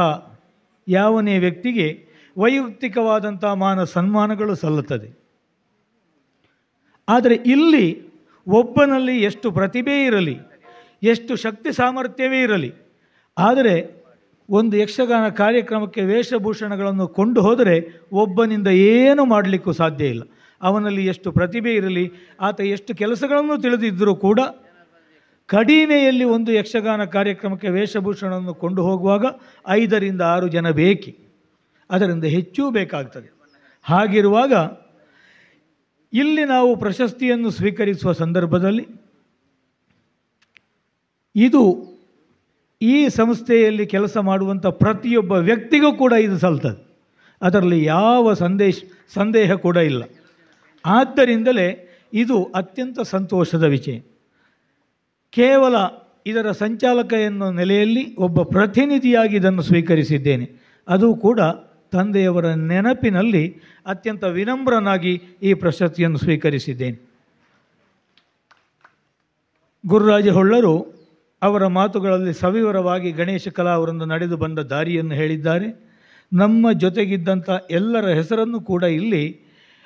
ಯಾವನೇ ವ್ಯಕ್ತಿಗೆ ವೈಯಕ್ತಿಕವಾದಂಥ ಮಾನ ಸನ್ಮಾನಗಳು ಸಲ್ಲುತ್ತದೆ. ಆದರೆ ಇಲ್ಲಿ ಒಬ್ಬನಲ್ಲಿ ಎಷ್ಟು ಪ್ರತಿಭೆ ಇರಲಿ, ಎಷ್ಟು ಶಕ್ತಿ ಸಾಮರ್ಥ್ಯವೇ ಇರಲಿ, ಆದರೆ ಒಂದು ಯಕ್ಷಗಾನ ಕಾರ್ಯಕ್ರಮಕ್ಕೆ ವೇಷಭೂಷಣಗಳನ್ನು ಕೊಂಡು ಹೋದರೆ ಒಬ್ಬನಿಂದ ಏನೂ ಮಾಡಲಿಕ್ಕೂ ಸಾಧ್ಯ ಇಲ್ಲ. ಅವನಲ್ಲಿ ಎಷ್ಟು ಪ್ರತಿಭೆ ಇರಲಿ, ಆತ ಎಷ್ಟು ಕೆಲಸಗಳನ್ನು ತಿಳಿದಿದ್ದರೂ ಕೂಡ ಕಡಿಮೆಯಲ್ಲಿ ಒಂದು ಯಕ್ಷಗಾನ ಕಾರ್ಯಕ್ರಮಕ್ಕೆ ವೇಷಭೂಷಣವನ್ನು ಕೊಂಡು ಹೋಗುವಾಗ 5 ರಿಂದ 6 ಜನ ಬೇಕಿ, ಅದರಿಂದ ಹೆಚ್ಚೂ ಬೇಕಾಗ್ತದೆ. ಹಾಗಿರುವಾಗ ಇಲ್ಲಿ ನಾವು ಪ್ರಶಸ್ತಿಯನ್ನು ಸ್ವೀಕರಿಸುವ ಸಂದರ್ಭದಲ್ಲಿ ಇದು ಈ ಸಂಸ್ಥೆಯಲ್ಲಿ ಕೆಲಸ ಮಾಡುವಂಥ ಪ್ರತಿಯೊಬ್ಬ ವ್ಯಕ್ತಿಗೂ ಕೂಡ ಇದು ಸಲ್ತದೆ, ಅದರಲ್ಲಿ ಯಾವ ಸಂದೇಹ ಕೂಡ ಇಲ್ಲ. ಆದ್ದರಿಂದಲೇ ಇದು ಅತ್ಯಂತ ಸಂತೋಷದ ವಿಷಯ. ಕೇವಲ ಇದರ ಸಂಚಾಲಕ ಎನ್ನುವ ನೆಲೆಯಲ್ಲಿ ಒಬ್ಬ ಪ್ರತಿನಿಧಿಯಾಗಿ ಇದನ್ನು ಸ್ವೀಕರಿಸಿದ್ದೇನೆ. ಅದು ಕೂಡ ತಂದೆಯವರ ನೆನಪಿನಲ್ಲಿ ಅತ್ಯಂತ ವಿನಮ್ರನಾಗಿ ಈ ಪ್ರಶಸ್ತಿಯನ್ನು ಸ್ವೀಕರಿಸಿದ್ದೇನೆ. ಗುರುರಾಜ ಹೊಳ್ಳರು ಅವರ ಮಾತುಗಳಲ್ಲಿ ಸವಿವರವಾಗಿ ಗಣೇಶ ಕಲಾ ಅವರನ್ನು ನಡೆದು ಬಂದ ದಾರಿಯನ್ನು ಹೇಳಿದ್ದಾರೆ. ನಮ್ಮ ಜೊತೆಗಿದ್ದಂಥ ಎಲ್ಲರ ಹೆಸರನ್ನು ಕೂಡ ಇಲ್ಲಿ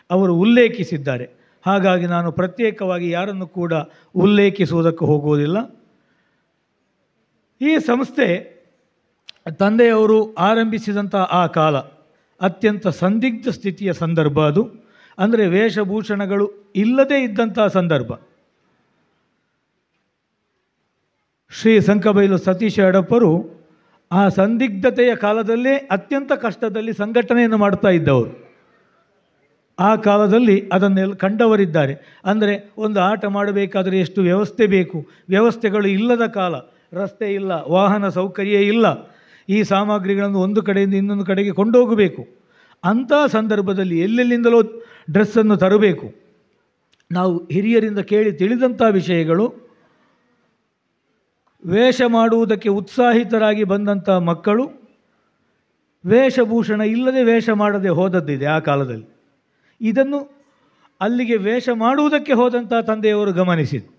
ಅವರು ಉಲ್ಲೇಖಿಸಿದ್ದಾರೆ. ಹಾಗಾಗಿ ನಾನು ಪ್ರತ್ಯೇಕವಾಗಿ ಯಾರನ್ನು ಕೂಡ ಉಲ್ಲೇಖಿಸುವುದಕ್ಕೆ ಹೋಗುವುದಿಲ್ಲ. ಈ ಸಂಸ್ಥೆ ತಂದೆಯವರು ಆರಂಭಿಸಿದಂಥ ಆ ಕಾಲ ಅತ್ಯಂತ ಸಂದಿಗ್ಧ ಸ್ಥಿತಿಯ ಸಂದರ್ಭ. ಅದು ಅಂದರೆ ವೇಷಭೂಷಣಗಳು ಇಲ್ಲದೇ ಇದ್ದಂಥ ಸಂದರ್ಭ. ಶ್ರೀ ಸಂಕಬೈಲು ಸತೀಶ ಅಡಪ್ಪರು ಆ ಸಂದಿಗ್ಧತೆಯ ಕಾಲದಲ್ಲೇ ಅತ್ಯಂತ ಕಷ್ಟದಲ್ಲಿ ಸಂಘಟನೆಯನ್ನು ಮಾಡ್ತಾ ಇದ್ದವರು. ಆ ಕಾಲದಲ್ಲಿ ಅದನ್ನೆಲ್ಲ ಕಂಡವರಿದ್ದಾರೆ. ಅಂದರೆ ಒಂದು ಆಟ ಮಾಡಬೇಕಾದರೆ ಎಷ್ಟು ವ್ಯವಸ್ಥೆ ಬೇಕು, ವ್ಯವಸ್ಥೆಗಳು ಇಲ್ಲದ ಕಾಲ, ರಸ್ತೆ ಇಲ್ಲ, ವಾಹನ ಸೌಕರ್ಯ ಇಲ್ಲ, ಈ ಸಾಮಗ್ರಿಗಳನ್ನು ಒಂದು ಕಡೆಯಿಂದ ಇನ್ನೊಂದು ಕಡೆಗೆ ಕೊಂಡೋಗಬೇಕು. ಅಂಥ ಸಂದರ್ಭದಲ್ಲಿ ಎಲ್ಲೆಲ್ಲಿಂದಲೋ ಡ್ರೆಸ್ಸನ್ನು ತರಬೇಕು. ನಾವು ಹಿರಿಯರಿಂದ ಕೇಳಿ ತಿಳಿದಂಥ ವಿಷಯಗಳು, ವೇಷ ಮಾಡುವುದಕ್ಕೆ ಉತ್ಸಾಹಿತರಾಗಿ ಬಂದಂಥ ಮಕ್ಕಳು ವೇಷಭೂಷಣ ಇಲ್ಲದೆ ವೇಷ ಮಾಡದೆ ಹೋದದ್ದಿದೆ ಆ ಕಾಲದಲ್ಲಿ. ಇದನ್ನು ಅಲ್ಲಿಗೆ ವೇಷ ಮಾಡುವುದಕ್ಕೆ ಹೋದಂಥ ತಂದೆಯವರು ಗಮನಿಸಿದರು.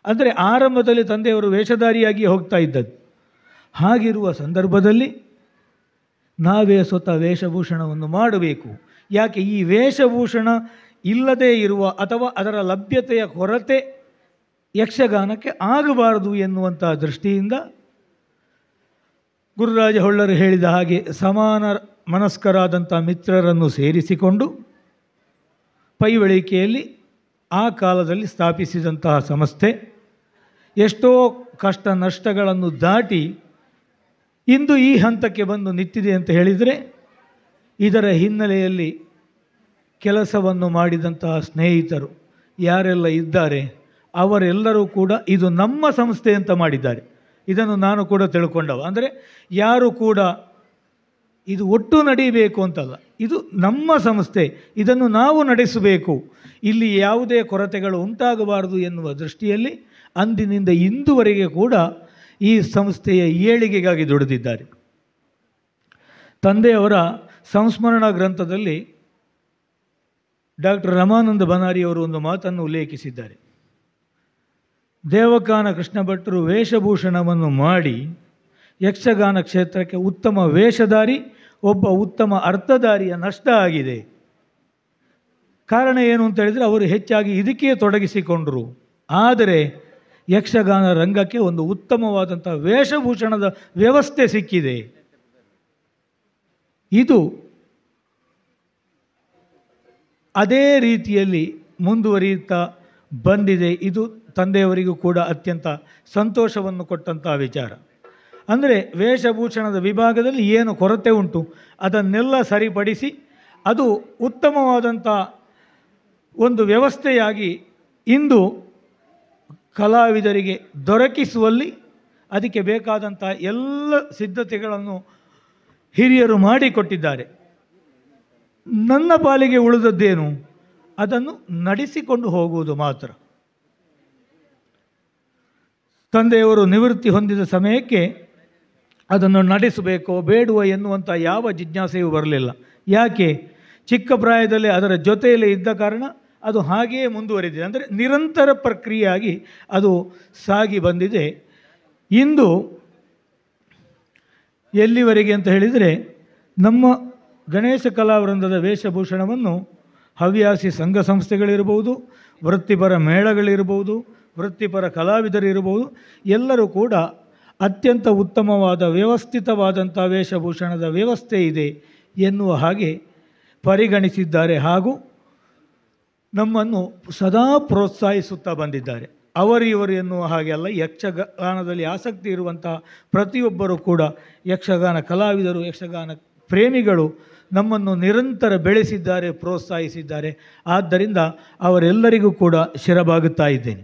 ಅಂದರೆ ಆರಂಭದಲ್ಲಿ ತಂದೆಯವರು ವೇಷಧಾರಿಯಾಗಿ ಹೋಗ್ತಾ ಇದ್ದದ್ದು. ಹಾಗಿರುವ ಸಂದರ್ಭದಲ್ಲಿ ನಾವೇ ಸ್ವತಃ ವೇಷಭೂಷಣವನ್ನು ಮಾಡಬೇಕು. ಯಾಕೆ ಈ ವೇಷಭೂಷಣ ಇಲ್ಲದೇ ಇರುವ ಅಥವಾ ಅದರ ಲಭ್ಯತೆಯ ಕೊರತೆ ಯಕ್ಷಗಾನಕ್ಕೆ ಆಗಬಾರದು ಎನ್ನುವಂಥ ದೃಷ್ಟಿಯಿಂದ ಗುರುರಾಜ ಹೊಳ್ಳರು ಹೇಳಿದ ಹಾಗೆ ಸಮಾನ ಮನಸ್ಕರಾದಂಥ ಮಿತ್ರರನ್ನು ಸೇರಿಸಿಕೊಂಡು ಪೈವಳಿಕೆಯಲ್ಲಿ ಆ ಕಾಲದಲ್ಲಿ ಸ್ಥಾಪಿಸಿದಂತಹ ಸಂಸ್ಥೆ ಎಷ್ಟೋ ಕಷ್ಟ ನಷ್ಟಗಳನ್ನು ದಾಟಿ ಇಂದು ಈ ಹಂತಕ್ಕೆ ಬಂದು ನಿಂತಿದೆ ಅಂತ ಹೇಳಿದರೆ ಇದರ ಹಿನ್ನೆಲೆಯಲ್ಲಿ ಕೆಲಸವನ್ನು ಮಾಡಿದಂತಹ ಸ್ನೇಹಿತರು ಯಾರೆಲ್ಲ ಇದ್ದಾರೆ ಅವರೆಲ್ಲರೂ ಕೂಡ ಇದು ನಮ್ಮ ಸಂಸ್ಥೆ ಅಂತ ಮಾಡಿದ್ದಾರೆ. ಇದನ್ನು ನಾನು ಕೂಡ ತಿಳ್ಕೊಂಡವ. ಅಂದರೆ ಯಾರು ಕೂಡ ಇದು ಒಟ್ಟು ನಡೀಬೇಕು ಅಂತಲ್ಲ, ಇದು ನಮ್ಮ ಸಂಸ್ಥೆ, ಇದನ್ನು ನಾವು ನಡೆಸಬೇಕು, ಇಲ್ಲಿ ಯಾವುದೇ ಕೊರತೆಗಳು ಉಂಟಾಗಬಾರದು ಎನ್ನುವ ದೃಷ್ಟಿಯಲ್ಲಿ ಅಂದಿನಿಂದ ಇಂದುವರೆಗೆ ಕೂಡ ಈ ಸಂಸ್ಥೆಯ ಏಳಿಗೆಗಾಗಿ ದುಡಿದಿದ್ದಾರೆ. ತಂದೆಯವರ ಸಂಸ್ಮರಣಾ ಗ್ರಂಥದಲ್ಲಿ ಡಾಕ್ಟರ್ ರಮಾನಂದ ಬನಾರಿಯವರು ಒಂದು ಮಾತನ್ನು ಉಲ್ಲೇಖಿಸಿದ್ದಾರೆ. ದೇವಕಾನ ಕೃಷ್ಣ ಭಟ್ರು ವೇಷಭೂಷಣವನ್ನು ಮಾಡಿ ಯಕ್ಷಗಾನ ಕ್ಷೇತ್ರಕ್ಕೆ ಉತ್ತಮ ವೇಷಧಾರಿ, ಒಬ್ಬ ಉತ್ತಮ ಅರ್ಥಧಾರಿಯ ನಷ್ಟ ಆಗಿದೆ. ಕಾರಣ ಏನು ಅಂತ ಹೇಳಿದರೆ ಅವರು ಹೆಚ್ಚಾಗಿ ಇದಕ್ಕೆ ತೊಡಗಿಸಿಕೊಂಡರು. ಆದರೆ ಯಕ್ಷಗಾನ ರಂಗಕ್ಕೆ ಒಂದು ಉತ್ತಮವಾದಂಥ ವೇಷಭೂಷಣದ ವ್ಯವಸ್ಥೆ ಸಿಕ್ಕಿದೆ. ಇದು ಅದೇ ರೀತಿಯಲ್ಲಿ ಮುಂದುವರಿಯುತ್ತಾ ಬಂದಿದೆ. ಇದು ತಂದೆಯವರಿಗೂ ಕೂಡ ಅತ್ಯಂತ ಸಂತೋಷವನ್ನು ಕೊಟ್ಟಂಥ ವಿಚಾರ. ಅಂದರೆ ವೇಷಭೂಷಣದ ವಿಭಾಗದಲ್ಲಿ ಏನು ಕೊರತೆ ಉಂಟು ಅದನ್ನೆಲ್ಲ ಸರಿಪಡಿಸಿ ಅದು ಉತ್ತಮವಾದಂಥ ಒಂದು ವ್ಯವಸ್ಥೆಯಾಗಿ ಇಂದು ಕಲಾವಿದರಿಗೆ ದೊರಕಿಸುವಲ್ಲಿ ಅದಕ್ಕೆ ಬೇಕಾದಂಥ ಎಲ್ಲ ಸಿದ್ಧತೆಗಳನ್ನು ಹಿರಿಯರು ಮಾಡಿಕೊಟ್ಟಿದ್ದಾರೆ. ನನ್ನ ಪಾಲಿಗೆ ಉಳಿದದ್ದೇನು, ಅದನ್ನು ನಡೆಸಿಕೊಂಡು ಹೋಗುವುದು ಮಾತ್ರ. ತಂದೆಯವರು ನಿವೃತ್ತಿ ಹೊಂದಿದ ಸಮಯಕ್ಕೆ ಅದನ್ನು ನಡೆಸಬೇಕೋ ಬೇಡುವ ಎನ್ನುವಂಥ ಯಾವ ಜಿಜ್ಞಾಸೆಯೂ ಬರಲಿಲ್ಲ. ಯಾಕೆ? ಚಿಕ್ಕ ಪ್ರಾಯದಲ್ಲಿ ಅದರ ಜೊತೆಯಲ್ಲಿ ಇದ್ದ ಕಾರಣ ಅದು ಹಾಗೆಯೇ ಮುಂದುವರಿದಿದೆ. ಅಂದರೆ ನಿರಂತರ ಪ್ರಕ್ರಿಯೆಯಾಗಿ ಅದು ಸಾಗಿ ಬಂದಿದೆ. ಇಂದು ಎಲ್ಲಿವರೆಗೆ ಅಂತ ಹೇಳಿದರೆ, ನಮ್ಮ ಗಣೇಶ ಕಲಾವೃಂದದ ವೇಷಭೂಷಣವನ್ನು ಹವ್ಯಾಸಿ ಸಂಘ ಸಂಸ್ಥೆಗಳಿರ್ಬೋದು, ವೃತ್ತಿಪರ ಮೇಳಗಳಿರ್ಬೋದು, ವೃತ್ತಿಪರ ಕಲಾವಿದರಿರ್ಬೋದು, ಎಲ್ಲರೂ ಕೂಡ ಅತ್ಯಂತ ಉತ್ತಮವಾದ ವ್ಯವಸ್ಥಿತವಾದಂಥ ವೇಷಭೂಷಣದ ವ್ಯವಸ್ಥೆ ಇದೆ ಎನ್ನುವ ಹಾಗೆ ಪರಿಗಣಿಸಿದ್ದಾರೆ. ಹಾಗೂ ನಮ್ಮನ್ನು ಸದಾ ಪ್ರೋತ್ಸಾಹಿಸುತ್ತಾ ಬಂದಿದ್ದಾರೆ. ಅವರಿವರು ಎನ್ನುವ ಹಾಗೆ ಅಲ್ಲ, ಯಕ್ಷಗಾನದಲ್ಲಿ ಆಸಕ್ತಿ ಇರುವಂತಹ ಪ್ರತಿಯೊಬ್ಬರೂ ಕೂಡ ಯಕ್ಷಗಾನ ಕಲಾವಿದರು, ಯಕ್ಷಗಾನ ಪ್ರೇಮಿಗಳು ನಮ್ಮನ್ನು ನಿರಂತರ ಬೆಳೆಸಿದ್ದಾರೆ, ಪ್ರೋತ್ಸಾಹಿಸಿದ್ದಾರೆ. ಆದ್ದರಿಂದ ಅವರೆಲ್ಲರಿಗೂ ಕೂಡ ಶಿರಬಾಗುತ್ತಾ ಇದ್ದೇನೆ.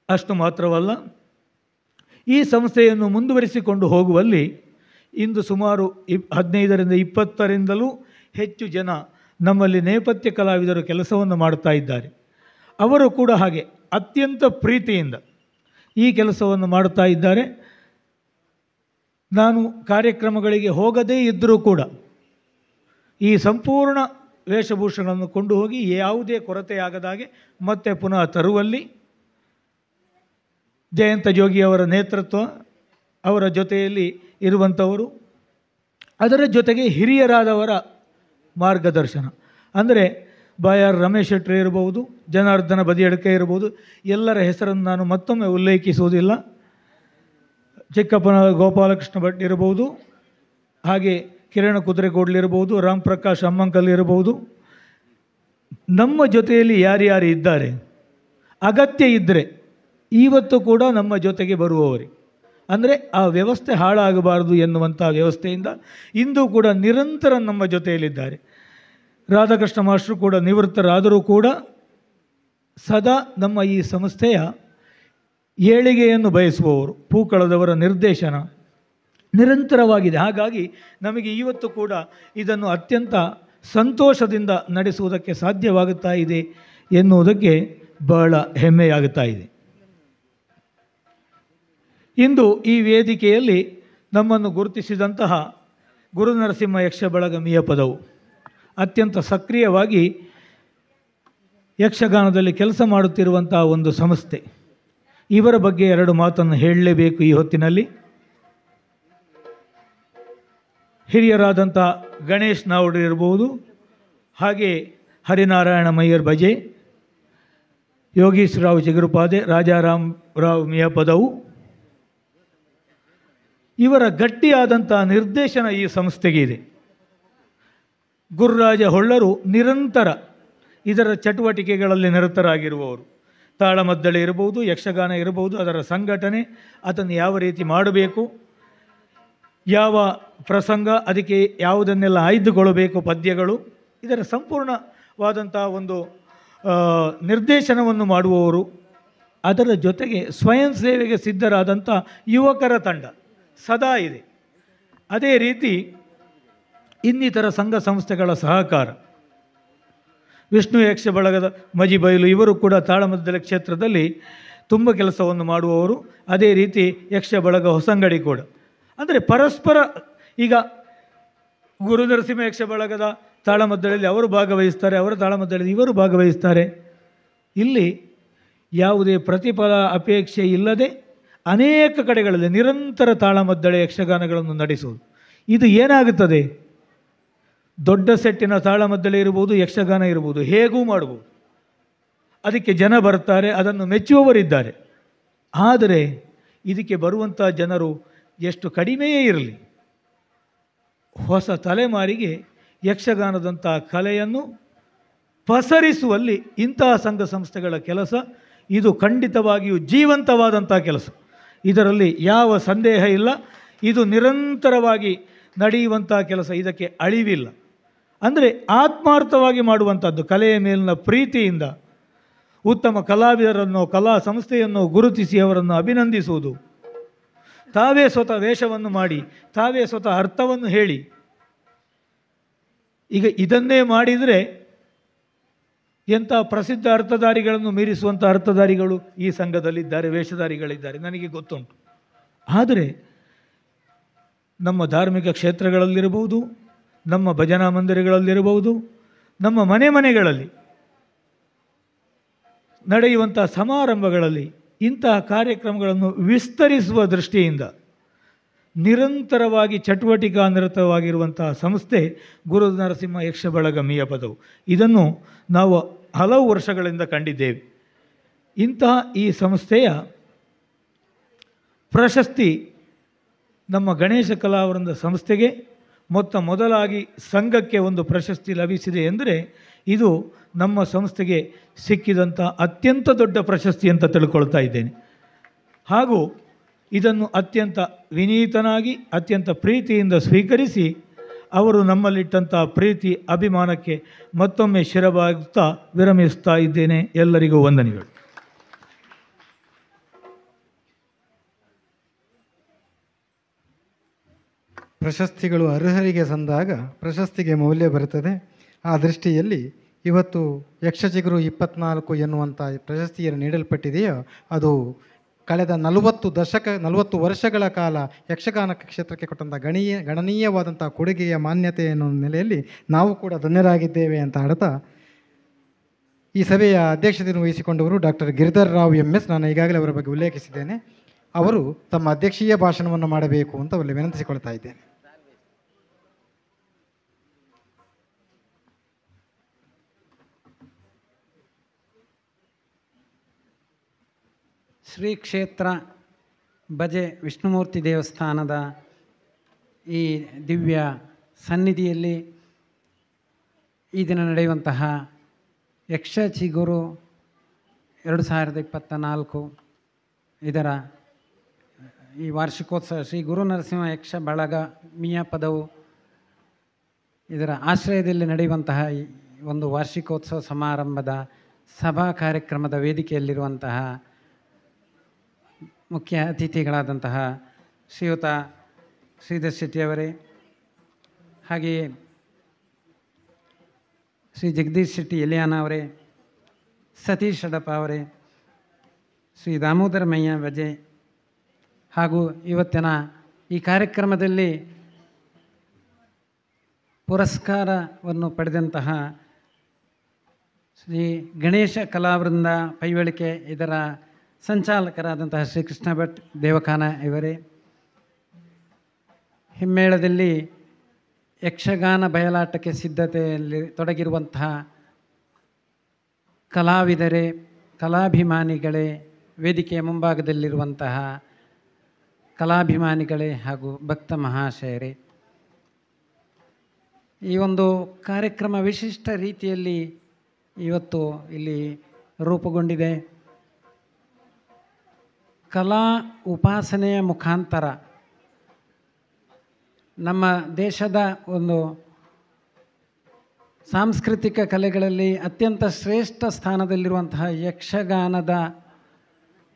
ಅಷ್ಟು ಮಾತ್ರವಲ್ಲ, ಈ ಸಂಸ್ಥೆಯನ್ನು ಮುಂದುವರಿಸಿಕೊಂಡು ಹೋಗುವಲ್ಲಿ ಇಂದು ಸುಮಾರು 15ರಿಂದ 20ರಿಂದಲೂ ಹೆಚ್ಚು ಜನ ನಮ್ಮಲ್ಲಿ ನೇಪಥ್ಯ ಕಲಾವಿದರು ಕೆಲಸವನ್ನು ಮಾಡ್ತಾ ಇದ್ದಾರೆ. ಅವರು ಕೂಡ ಹಾಗೆ ಅತ್ಯಂತ ಪ್ರೀತಿಯಿಂದ ಈ ಕೆಲಸವನ್ನು ಮಾಡ್ತಾ ಇದ್ದಾರೆ. ನಾನು ಕಾರ್ಯಕ್ರಮಗಳಿಗೆ ಹೋಗದೇ ಇದ್ದರೂ ಕೂಡ ಈ ಸಂಪೂರ್ಣ ವೇಷಭೂಷಣವನ್ನು ಕೊಂಡು ಹೋಗಿ ಯಾವುದೇ ಕೊರತೆಯಾಗದಾಗೆ ಮತ್ತೆ ಪುನಃ ತರುವಲ್ಲಿ ಜಯಂತ ಜೋಗಿಯವರ ನೇತೃತ್ವ, ಅವರ ಜೊತೆಯಲ್ಲಿ ಇರುವಂಥವರು, ಅದರ ಜೊತೆಗೆ ಹಿರಿಯರಾದವರ ಮಾರ್ಗದರ್ಶನ. ಅಂದರೆ ಬಾಯಾರ್ ರಮೇಶ್ ಶೆಟ್ಟಿ ಇರ್ಬೋದು, ಜನಾರ್ದನ ಬದಿಯಡ್ಕೆ ಇರ್ಬೋದು, ಎಲ್ಲರ ಹೆಸರನ್ನು ನಾನು ಮತ್ತೊಮ್ಮೆ ಉಲ್ಲೇಖಿಸುವುದಿಲ್ಲ. ಚಿಕ್ಕಪ್ಪನ ಗೋಪಾಲಕೃಷ್ಣ ಭಟ್ ಇರ್ಬೋದು, ಹಾಗೆ ಕಿರಣ ಕುದುರೆಗೋಡ್ಲಿರ್ಬೋದು, ರಾಮ್ ಪ್ರಕಾಶ್ ಅಮ್ಮಂಕಲ್ ಇರ್ಬೋದು. ನಮ್ಮ ಜೊತೆಯಲ್ಲಿ ಯಾರ್ಯಾರು ಇದ್ದಾರೆ, ಅಗತ್ಯ ಇದ್ದರೆ ಇವತ್ತು ಕೂಡ ನಮ್ಮ ಜೊತೆಗೆ ಬರುವವರೇ. ಅಂದರೆ ಆ ವ್ಯವಸ್ಥೆ ಹಾಳಾಗಬಾರದು ಎನ್ನುವಂಥ ವ್ಯವಸ್ಥೆಯಿಂದ ಇಂದು ಕೂಡ ನಿರಂತರ ನಮ್ಮ ಜೊತೆಯಲ್ಲಿದ್ದಾರೆ. ರಾಧಾಕೃಷ್ಣ ಮಾಸ್ಟರು ಕೂಡ ನಿವೃತ್ತರಾದರೂ ಕೂಡ ಸದಾ ನಮ್ಮ ಈ ಸಂಸ್ಥೆಯ ಏಳಿಗೆಯನ್ನು ಬಯಸುವವರು. ಪೂಕಳದವರ ನಿರ್ದೇಶನ ನಿರಂತರವಾಗಿದೆ. ಹಾಗಾಗಿ ನಮಗೆ ಇವತ್ತು ಕೂಡ ಇದನ್ನು ಅತ್ಯಂತ ಸಂತೋಷದಿಂದ ನಡೆಸುವುದಕ್ಕೆ ಸಾಧ್ಯವಾಗುತ್ತಾ ಇದೆ ಎನ್ನುವುದಕ್ಕೆ ಬಹಳ ಹೆಮ್ಮೆಯಾಗುತ್ತಾ ಇದೆ. ಇಂದು ಈ ವೇದಿಕೆಯಲ್ಲಿ ನಮ್ಮನ್ನು ಗುರುತಿಸಿದಂತಹ ಗುರುನರಸಿಂಹ ಯಕ್ಷ ಬಳಗ ಮಿಯಪದವು ಅತ್ಯಂತ ಸಕ್ರಿಯವಾಗಿ ಯಕ್ಷಗಾನದಲ್ಲಿ ಕೆಲಸ ಮಾಡುತ್ತಿರುವಂತಹ ಒಂದು ಸಂಸ್ಥೆ. ಇವರ ಬಗ್ಗೆ ಎರಡು ಮಾತನ್ನು ಹೇಳಲೇಬೇಕು ಈ ಹೊತ್ತಿನಲ್ಲಿ. ಹಿರಿಯರಾದಂಥ ಗಣೇಶ್ ನಾವುಡು ಇರ್ಬೋದು, ಹಾಗೆ ಹರಿನಾರಾಯಣ ಮಯ್ಯರ್ ಬಜೆ, ಯೋಗೀಶ್ ರಾವ್ ಚಿಗುರುಪಾದೆ, ರಾಜಾರಾಮ್ ರಾವ್ ಮಿಯಪದವು, ಇವರ ಗಟ್ಟಿಯಾದಂಥ ನಿರ್ದೇಶನ ಈ ಸಂಸ್ಥೆಗೆ ಇದೆ. ಗುರುರಾಜ ಹೊಳ್ಳರು ನಿರಂತರ ಇದರ ಚಟುವಟಿಕೆಗಳಲ್ಲಿ ನಿರತರಾಗಿರುವವರು. ತಾಳಮದ್ದಳೆ ಇರಬಹುದು, ಯಕ್ಷಗಾನ ಇರಬಹುದು, ಅದರ ಸಂಘಟನೆ, ಅದನ್ನು ಯಾವ ರೀತಿ ಮಾಡಬೇಕು, ಯಾವ ಪ್ರಸಂಗ, ಅದಕ್ಕೆ ಯಾವುದನ್ನೆಲ್ಲ ಆಯ್ದುಕೊಳ್ಳಬೇಕು, ಪದ್ಯಗಳು, ಇದರ ಸಂಪೂರ್ಣವಾದಂಥ ಒಂದು ನಿರ್ದೇಶನವನ್ನು ಮಾಡುವವರು. ಅದರ ಜೊತೆಗೆ ಸ್ವಯಂ ಸೇವೆಗೆ ಸಿದ್ಧರಾದಂಥ ಯುವಕರ ತಂಡ ಸದಾ ಇದೆ. ಅದೇ ರೀತಿ ಇನ್ನಿತರ ಸಂಘ ಸಂಸ್ಥೆಗಳ ಸಹಕಾರ. ವಿಷ್ಣು ಯಕ್ಷ ಬಳಗದ ಮಜಿಬೈಲು ಇವರು ಕೂಡ ತಾಳಮದ್ದಲೆ ಕ್ಷೇತ್ರದಲ್ಲಿ ತುಂಬ ಕೆಲಸವನ್ನು ಮಾಡುವವರು. ಅದೇ ರೀತಿ ಯಕ್ಷ ಬಳಗ ಹೊಸಂಗಡಿ ಕೂಡ. ಅಂದರೆ ಪರಸ್ಪರ ಈಗ ಗುರುನರಸಿಂಹ ಯಕ್ಷ ಬಳಗದ ತಾಳಮದ್ದಳೆಯಲ್ಲಿ ಅವರು ಭಾಗವಹಿಸ್ತಾರೆ, ಅವರ ತಾಳಮದ್ದಳೆಯಲ್ಲಿ ಇವರು ಭಾಗವಹಿಸ್ತಾರೆ. ಇಲ್ಲಿ ಯಾವುದೇ ಪ್ರತಿಫಲ ಅಪೇಕ್ಷೆ ಇಲ್ಲದೆ ಅನೇಕ ಕಡೆಗಳಲ್ಲಿ ನಿರಂತರ ತಾಳಮದ್ದಳೆ ಯಕ್ಷಗಾನಗಳನ್ನು ನಡೆಸುವುದು. ಇದು ಏನಾಗುತ್ತದೆ, ದೊಡ್ಡ ಸೆಟ್ಟಿನ ತಾಳಮದ್ದಳೆ ಇರ್ಬೋದು, ಯಕ್ಷಗಾನ ಇರ್ಬೋದು, ಹೇಗೂ ಮಾಡ್ಬೋದು. ಅದಕ್ಕೆ ಜನ ಬರ್ತಾರೆ, ಅದನ್ನು ಮೆಚ್ಚುವವರಿದ್ದಾರೆ. ಆದರೆ ಇದಕ್ಕೆ ಬರುವಂಥ ಜನರು ಎಷ್ಟು ಕಡಿಮೆಯೇ ಇರಲಿ, ಹೊಸ ತಲೆಮಾರಿಗೆ ಯಕ್ಷಗಾನದಂಥ ಕಲೆಯನ್ನು ಪಸರಿಸುವಲ್ಲಿ ಇಂತಹ ಸಂಘ ಸಂಸ್ಥೆಗಳ ಕೆಲಸ ಇದು ಖಂಡಿತವಾಗಿಯೂ ಜೀವಂತವಾದಂಥ ಕೆಲಸ. ಇದರಲ್ಲಿ ಯಾವ ಸಂದೇಹ ಇಲ್ಲ. ಇದು ನಿರಂತರವಾಗಿ ನಡೆಯುವಂಥ ಕೆಲಸ, ಇದಕ್ಕೆ ಅಳಿವಿಲ್ಲ. ಅಂದರೆ ಆತ್ಮಾರ್ಥವಾಗಿ ಮಾಡುವಂಥದ್ದು, ಕಲೆಯ ಮೇಲಿನ ಪ್ರೀತಿಯಿಂದ ಉತ್ತಮ ಕಲಾವಿದರನ್ನು, ಕಲಾ ಸಂಸ್ಥೆಯನ್ನು ಗುರುತಿಸಿ ಅವರನ್ನು ಅಭಿನಂದಿಸುವುದು, ತಾವೇ ಸ್ವತಃ ವೇಷವನ್ನು ಮಾಡಿ, ತಾವೇ ಸ್ವತಃ ಅರ್ಥವನ್ನು ಹೇಳಿ. ಈಗ ಇದನ್ನೇ ಮಾಡಿದರೆ ಎಂಥ ಪ್ರಸಿದ್ಧ ಅರ್ಥಧಾರಿಗಳನ್ನು ಮೀರಿಸುವಂಥ ಅರ್ಥಧಾರಿಗಳು ಈ ಸಂಘದಲ್ಲಿದ್ದಾರೆ, ವೇಷಧಾರಿಗಳಿದ್ದಾರೆ, ನನಗೆ ಗೊತ್ತುಂಟು. ಆದರೆ ನಮ್ಮ ಧಾರ್ಮಿಕ ಕ್ಷೇತ್ರಗಳಲ್ಲಿರಬಹುದು, ನಮ್ಮ ಭಜನಾ ಮಂದಿರಗಳಲ್ಲಿರಬಹುದು, ನಮ್ಮ ಮನೆಗಳಲ್ಲಿ ನಡೆಯುವಂಥ ಸಮಾರಂಭಗಳಲ್ಲಿ ಇಂತಹ ಕಾರ್ಯಕ್ರಮಗಳನ್ನು ವಿಸ್ತರಿಸುವ ದೃಷ್ಟಿಯಿಂದ ನಿರಂತರವಾಗಿ ಚಟುವಟಿಕಾನಿರತವಾಗಿರುವಂತಹ ಸಂಸ್ಥೆ ಗುರು ನರಸಿಂಹ ಯಕ್ಷ ಬಳಗ ಮಿಯಪದವು. ಇದನ್ನು ನಾವು ಹಲವು ವರ್ಷಗಳಿಂದ ಕಂಡಿದ್ದೇವೆ. ಇಂತಹ ಈ ಸಂಸ್ಥೆಯ ಪ್ರಶಸ್ತಿ ನಮ್ಮ ಗಣೇಶ ಕಲಾವೃಂದ ಸಂಸ್ಥೆಗೆ ಮೊದಲಾಗಿ ಸಂಘಕ್ಕೆ ಒಂದು ಪ್ರಶಸ್ತಿ ಲಭಿಸಿದೆ ಎಂದರೆ ಇದು ನಮ್ಮ ಸಂಸ್ಥೆಗೆ ಸಿಕ್ಕಿದಂಥ ಅತ್ಯಂತ ದೊಡ್ಡ ಪ್ರಶಸ್ತಿ ಅಂತ ತಿಳ್ಕೊಳ್ತಾ ಇದ್ದೇನೆ. ಹಾಗೂ ಇದನ್ನು ಅತ್ಯಂತ ವಿನೀತನಾಗಿ ಅತ್ಯಂತ ಪ್ರೀತಿಯಿಂದ ಸ್ವೀಕರಿಸಿ ಅವರು ನಮ್ಮಲ್ಲಿಟ್ಟಂಥ ಪ್ರೀತಿ ಅಭಿಮಾನಕ್ಕೆ ಮತ್ತೊಮ್ಮೆ ಶಿರಬಾಗುತ್ತಾ ವಿರಮಿಸ್ತಾ ಇದ್ದೇನೆ. ಎಲ್ಲರಿಗೂ ವಂದನೆಗಳು. ಪ್ರಶಸ್ತಿಗಳು ಅರ್ಹರಿಗೆ ಸಂದಾಗ ಪ್ರಶಸ್ತಿಗೆ ಮೌಲ್ಯ ಬರುತ್ತದೆ. ಆ ದೃಷ್ಟಿಯಲ್ಲಿ ಇವತ್ತು ಯಕ್ಷಚಿಗುರು 24 ಎನ್ನುವಂಥ ಪ್ರಶಸ್ತಿಯನ್ನು ನೀಡಲ್ಪಟ್ಟಿದೆಯೋ ಅದು ಕಳೆದ 40 ವರ್ಷಗಳ ಕಾಲ ಯಕ್ಷಗಾನ ಕ್ಷೇತ್ರಕ್ಕೆ ಕೊಟ್ಟಂಥ ಗಣನೀಯವಾದಂಥ ಕೊಡುಗೆಯ ಮಾನ್ಯತೆ ಎನ್ನುವ ನೆಲೆಯಲ್ಲಿ ನಾವು ಕೂಡ ಧನ್ಯರಾಗಿದ್ದೇವೆ ಅಂತ ಹೇಳ್ತಾ ಈ ಸಭೆಯ ಅಧ್ಯಕ್ಷತೆಯನ್ನು ವಹಿಸಿಕೊಂಡವರು ಡಾಕ್ಟರ್ ಗಿರಿಧರ್ ರಾವ್ MS. ನಾನು ಈಗಾಗಲೇ ಅವರ ಬಗ್ಗೆ ಉಲ್ಲೇಖಿಸಿದ್ದೇನೆ. ಅವರು ತಮ್ಮ ಅಧ್ಯಕ್ಷೀಯ ಭಾಷಣವನ್ನು ಮಾಡಬೇಕು ಅಂತ ಅವರಲ್ಲಿ ವಿನಂತಿಸಿಕೊಳ್ತಾ ಇದ್ದೇನೆ. ಶ್ರೀ ಕ್ಷೇತ್ರ ಬಜೆ ವಿಷ್ಣುಮೂರ್ತಿ ದೇವಸ್ಥಾನದ ಈ ದಿವ್ಯ ಸನ್ನಿಧಿಯಲ್ಲಿ ಈ ದಿನ ನಡೆಯುವಂತಹ ಯಕ್ಷ ಚಿಗುರು 2024 ಇದರ ಈ ವಾರ್ಷಿಕೋತ್ಸವ ಶ್ರೀ ಗುರು ನರಸಿಂಹ ಯಕ್ಷ ಬಳಗ ಮಿಯಪದವು ಇದರ ಆಶ್ರಯದಲ್ಲಿ ನಡೆಯುವಂತಹ ಈ ಒಂದು ವಾರ್ಷಿಕೋತ್ಸವ ಸಮಾರಂಭದ ಸಭಾ ಕಾರ್ಯಕ್ರಮದ ವೇದಿಕೆಯಲ್ಲಿರುವಂತಹ ಮುಖ್ಯ ಅತಿಥಿಗಳಾದಂತಹ ಶ್ರೀಯುತ ಶ್ರೀಧರ್ ಶೆಟ್ಟಿಯವರೇ, ಹಾಗೆಯೇ ಶ್ರೀ ಜಗದೀಶ್ ಶೆಟ್ಟಿ ಎಲಿಯಾನ ಅವರೇ, ಸತೀಶ್ ಷಡಪ ಅವರೇ, ಶ್ರೀ ದಾಮೋದರ ಮಯ್ಯ ಬಜೆ ಹಾಗೂ ಇವತ್ತಿನ ಈ ಕಾರ್ಯಕ್ರಮದಲ್ಲಿ ಪುರಸ್ಕಾರವನ್ನು ಪಡೆದಂತಹ ಶ್ರೀ ಗಣೇಶ ಕಲಾವೃಂದ ಪೈವಳಿಕೆ ಇದರ ಸಂಚಾಲಕರಾದಂತಹ ಶ್ರೀ ಕೃಷ್ಣ ಭಟ್ ದೇವಖಾನ ಇವರೇ, ಹಿಮ್ಮೇಳದಲ್ಲಿ ಯಕ್ಷಗಾನ ಬಯಲಾಟಕ್ಕೆ ಸಿದ್ಧತೆಯಲ್ಲಿ ತೊಡಗಿರುವಂತಹ ಕಲಾವಿದರೇ, ಕಲಾಭಿಮಾನಿಗಳೇ, ವೇದಿಕೆಯ ಮುಂಭಾಗದಲ್ಲಿರುವಂತಹ ಕಲಾಭಿಮಾನಿಗಳೇ ಹಾಗೂ ಭಕ್ತ ಮಹಾಶಯರೇ, ಈ ಒಂದು ಕಾರ್ಯಕ್ರಮ ವಿಶಿಷ್ಟ ರೀತಿಯಲ್ಲಿ ಇವತ್ತು ಇಲ್ಲಿ ರೂಪುಗೊಂಡಿದೆ. ಕಲಾ ಉಪಾಸನೆಯ ಮುಖಾಂತರ ನಮ್ಮ ದೇಶದ ಒಂದು ಸಾಂಸ್ಕೃತಿಕ ಕಲೆಗಳಲ್ಲಿ ಅತ್ಯಂತ ಶ್ರೇಷ್ಠ ಸ್ಥಾನದಲ್ಲಿರುವಂತಹ ಯಕ್ಷಗಾನದ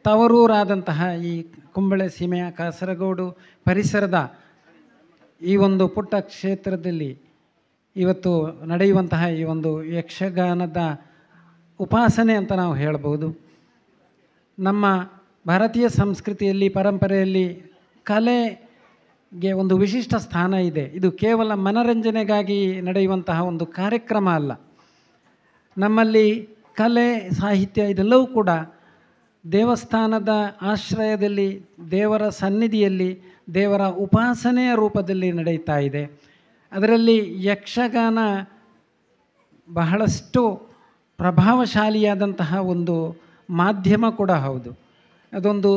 ತವರೂರಾದಂತಹ ಈ ಕುಂಬಳೆ ಸೀಮೆಯ ಕಾಸರಗೋಡು ಪರಿಸರದ ಈ ಒಂದು ಪುಟ್ಟ ಕ್ಷೇತ್ರದಲ್ಲಿ ಇವತ್ತು ನಡೆಯುವಂತಹ ಈ ಒಂದು ಯಕ್ಷಗಾನದ ಉಪಾಸನೆ ಅಂತ ನಾವು ಹೇಳಬಹುದು. ನಮ್ಮ ಭಾರತೀಯ ಸಂಸ್ಕೃತಿಯಲ್ಲಿ ಪರಂಪರೆಯಲ್ಲಿ ಕಲೆಗೆ ಒಂದು ವಿಶಿಷ್ಟ ಸ್ಥಾನ ಇದೆ. ಇದು ಕೇವಲ ಮನರಂಜನೆಗಾಗಿ ನಡೆಯುವಂತಹ ಒಂದು ಕಾರ್ಯಕ್ರಮ ಅಲ್ಲ. ನಮ್ಮಲ್ಲಿ ಕಲೆ, ಸಾಹಿತ್ಯ ಇದೆಲ್ಲವೂ ಕೂಡ ದೇವಸ್ಥಾನದ ಆಶ್ರಯದಲ್ಲಿ, ದೇವರ ಸನ್ನಿಧಿಯಲ್ಲಿ, ದೇವರ ಉಪಾಸನೆಯ ರೂಪದಲ್ಲಿ ನಡೆಯುತ್ತಾ ಇದೆ. ಅದರಲ್ಲಿ ಯಕ್ಷಗಾನ ಬಹಳಷ್ಟು ಪ್ರಭಾವಶಾಲಿಯಾದಂತಹ ಒಂದು ಮಾಧ್ಯಮ ಕೂಡ ಹೌದು. ಅದೊಂದು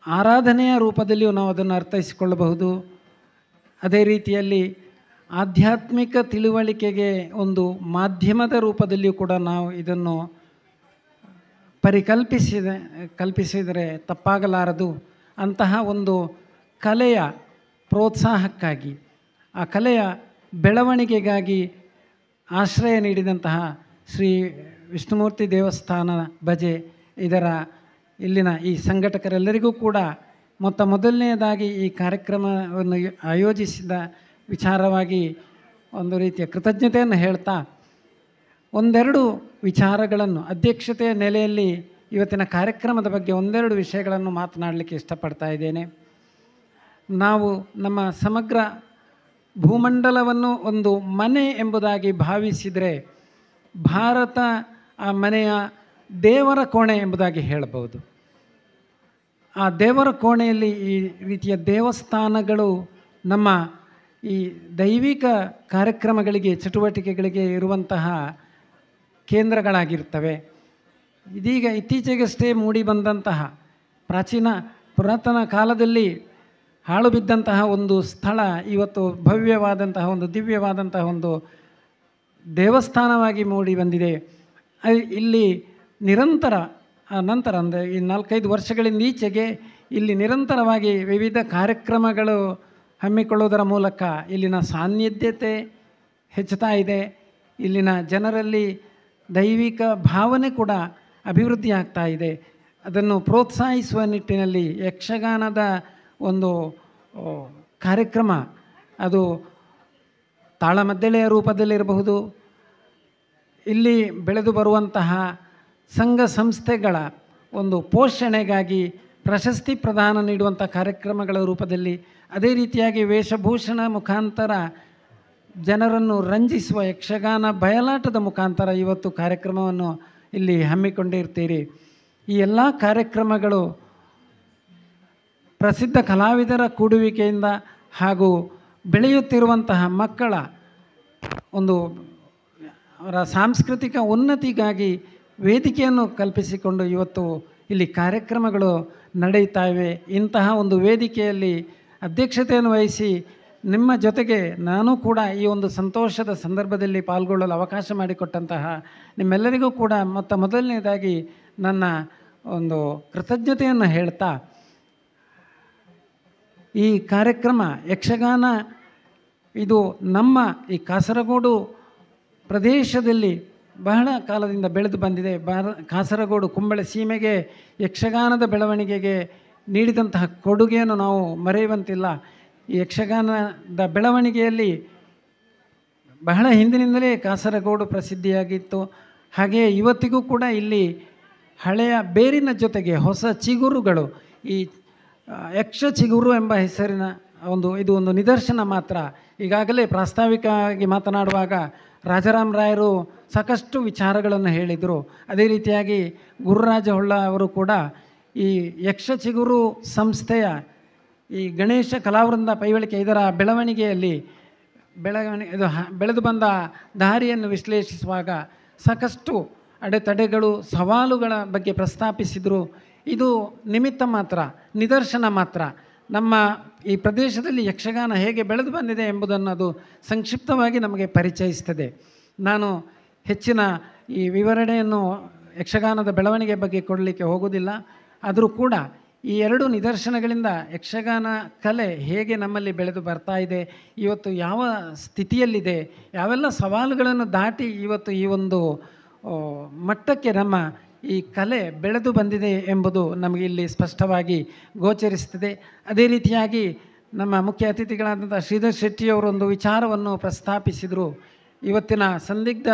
ಆರಾಧನೆಯ ರೂಪದಲ್ಲಿಯೂ ನಾವು ಅದನ್ನು ಅರ್ಥೈಸಿಕೊಳ್ಳಬಹುದು. ಅದೇ ರೀತಿಯಲ್ಲಿ ಆಧ್ಯಾತ್ಮಿಕ ತಿಳುವಳಿಕೆಗೆ ಒಂದು ಮಾಧ್ಯಮದ ರೂಪದಲ್ಲಿಯೂ ಕೂಡ ನಾವು ಇದನ್ನು ಕಲ್ಪಿಸಿದರೆ ತಪ್ಪಾಗಲಾರದು. ಅಂತಹ ಒಂದು ಕಲೆಯ ಪ್ರೋತ್ಸಾಹಕ್ಕಾಗಿ, ಆ ಕಲೆಯ ಬೆಳವಣಿಗೆಗಾಗಿ ಆಶ್ರಯ ನೀಡಿದಂತಹ ಶ್ರೀ ವಿಷ್ಣುಮೂರ್ತಿ ದೇವಸ್ಥಾನ ಬಜೆ ಇದರ ಇಲ್ಲಿನ ಈ ಸಂಘಟಕರೆಲ್ಲರಿಗೂ ಕೂಡ ಮೊದಲನೆಯದಾಗಿ ಈ ಕಾರ್ಯಕ್ರಮವನ್ನು ಆಯೋಜಿಸಿದ ವಿಚಾರವಾಗಿ ಒಂದು ರೀತಿಯ ಕೃತಜ್ಞತೆಯನ್ನು ಹೇಳ್ತಾ, ಒಂದೆರಡು ವಿಚಾರಗಳನ್ನು ಅಧ್ಯಕ್ಷತೆಯ ನೆಲೆಯಲ್ಲಿ ಇವತ್ತಿನ ಕಾರ್ಯಕ್ರಮದ ಬಗ್ಗೆ ಒಂದೆರಡು ವಿಷಯಗಳನ್ನು ಮಾತನಾಡಲಿಕ್ಕೆ ಇಷ್ಟಪಡ್ತಾ ಇದ್ದೇನೆ. ನಾವು ನಮ್ಮ ಸಮಗ್ರ ಭೂಮಂಡಲವನ್ನು ಒಂದು ಮನೆ ಎಂಬುದಾಗಿ ಭಾವಿಸಿದರೆ ಭಾರತ ಆ ಮನೆಯ ದೇವರ ಕೋಣೆ ಎಂಬುದಾಗಿ ಹೇಳಬಹುದು. ಆ ದೇವರ ಕೋಣೆಯಲ್ಲಿ ಈ ರೀತಿಯ ದೇವಸ್ಥಾನಗಳು ನಮ್ಮ ಈ ದೈವಿಕ ಕಾರ್ಯಕ್ರಮಗಳಿಗೆ ಚಟುವಟಿಕೆಗಳಿಗೆ ಇರುವಂತಹ ಕೇಂದ್ರಗಳಾಗಿರ್ತವೆ. ಇದೀಗ ಇತ್ತೀಚೆಗಷ್ಟೇ ಮೂಡಿ ಬಂದಂತಹ ಪುರಾತನ ಕಾಲದಲ್ಲಿ ಹಾಳು ಬಿದ್ದಂತಹ ಒಂದು ಸ್ಥಳ ಇವತ್ತು ಭವ್ಯವಾದಂತಹ ಒಂದು ದಿವ್ಯವಾದಂತಹ ಒಂದು ದೇವಸ್ಥಾನವಾಗಿ ಮೂಡಿ ಬಂದಿದೆ. ಇಲ್ಲಿ ನಿರಂತರ ನಂತರ ಅಂದರೆ ಈ 4-5 ವರ್ಷಗಳಿಂದ ಈಚೆಗೆ ಇಲ್ಲಿ ನಿರಂತರವಾಗಿ ವಿವಿಧ ಕಾರ್ಯಕ್ರಮಗಳು ಹಮ್ಮಿಕೊಳ್ಳುವುದರ ಮೂಲಕ ಇಲ್ಲಿನ ಸಾನ್ನಿಧ್ಯತೆ ಹೆಚ್ಚುತ್ತಾ ಇದೆ. ಇಲ್ಲಿನ ಜನರಲ್ಲಿ ದೈವಿಕ ಭಾವನೆ ಕೂಡ ಅಭಿವೃದ್ಧಿ ಆಗ್ತಾ ಇದೆ. ಅದನ್ನು ಪ್ರೋತ್ಸಾಹಿಸುವ ನಿಟ್ಟಿನಲ್ಲಿ ಯಕ್ಷಗಾನದ ಒಂದು ಕಾರ್ಯಕ್ರಮ ಅದು ತಾಳಮದ್ದಳೆಯ ರೂಪದಲ್ಲಿರಬಹುದು, ಇಲ್ಲಿ ಬೆಳೆದು ಬರುವಂತಹ ಸಂಘ ಸಂಸ್ಥೆಗಳ ಒಂದು ಪೋಷಣೆಗಾಗಿ ಪ್ರಶಸ್ತಿ ಪ್ರದಾನ ನೀಡುವಂಥ ಕಾರ್ಯಕ್ರಮಗಳ ರೂಪದಲ್ಲಿ, ಅದೇ ರೀತಿಯಾಗಿ ವೇಷಭೂಷಣ ಮುಖಾಂತರ ಜನರನ್ನು ರಂಜಿಸುವ ಯಕ್ಷಗಾನ ಬಯಲಾಟದ ಮುಖಾಂತರ ಇವತ್ತು ಕಾರ್ಯಕ್ರಮವನ್ನು ಇಲ್ಲಿ ಹಮ್ಮಿಕೊಂಡಿರ್ತೀರಿ. ಈ ಎಲ್ಲ ಕಾರ್ಯಕ್ರಮಗಳು ಪ್ರಸಿದ್ಧ ಕಲಾವಿದರ ಕೂಡುವಿಕೆಯಿಂದ ಹಾಗೂ ಬೆಳೆಯುತ್ತಿರುವಂತಹ ಮಕ್ಕಳ ಒಂದು ಅವರ ಸಾಂಸ್ಕೃತಿಕ ಉನ್ನತಿಗಾಗಿ ವೇದಿಕೆಯನ್ನು ಕಲ್ಪಿಸಿಕೊಂಡು ಇವತ್ತು ಇಲ್ಲಿ ಕಾರ್ಯಕ್ರಮಗಳು ನಡೆಯುತ್ತಾ ಇವೆ. ಇಂತಹ ಒಂದು ವೇದಿಕೆಯಲ್ಲಿ ಅಧ್ಯಕ್ಷತೆಯನ್ನು ವಹಿಸಿ ನಿಮ್ಮ ಜೊತೆಗೆ ನಾನು ಕೂಡ ಈ ಒಂದು ಸಂತೋಷದ ಸಂದರ್ಭದಲ್ಲಿ ಪಾಲ್ಗೊಳ್ಳಲು ಅವಕಾಶ ಮಾಡಿಕೊಟ್ಟಂತಹ ನಿಮ್ಮೆಲ್ಲರಿಗೂ ಕೂಡ ಮೊದಲನೇದಾಗಿ ನನ್ನ ಒಂದು ಕೃತಜ್ಞತೆಯನ್ನು ಹೇಳ್ತಾ, ಈ ಕಾರ್ಯಕ್ರಮ ಯಕ್ಷಗಾನ ಇದು ನಮ್ಮ ಈ ಕಾಸರಗೋಡು ಪ್ರದೇಶದಲ್ಲಿ ಬಹಳ ಕಾಲದಿಂದ ಬೆಳೆದು ಬಂದಿದೆ. ಕಾಸರಗೋಡು ಕುಂಬಳೆ ಸೀಮೆಗೆ ಯಕ್ಷಗಾನದ ಬೆಳವಣಿಗೆಗೆ ನೀಡಿದಂತಹ ಕೊಡುಗೆಯನ್ನು ನಾವು ಮರೆಯುವಂತಿಲ್ಲ. ಈ ಯಕ್ಷಗಾನದ ಬೆಳವಣಿಗೆಯಲ್ಲಿ ಬಹಳ ಹಿಂದಿನಿಂದಲೇ ಕಾಸರಗೋಡು ಪ್ರಸಿದ್ಧಿಯಾಗಿತ್ತು. ಹಾಗೆಯೇ ಇವತ್ತಿಗೂ ಕೂಡ ಇಲ್ಲಿ ಹಳೆಯ ಬೇರಿನ ಜೊತೆಗೆ ಹೊಸ ಚಿಗುರುಗಳು, ಈ ಯಕ್ಷ ಚಿಗುರು ಎಂಬ ಹೆಸರಿನ ಇದು ಒಂದು ನಿದರ್ಶನ ಮಾತ್ರ. ಈಗಾಗಲೇ ಪ್ರಾಸ್ತಾವಿಕವಾಗಿ ಮಾತನಾಡುವಾಗ ರಾಜಾರಾಮ್ ರಾಯರು ಸಾಕಷ್ಟು ವಿಚಾರಗಳನ್ನು ಹೇಳಿದರು. ಅದೇ ರೀತಿಯಾಗಿ ಗುರುರಾಜ ಹೊಳ್ಳ ಅವರು ಕೂಡ ಈ ಯಕ್ಷ ಚಿಗುರು ಸಂಸ್ಥೆಯ ಈ ಗಣೇಶ ಕಲಾವೃಂದ ಪೈವಳಿಕೆ ಇದರ ಬೆಳವಣಿಗೆಯಲ್ಲಿ ಬೆಳೆದು ಬಂದ ದಾರಿಯನ್ನು ವಿಶ್ಲೇಷಿಸುವಾಗ ಸಾಕಷ್ಟು ಅಡೆತಡೆಗಳು ಸವಾಲುಗಳ ಬಗ್ಗೆ ಪ್ರಸ್ತಾಪಿಸಿದರು. ಇದು ನಿಮಿತ್ತ ಮಾತ್ರ, ನಿದರ್ಶನ ಮಾತ್ರ. ನಮ್ಮ ಈ ಪ್ರದೇಶದಲ್ಲಿ ಯಕ್ಷಗಾನ ಹೇಗೆ ಬೆಳೆದು ಬಂದಿದೆ ಎಂಬುದನ್ನು ಅದು ಸಂಕ್ಷಿಪ್ತವಾಗಿ ನಮಗೆ ಪರಿಚಯಿಸ್ತದೆ. ನಾನು ಹೆಚ್ಚಿನ ಈ ವಿವರಣೆಯನ್ನು ಯಕ್ಷಗಾನದ ಬೆಳವಣಿಗೆ ಬಗ್ಗೆ ಕೊಡಲಿಕ್ಕೆ ಹೋಗೋದಿಲ್ಲ. ಆದರೂ ಕೂಡ ಈ ಎರಡು ನಿದರ್ಶನಗಳಿಂದ ಯಕ್ಷಗಾನ ಕಲೆ ಹೇಗೆ ನಮ್ಮಲ್ಲಿ ಬೆಳೆದು ಬರ್ತಾ ಇದೆ, ಇವತ್ತು ಯಾವ ಸ್ಥಿತಿಯಲ್ಲಿದೆ, ಯಾವೆಲ್ಲ ಸವಾಲುಗಳನ್ನು ದಾಟಿ ಇವತ್ತು ಈ ಒಂದು ಮಟ್ಟಕ್ಕೆ ನಮ್ಮ ಈ ಕಲೆ ಬೆಳೆದು ಬಂದಿದೆ ಎಂಬುದು ನಮಗೆ ಇಲ್ಲಿ ಸ್ಪಷ್ಟವಾಗಿ ಗೋಚರಿಸ್ತದೆ. ಅದೇ ರೀತಿಯಾಗಿ ನಮ್ಮ ಮುಖ್ಯ ಅತಿಥಿಗಳಾದಂಥ ಶ್ರೀಧರ್ ಶೆಟ್ಟಿಯವರೊಂದು ವಿಚಾರವನ್ನು ಪ್ರಸ್ತಾಪಿಸಿದರು. ಇವತ್ತಿನ ಸಂದಿಗ್ಧ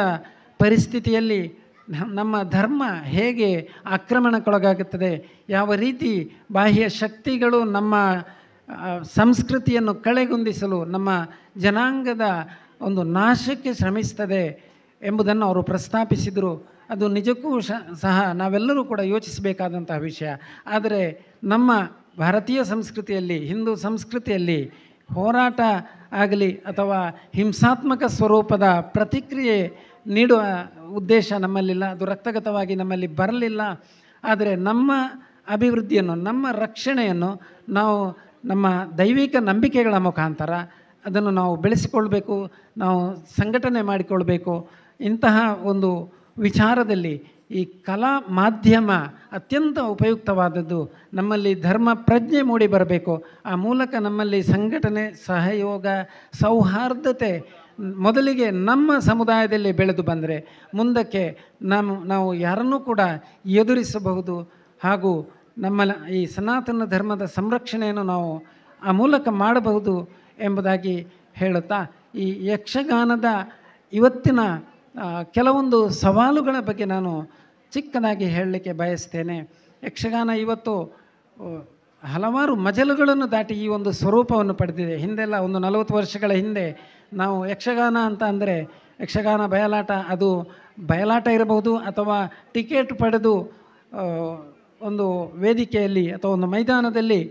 ಪರಿಸ್ಥಿತಿಯಲ್ಲಿ ನಮ್ಮ ಧರ್ಮ ಹೇಗೆ ಆಕ್ರಮಣಕ್ಕೊಳಗಾಗುತ್ತದೆ, ಯಾವ ರೀತಿ ಬಾಹ್ಯ ಶಕ್ತಿಗಳು ನಮ್ಮ ಸಂಸ್ಕೃತಿಯನ್ನು ಕಳೆಗುಂದಿಸಲು ನಮ್ಮ ಜನಾಂಗದ ಒಂದು ನಾಶಕ್ಕೆ ಶ್ರಮಿಸ್ತದೆ ಎಂಬುದನ್ನು ಅವರು ಪ್ರಸ್ತಾಪಿಸಿದರು. ಅದು ನಿಜಕ್ಕೂ ಸಹ ನಾವೆಲ್ಲರೂ ಕೂಡ ಯೋಚಿಸಬೇಕಾದಂತಹ ವಿಷಯ. ಆದರೆ ನಮ್ಮ ಭಾರತೀಯ ಸಂಸ್ಕೃತಿಯಲ್ಲಿ, ಹಿಂದೂ ಸಂಸ್ಕೃತಿಯಲ್ಲಿ ಹೋರಾಟ ಆಗಲಿ ಅಥವಾ ಹಿಂಸಾತ್ಮಕ ಸ್ವರೂಪದ ಪ್ರತಿಕ್ರಿಯೆ ನೀಡುವ ಉದ್ದೇಶ ನಮ್ಮಲ್ಲಿಲ್ಲ, ಅದು ರಕ್ತಗತವಾಗಿ ನಮ್ಮಲ್ಲಿ ಬರಲಿಲ್ಲ. ಆದರೆ ನಮ್ಮ ಅಭಿವೃದ್ಧಿಯನ್ನು, ನಮ್ಮ ರಕ್ಷಣೆಯನ್ನು ನಾವು ನಮ್ಮ ದೈವಿಕ ನಂಬಿಕೆಗಳ ಮುಖಾಂತರ ಅದನ್ನು ನಾವು ಬೆಳೆಸಿಕೊಳ್ಬೇಕು, ನಾವು ಸಂಘಟನೆ ಮಾಡಿಕೊಳ್ಬೇಕು. ಇಂತಹ ಒಂದು ವಿಚಾರದಲ್ಲಿ ಈ ಕಲಾ ಮಾಧ್ಯಮ ಅತ್ಯಂತ ಉಪಯುಕ್ತವಾದದ್ದು. ನಮ್ಮಲ್ಲಿ ಧರ್ಮ ಪ್ರಜ್ಞೆ ಮೂಡಿ ಬರಬೇಕು. ಆ ಮೂಲಕ ನಮ್ಮಲ್ಲಿ ಸಂಘಟನೆ, ಸಹಯೋಗ, ಸೌಹಾರ್ದತೆ ಮೊದಲಿಗೆ ನಮ್ಮ ಸಮುದಾಯದಲ್ಲಿ ಬೆಳೆದು ಬಂದರೆ ಮುಂದಕ್ಕೆ ನಾವು ಯಾರನ್ನೂ ಕೂಡ ಎದುರಿಸಬಹುದು. ಹಾಗೂ ನಮ್ಮ ಈ ಸನಾತನ ಧರ್ಮದ ಸಂರಕ್ಷಣೆಯನ್ನು ನಾವು ಆ ಮೂಲಕ ಮಾಡಬಹುದು ಎಂಬುದಾಗಿ ಹೇಳುತ್ತಾ, ಈ ಯಕ್ಷಗಾನದ ಇವತ್ತಿನ ಕೆಲವೊಂದು ಸವಾಲುಗಳ ಬಗ್ಗೆ ನಾನು ಚಿಕ್ಕದಾಗಿ ಹೇಳಲಿಕ್ಕೆ ಬಯಸ್ತೇನೆ. ಯಕ್ಷಗಾನ ಇವತ್ತು ಹಲವಾರು ಮಜಲುಗಳನ್ನು ದಾಟಿ ಈ ಒಂದು ಸ್ವರೂಪವನ್ನು ಪಡೆದಿದೆ. ಹಿಂದೆಲ್ಲ ಒಂದು 40 ವರ್ಷಗಳ ಹಿಂದೆ ನಾವು ಯಕ್ಷಗಾನ ಅಂತ ಅಂದರೆ ಯಕ್ಷಗಾನ ಬಯಲಾಟ, ಅದು ಬಯಲಾಟ ಇರಬಹುದು ಅಥವಾ ಟಿಕೆಟ್ ಪಡೆದು ಒಂದು ವೇದಿಕೆಯಲ್ಲಿ ಅಥವಾ ಒಂದು ಮೈದಾನದಲ್ಲಿ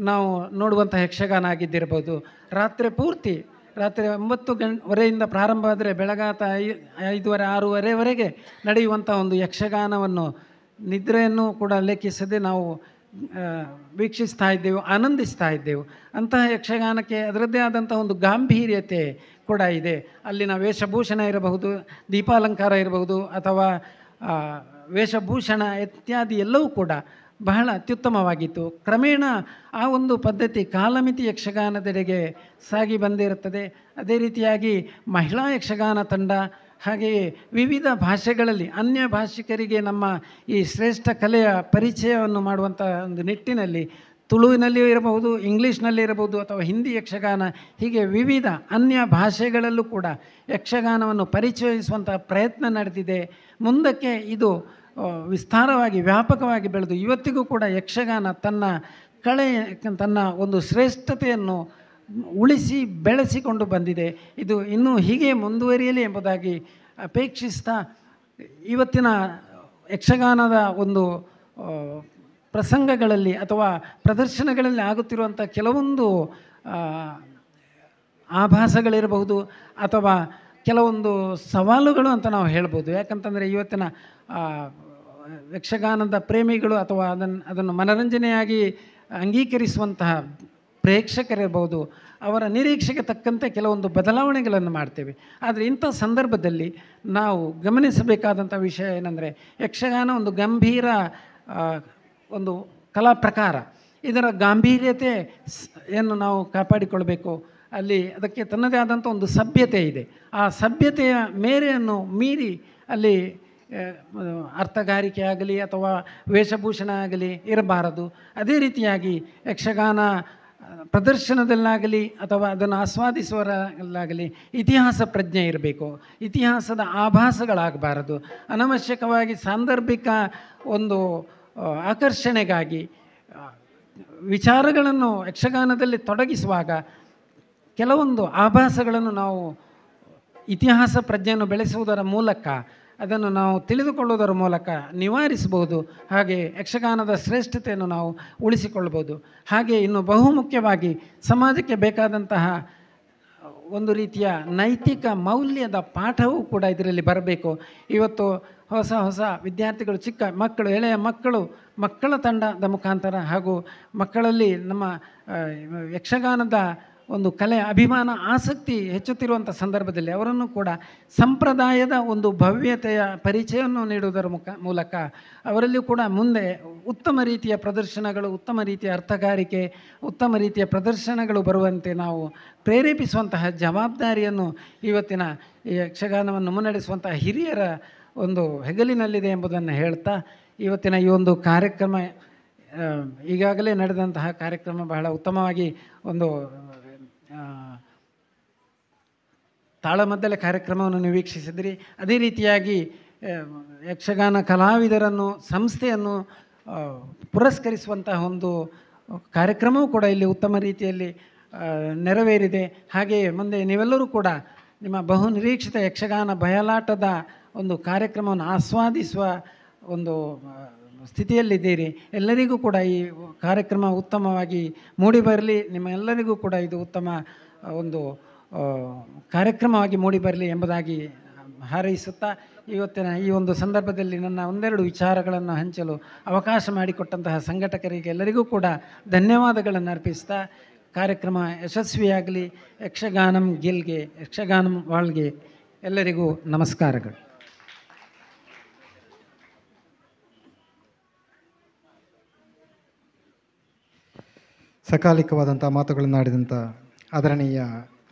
ನಾವು ನೋಡುವಂಥ ಯಕ್ಷಗಾನ ಆಗಿದ್ದಿರ್ಬೋದು. ರಾತ್ರಿ 9 ಪ್ರಾರಂಭ ಆದರೆ ಬೆಳಗಾತ 5:30 6:30ವರೆಗೆ ನಡೆಯುವಂಥ ಒಂದು ಯಕ್ಷಗಾನವನ್ನು ನಿದ್ರೆಯನ್ನು ಕೂಡ ಲೆಕ್ಕಿಸದೆ ನಾವು ವೀಕ್ಷಿಸ್ತಾ ಇದ್ದೆವು, ಆನಂದಿಸ್ತಾ ಇದ್ದೆವು. ಅಂತಹ ಯಕ್ಷಗಾನಕ್ಕೆ ಅದರದ್ದೇ ಆದಂಥ ಒಂದು ಗಾಂಭೀರ್ಯತೆ ಕೂಡ ಇದೆ. ಅಲ್ಲಿನ ವೇಷಭೂಷಣ ಇರಬಹುದು, ದೀಪಾಲಂಕಾರ ಇರಬಹುದು, ಅಥವಾ ವೇಷಭೂಷಣ ಇತ್ಯಾದಿ ಎಲ್ಲವೂ ಕೂಡ ಬಹಳ ಅತ್ಯುತ್ತಮವಾಗಿತ್ತು. ಕ್ರಮೇಣ ಆ ಒಂದು ಪದ್ಧತಿ ಕಾಲಮಿತಿ ಯಕ್ಷಗಾನದೆಡೆಗೆ ಸಾಗಿ ಬಂದಿರುತ್ತದೆ. ಅದೇ ರೀತಿಯಾಗಿ ಮಹಿಳಾ ಯಕ್ಷಗಾನ ತಂಡ, ಹಾಗೆಯೇ ವಿವಿಧ ಭಾಷೆಗಳಲ್ಲಿ ಅನ್ಯ ಭಾಷಿಕರಿಗೆ ನಮ್ಮ ಈ ಶ್ರೇಷ್ಠ ಕಲೆಯ ಪರಿಚಯವನ್ನು ಮಾಡುವಂಥ ಒಂದು ನಿಟ್ಟಿನಲ್ಲಿ ತುಳುವಿನಲ್ಲಿಯೂ ಇರಬಹುದು, ಇಂಗ್ಲೀಷ್ನಲ್ಲಿ ಇರಬಹುದು, ಅಥವಾ ಹಿಂದಿ ಯಕ್ಷಗಾನ, ಹೀಗೆ ವಿವಿಧ ಅನ್ಯ ಭಾಷೆಗಳಲ್ಲೂ ಕೂಡ ಯಕ್ಷಗಾನವನ್ನು ಪರಿಚಯಿಸುವಂಥ ಪ್ರಯತ್ನ ನಡೆದಿದೆ. ಮುಂದಕ್ಕೆ ಇದು ವಿಸ್ತಾರವಾಗಿ ವ್ಯಾಪಕವಾಗಿ ಬೆಳೆದು ಇವತ್ತಿಗೂ ಕೂಡ ಯಕ್ಷಗಾನ ತನ್ನ ಒಂದು ಶ್ರೇಷ್ಠತೆಯನ್ನು ಉಳಿಸಿ ಬೆಳೆಸಿಕೊಂಡು ಬಂದಿದೆ. ಇದು ಇನ್ನೂ ಹೀಗೆ ಮುಂದುವರಿಯಲಿ ಎಂಬುದಾಗಿ ಅಪೇಕ್ಷಿಸ್ತಾ, ಇವತ್ತಿನ ಯಕ್ಷಗಾನದ ಒಂದು ಪ್ರಸಂಗಗಳಲ್ಲಿ ಅಥವಾ ಪ್ರದರ್ಶನಗಳಲ್ಲಿ ಆಗುತ್ತಿರುವಂಥ ಕೆಲವೊಂದು ಆಭಾಸಗಳಿರಬಹುದು ಅಥವಾ ಕೆಲವೊಂದು ಸವಾಲುಗಳು ಅಂತ ನಾವು ಹೇಳ್ಬೋದು. ಯಾಕಂತಂದರೆ ಇವತ್ತಿನ ಯಕ್ಷಗಾನದ ಪ್ರೇಮಿಗಳು ಅಥವಾ ಅದನ್ನು ಮನರಂಜನೆಯಾಗಿ ಅಂಗೀಕರಿಸುವಂತಹ ಪ್ರೇಕ್ಷಕರಿರ್ಬೋದು, ಅವರ ನಿರೀಕ್ಷೆಗೆ ತಕ್ಕಂತೆ ಕೆಲವೊಂದು ಬದಲಾವಣೆಗಳನ್ನು ಮಾಡ್ತೇವೆ. ಆದರೆ ಇಂಥ ಸಂದರ್ಭದಲ್ಲಿ ನಾವು ಗಮನಿಸಬೇಕಾದಂಥ ವಿಷಯ ಏನಂದರೆ, ಯಕ್ಷಗಾನ ಒಂದು ಗಂಭೀರ ಒಂದು ಕಲಾ ಪ್ರಕಾರ. ಇದರ ಗಾಂಭೀರ್ಯತೆಯನ್ನು ನಾವು ಕಾಪಾಡಿಕೊಳ್ಬೇಕು. ಅದಕ್ಕೆ ತನ್ನದೇ ಆದಂಥ ಒಂದು ಸಭ್ಯತೆ ಇದೆ. ಆ ಸಭ್ಯತೆಯ ಮೇರೆಯನ್ನು ಮೀರಿ ಅಲ್ಲಿ ಅರ್ಥಗಾರಿಕೆ ಆಗಲಿ ಅಥವಾ ವೇಷಭೂಷಣ ಆಗಲಿ ಇರಬಾರದು. ಅದೇ ರೀತಿಯಾಗಿ ಯಕ್ಷಗಾನ ಪ್ರದರ್ಶನದಲ್ಲಾಗಲಿ ಅಥವಾ ಅದನ್ನು ಆಸ್ವಾದಿಸುವರಲ್ಲಾಗಲಿ ಇತಿಹಾಸ ಪ್ರಜ್ಞೆ ಇರಬೇಕು. ಇತಿಹಾಸದ ಆಭಾಸಗಳಾಗಬಾರದು. ಅನವಶ್ಯಕವಾಗಿ ಸಾಂದರ್ಭಿಕ ಒಂದು ಆಕರ್ಷಣೆಗಾಗಿ ವಿಚಾರಗಳನ್ನು ಯಕ್ಷಗಾನದಲ್ಲಿ ತೊಡಗಿಸುವಾಗ ಕೆಲವೊಂದು ಆಭಾಸಗಳನ್ನು ನಾವು ಇತಿಹಾಸ ಪ್ರಜ್ಞೆಯನ್ನು ಬೆಳೆಸುವುದರ ಮೂಲಕ, ಅದನ್ನು ನಾವು ತಿಳಿದುಕೊಳ್ಳುವುದರ ಮೂಲಕ ನಿವಾರಿಸಬಹುದು. ಹಾಗೆ ಯಕ್ಷಗಾನದ ಶ್ರೇಷ್ಠತೆಯನ್ನು ನಾವು ಉಳಿಸಿಕೊಳ್ಳಬಹುದು. ಹಾಗೆ ಇನ್ನು ಬಹುಮುಖ್ಯವಾಗಿ ಸಮಾಜಕ್ಕೆ ಬೇಕಾದಂತಹ ಒಂದು ರೀತಿಯ ನೈತಿಕ ಮೌಲ್ಯದ ಪಾಠವೂ ಕೂಡ ಇದರಲ್ಲಿ ಬರಬೇಕು. ಇವತ್ತು ಹೊಸ ವಿದ್ಯಾರ್ಥಿಗಳು, ಚಿಕ್ಕ ಮಕ್ಕಳು, ಎಳೆಯ ಮಕ್ಕಳ ತಂಡದ ಮುಖಾಂತರ ಹಾಗೂ ಮಕ್ಕಳಲ್ಲಿ ನಮ್ಮ ಯಕ್ಷಗಾನದ ಒಂದು ಕಲೆ ಅಭಿಮಾನ ಆಸಕ್ತಿ ಹೆಚ್ಚುತ್ತಿರುವಂಥ ಸಂದರ್ಭದಲ್ಲಿ ಅವರನ್ನು ಕೂಡ ಸಂಪ್ರದಾಯದ ಒಂದು ಭವ್ಯತೆಯ ಪರಿಚಯವನ್ನು ನೀಡುವುದರ ಮೂಲಕ ಅವರಲ್ಲಿಯೂ ಕೂಡ ಮುಂದೆ ಉತ್ತಮ ರೀತಿಯ ಪ್ರದರ್ಶನಗಳು, ಉತ್ತಮ ರೀತಿಯ ಅರ್ಥಗಾರಿಕೆ, ಉತ್ತಮ ರೀತಿಯ ಪ್ರದರ್ಶನಗಳು ಬರುವಂತೆ ನಾವು ಪ್ರೇರೇಪಿಸುವಂತಹ ಜವಾಬ್ದಾರಿಯನ್ನು ಇವತ್ತಿನ ಈ ಯಕ್ಷಗಾನವನ್ನು ಮುನ್ನಡೆಸುವಂತಹ ಹಿರಿಯರ ಒಂದು ಹೆಗಲಿನಲ್ಲಿದೆ ಎಂಬುದನ್ನು ಹೇಳ್ತಾ, ಇವತ್ತಿನ ಈ ಒಂದು ಕಾರ್ಯಕ್ರಮ, ಈಗಾಗಲೇ ನಡೆದಂತಹ ಕಾರ್ಯಕ್ರಮ ಬಹಳ ಉತ್ತಮವಾಗಿ ಒಂದು ತಾಳಮದ್ದಲೆ ಕಾರ್ಯಕ್ರಮವನ್ನು ನೀವು ವೀಕ್ಷಿಸಿದ್ರಿ. ಅದೇ ರೀತಿಯಾಗಿ ಯಕ್ಷಗಾನ ಕಲಾವಿದರನ್ನು, ಸಂಸ್ಥೆಯನ್ನು ಪುರಸ್ಕರಿಸುವಂತಹ ಒಂದು ಕಾರ್ಯಕ್ರಮವೂ ಕೂಡ ಇಲ್ಲಿ ಉತ್ತಮ ರೀತಿಯಲ್ಲಿ ನೆರವೇರಿದೆ. ಹಾಗೆಯೇ ಮುಂದೆ ನೀವೆಲ್ಲರೂ ಕೂಡ ನಿಮ್ಮ ಬಹುನಿರೀಕ್ಷಿತ ಯಕ್ಷಗಾನ ಬಯಲಾಟದ ಒಂದು ಕಾರ್ಯಕ್ರಮವನ್ನು ಆಸ್ವಾದಿಸುವ ಒಂದು ಸ್ಥಿತಿಯಲ್ಲಿದ್ದೀರಿ. ಎಲ್ಲರಿಗೂ ಕೂಡ ಈ ಕಾರ್ಯಕ್ರಮ ಉತ್ತಮವಾಗಿ ಮೂಡಿಬರಲಿ. ನಿಮ್ಮೆಲ್ಲರಿಗೂ ಕೂಡ ಇದು ಉತ್ತಮ ಒಂದು ಕಾರ್ಯಕ್ರಮವಾಗಿ ಮೂಡಿಬರಲಿ ಎಂಬುದಾಗಿ ಹಾರೈಸುತ್ತಾ, ಇವತ್ತಿನ ಈ ಒಂದು ಸಂದರ್ಭದಲ್ಲಿ ನನ್ನ ಒಂದೆರಡು ವಿಚಾರಗಳನ್ನು ಹಂಚಲು ಅವಕಾಶ ಮಾಡಿಕೊಟ್ಟಂತಹ ಸಂಘಟಕರಿಗೆ ಎಲ್ಲರಿಗೂ ಕೂಡ ಧನ್ಯವಾದಗಳನ್ನು ಅರ್ಪಿಸ್ತಾ, ಕಾರ್ಯಕ್ರಮ ಯಶಸ್ವಿಯಾಗಲಿ. ಯಕ್ಷಗಾನಂ ಗೆಲ್ಗೆ, ಯಕ್ಷಗಾನಂ ವಾಳ್ಗೆ. ಎಲ್ಲರಿಗೂ ನಮಸ್ಕಾರಗಳು. ಸಕಾಲಿಕವಾದಂಥ ಮಾತುಗಳನ್ನು ಆಡಿದಂಥ ಆದರಣೀಯ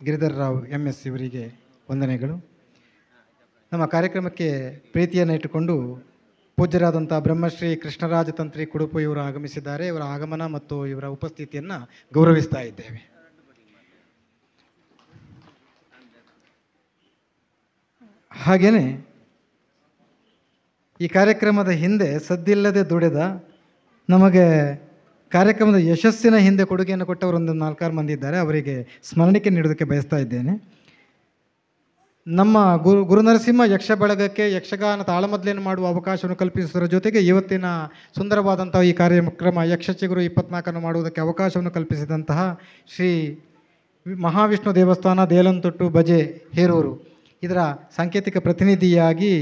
ಗಿರಿಧರ್ ರಾವ್ MS ಇವರಿಗೆ ವಂದನೆಗಳು. ನಮ್ಮ ಕಾರ್ಯಕ್ರಮಕ್ಕೆ ಪ್ರೀತಿಯನ್ನು ಇಟ್ಟುಕೊಂಡು ಪೂಜ್ಯರಾದಂಥ ಬ್ರಹ್ಮಶ್ರೀ ಕೃಷ್ಣರಾಜ ತಂತ್ರಿ ಕುಡುಪು ಇವರು ಆಗಮಿಸಿದ್ದಾರೆ. ಇವರ ಆಗಮನ ಮತ್ತು ಇವರ ಉಪಸ್ಥಿತಿಯನ್ನು ಗೌರವಿಸ್ತಾ ಇದ್ದೇವೆ. ಹಾಗೆಯೇ ಈ ಕಾರ್ಯಕ್ರಮದ ಹಿಂದೆ ಸದ್ದಿಲ್ಲದೆ ದುಡಿದ ನಮಗೆ ಕಾರ್ಯಕ್ರಮದ ಯಶಸ್ಸಿನ ಹಿಂದೆ ಕೊಡುಗೆಯನ್ನು ಕೊಟ್ಟವರು ಒಂದು 4-6 ಮಂದಿ ಇದ್ದಾರೆ. ಅವರಿಗೆ ಸ್ಮರಣಿಕೆ ನೀಡೋದಕ್ಕೆ ಬಯಸ್ತಾ ಇದ್ದೇನೆ. ನಮ್ಮ ಗುರುನರಸಿಂಹ ಯಕ್ಷ ಬಳಗಕ್ಕೆ ಯಕ್ಷಗಾನ ತಾಳಮದ್ದಲೆಯನ್ನು ಮಾಡುವ ಅವಕಾಶವನ್ನು ಕಲ್ಪಿಸುವುದರ ಜೊತೆಗೆ ಇವತ್ತಿನ ಸುಂದರವಾದಂಥ ಈ ಕಾರ್ಯಕ್ರಮ ಯಕ್ಷಚಿಗುರು 24 ಮಾಡುವುದಕ್ಕೆ ಅವಕಾಶವನ್ನು ಕಲ್ಪಿಸಿದಂತಹ ಶ್ರೀ ಮಹಾವಿಷ್ಣು ದೇವಸ್ಥಾನ ದೇಲಂತೊಟ್ಟು ಬಜೆ ಹೇರೂರು ಇದರ ಸಾಂಕೇತಿಕ ಪ್ರತಿನಿಧಿಯಾಗಿ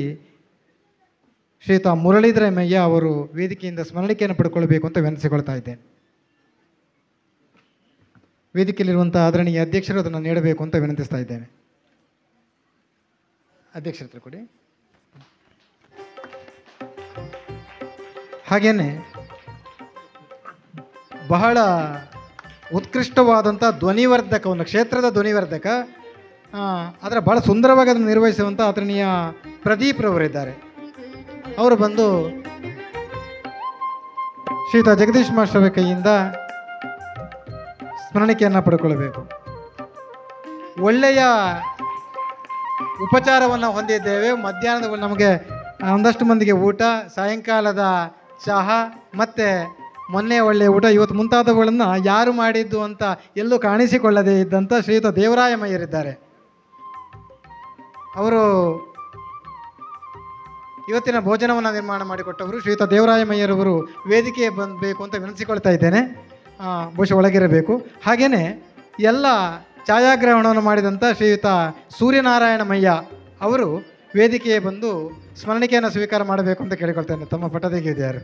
ಶ್ರೀಯುತ ಮುರಳೀಧರ ಮಯ್ಯ ಅವರು ವೇದಿಕೆಯಿಂದ ಸ್ಮರಣಿಕೆಯನ್ನು ಪಡ್ಕೊಳ್ಬೇಕು ಅಂತ ವಿನಂತಿಸಿಕೊಳ್ತಾ ಇದ್ದೇನೆ. ವೇದಿಕೆಯಲ್ಲಿರುವಂಥ ಆದರಣೀಯ ಅಧ್ಯಕ್ಷರು ಅದನ್ನು ನೀಡಬೇಕು ಅಂತ ವಿನಂತಿಸ್ತಾ ಇದ್ದೇನೆ. ಅಧ್ಯಕ್ಷರ ಹತ್ರ ಕೊಡಿ. ಹಾಗೇನೆ ಬಹಳ ಉತ್ಕೃಷ್ಟವಾದಂಥ ಧ್ವನಿವರ್ಧಕವನ್ನು ಕ್ಷೇತ್ರದ ಧ್ವನಿವರ್ಧಕ ಅದರ ಭಾಳ ಸುಂದರವಾಗಿ ಅದನ್ನು ನಿರ್ವಹಿಸುವಂಥ ಆದರಣೀಯ ಪ್ರದೀಪ್ ರವರಿದ್ದಾರೆ. ಅವರು ಬಂದು ಶ್ರೀಯುತ ಜಗದೀಶ್ ಮಾಸ್ಟರ್ ಕೈಯಿಂದ ಸ್ಮರಣಿಕೆಯನ್ನು ಪಡ್ಕೊಳ್ಬೇಕು. ಒಳ್ಳೆಯ ಉಪಚಾರವನ್ನು ಹೊಂದಿದ್ದೇವೆ. ಮಧ್ಯಾಹ್ನದ ನಮಗೆ ಒಂದಷ್ಟು ಮಂದಿಗೆ ಊಟ, ಸಾಯಂಕಾಲದ ಚಹಾ ಮತ್ತು ಮೊನ್ನೆ ಒಳ್ಳೆಯ ಊಟ, ಇವತ್ತು ಮುಂತಾದವುಗಳನ್ನು ಯಾರು ಮಾಡಿದ್ದು ಅಂತ ಎಲ್ಲೂ ಕಾಣಿಸಿಕೊಳ್ಳದೇ ಇದ್ದಂಥ ಶ್ರೀಯುತ ದೇವರಾಯ ಮಯ್ಯರಿದ್ದಾರೆ. ಅವರು ಇವತ್ತಿನ ಭೋಜನವನ್ನು ನಿರ್ಮಾಣ ಮಾಡಿಕೊಟ್ಟವರು. ಶ್ರೀಯುತ ದೇವರಾಯ ಮಯ್ಯರವರು ವೇದಿಕೆಗೆ ಬಂದಬೇಕು ಅಂತ ವಿನಂತಿಸಿಕೊಳ್ತಾ ಇದ್ದೇನೆ. ಬಹುಶಃ ಒಳಗಿರಬೇಕು. ಹಾಗೆಯೇ ಎಲ್ಲ ಛಾಯಾಗ್ರಹಣವನ್ನು ಮಾಡಿದಂಥ ಶ್ರೀಯುತ ಸೂರ್ಯನಾರಾಯಣ ಮಯ್ಯ ಅವರು ವೇದಿಕೆಗೆ ಬಂದು ಸ್ಮರಣಿಕೆಯನ್ನು ಸ್ವೀಕಾರ ಮಾಡಬೇಕು ಅಂತ ಕೇಳಿಕೊಳ್ತೇನೆ. ತಮ್ಮ ಪಟ್ಟದಗಿದ್ಯಾರು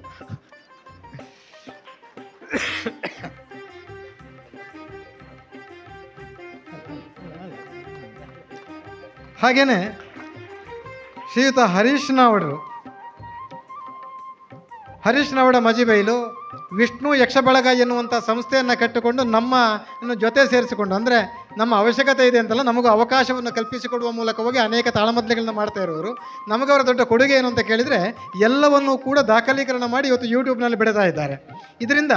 ಹಾಗೇನೆ ಶ್ರೀಯುತ ಹರೀಶ್ ನಾವಡ ಮಜಿಬೈಲು ವಿಷ್ಣು ಯಕ್ಷ ಬಳಗ ಎನ್ನುವಂಥ ಸಂಸ್ಥೆಯನ್ನು ಕಟ್ಟಿಕೊಂಡು ನಮ್ಮ ಜೊತೆ ಸೇರಿಸಿಕೊಂಡು, ಅಂದರೆ ನಮ್ಮ ಅವಶ್ಯಕತೆ ಇದೆ ಅಂತಲ್ಲ, ನಮಗೂ ಅವಕಾಶವನ್ನು ಕಲ್ಪಿಸಿಕೊಡುವ ಮೂಲಕವಾಗಿ ಅನೇಕ ತಾಳಮದ್ದಲೆಗಳನ್ನ ಮಾಡ್ತಾ ಇರೋರು. ನಮಗವರ ದೊಡ್ಡ ಕೊಡುಗೆ ಏನು ಅಂತ ಕೇಳಿದರೆ ಎಲ್ಲವನ್ನೂ ಕೂಡ ದಾಖಲೀಕರಣ ಮಾಡಿ ಇವತ್ತು ಯೂಟ್ಯೂಬ್ನಲ್ಲಿ ಬಿಡ್ತಾ ಇದ್ದಾರೆ. ಇದರಿಂದ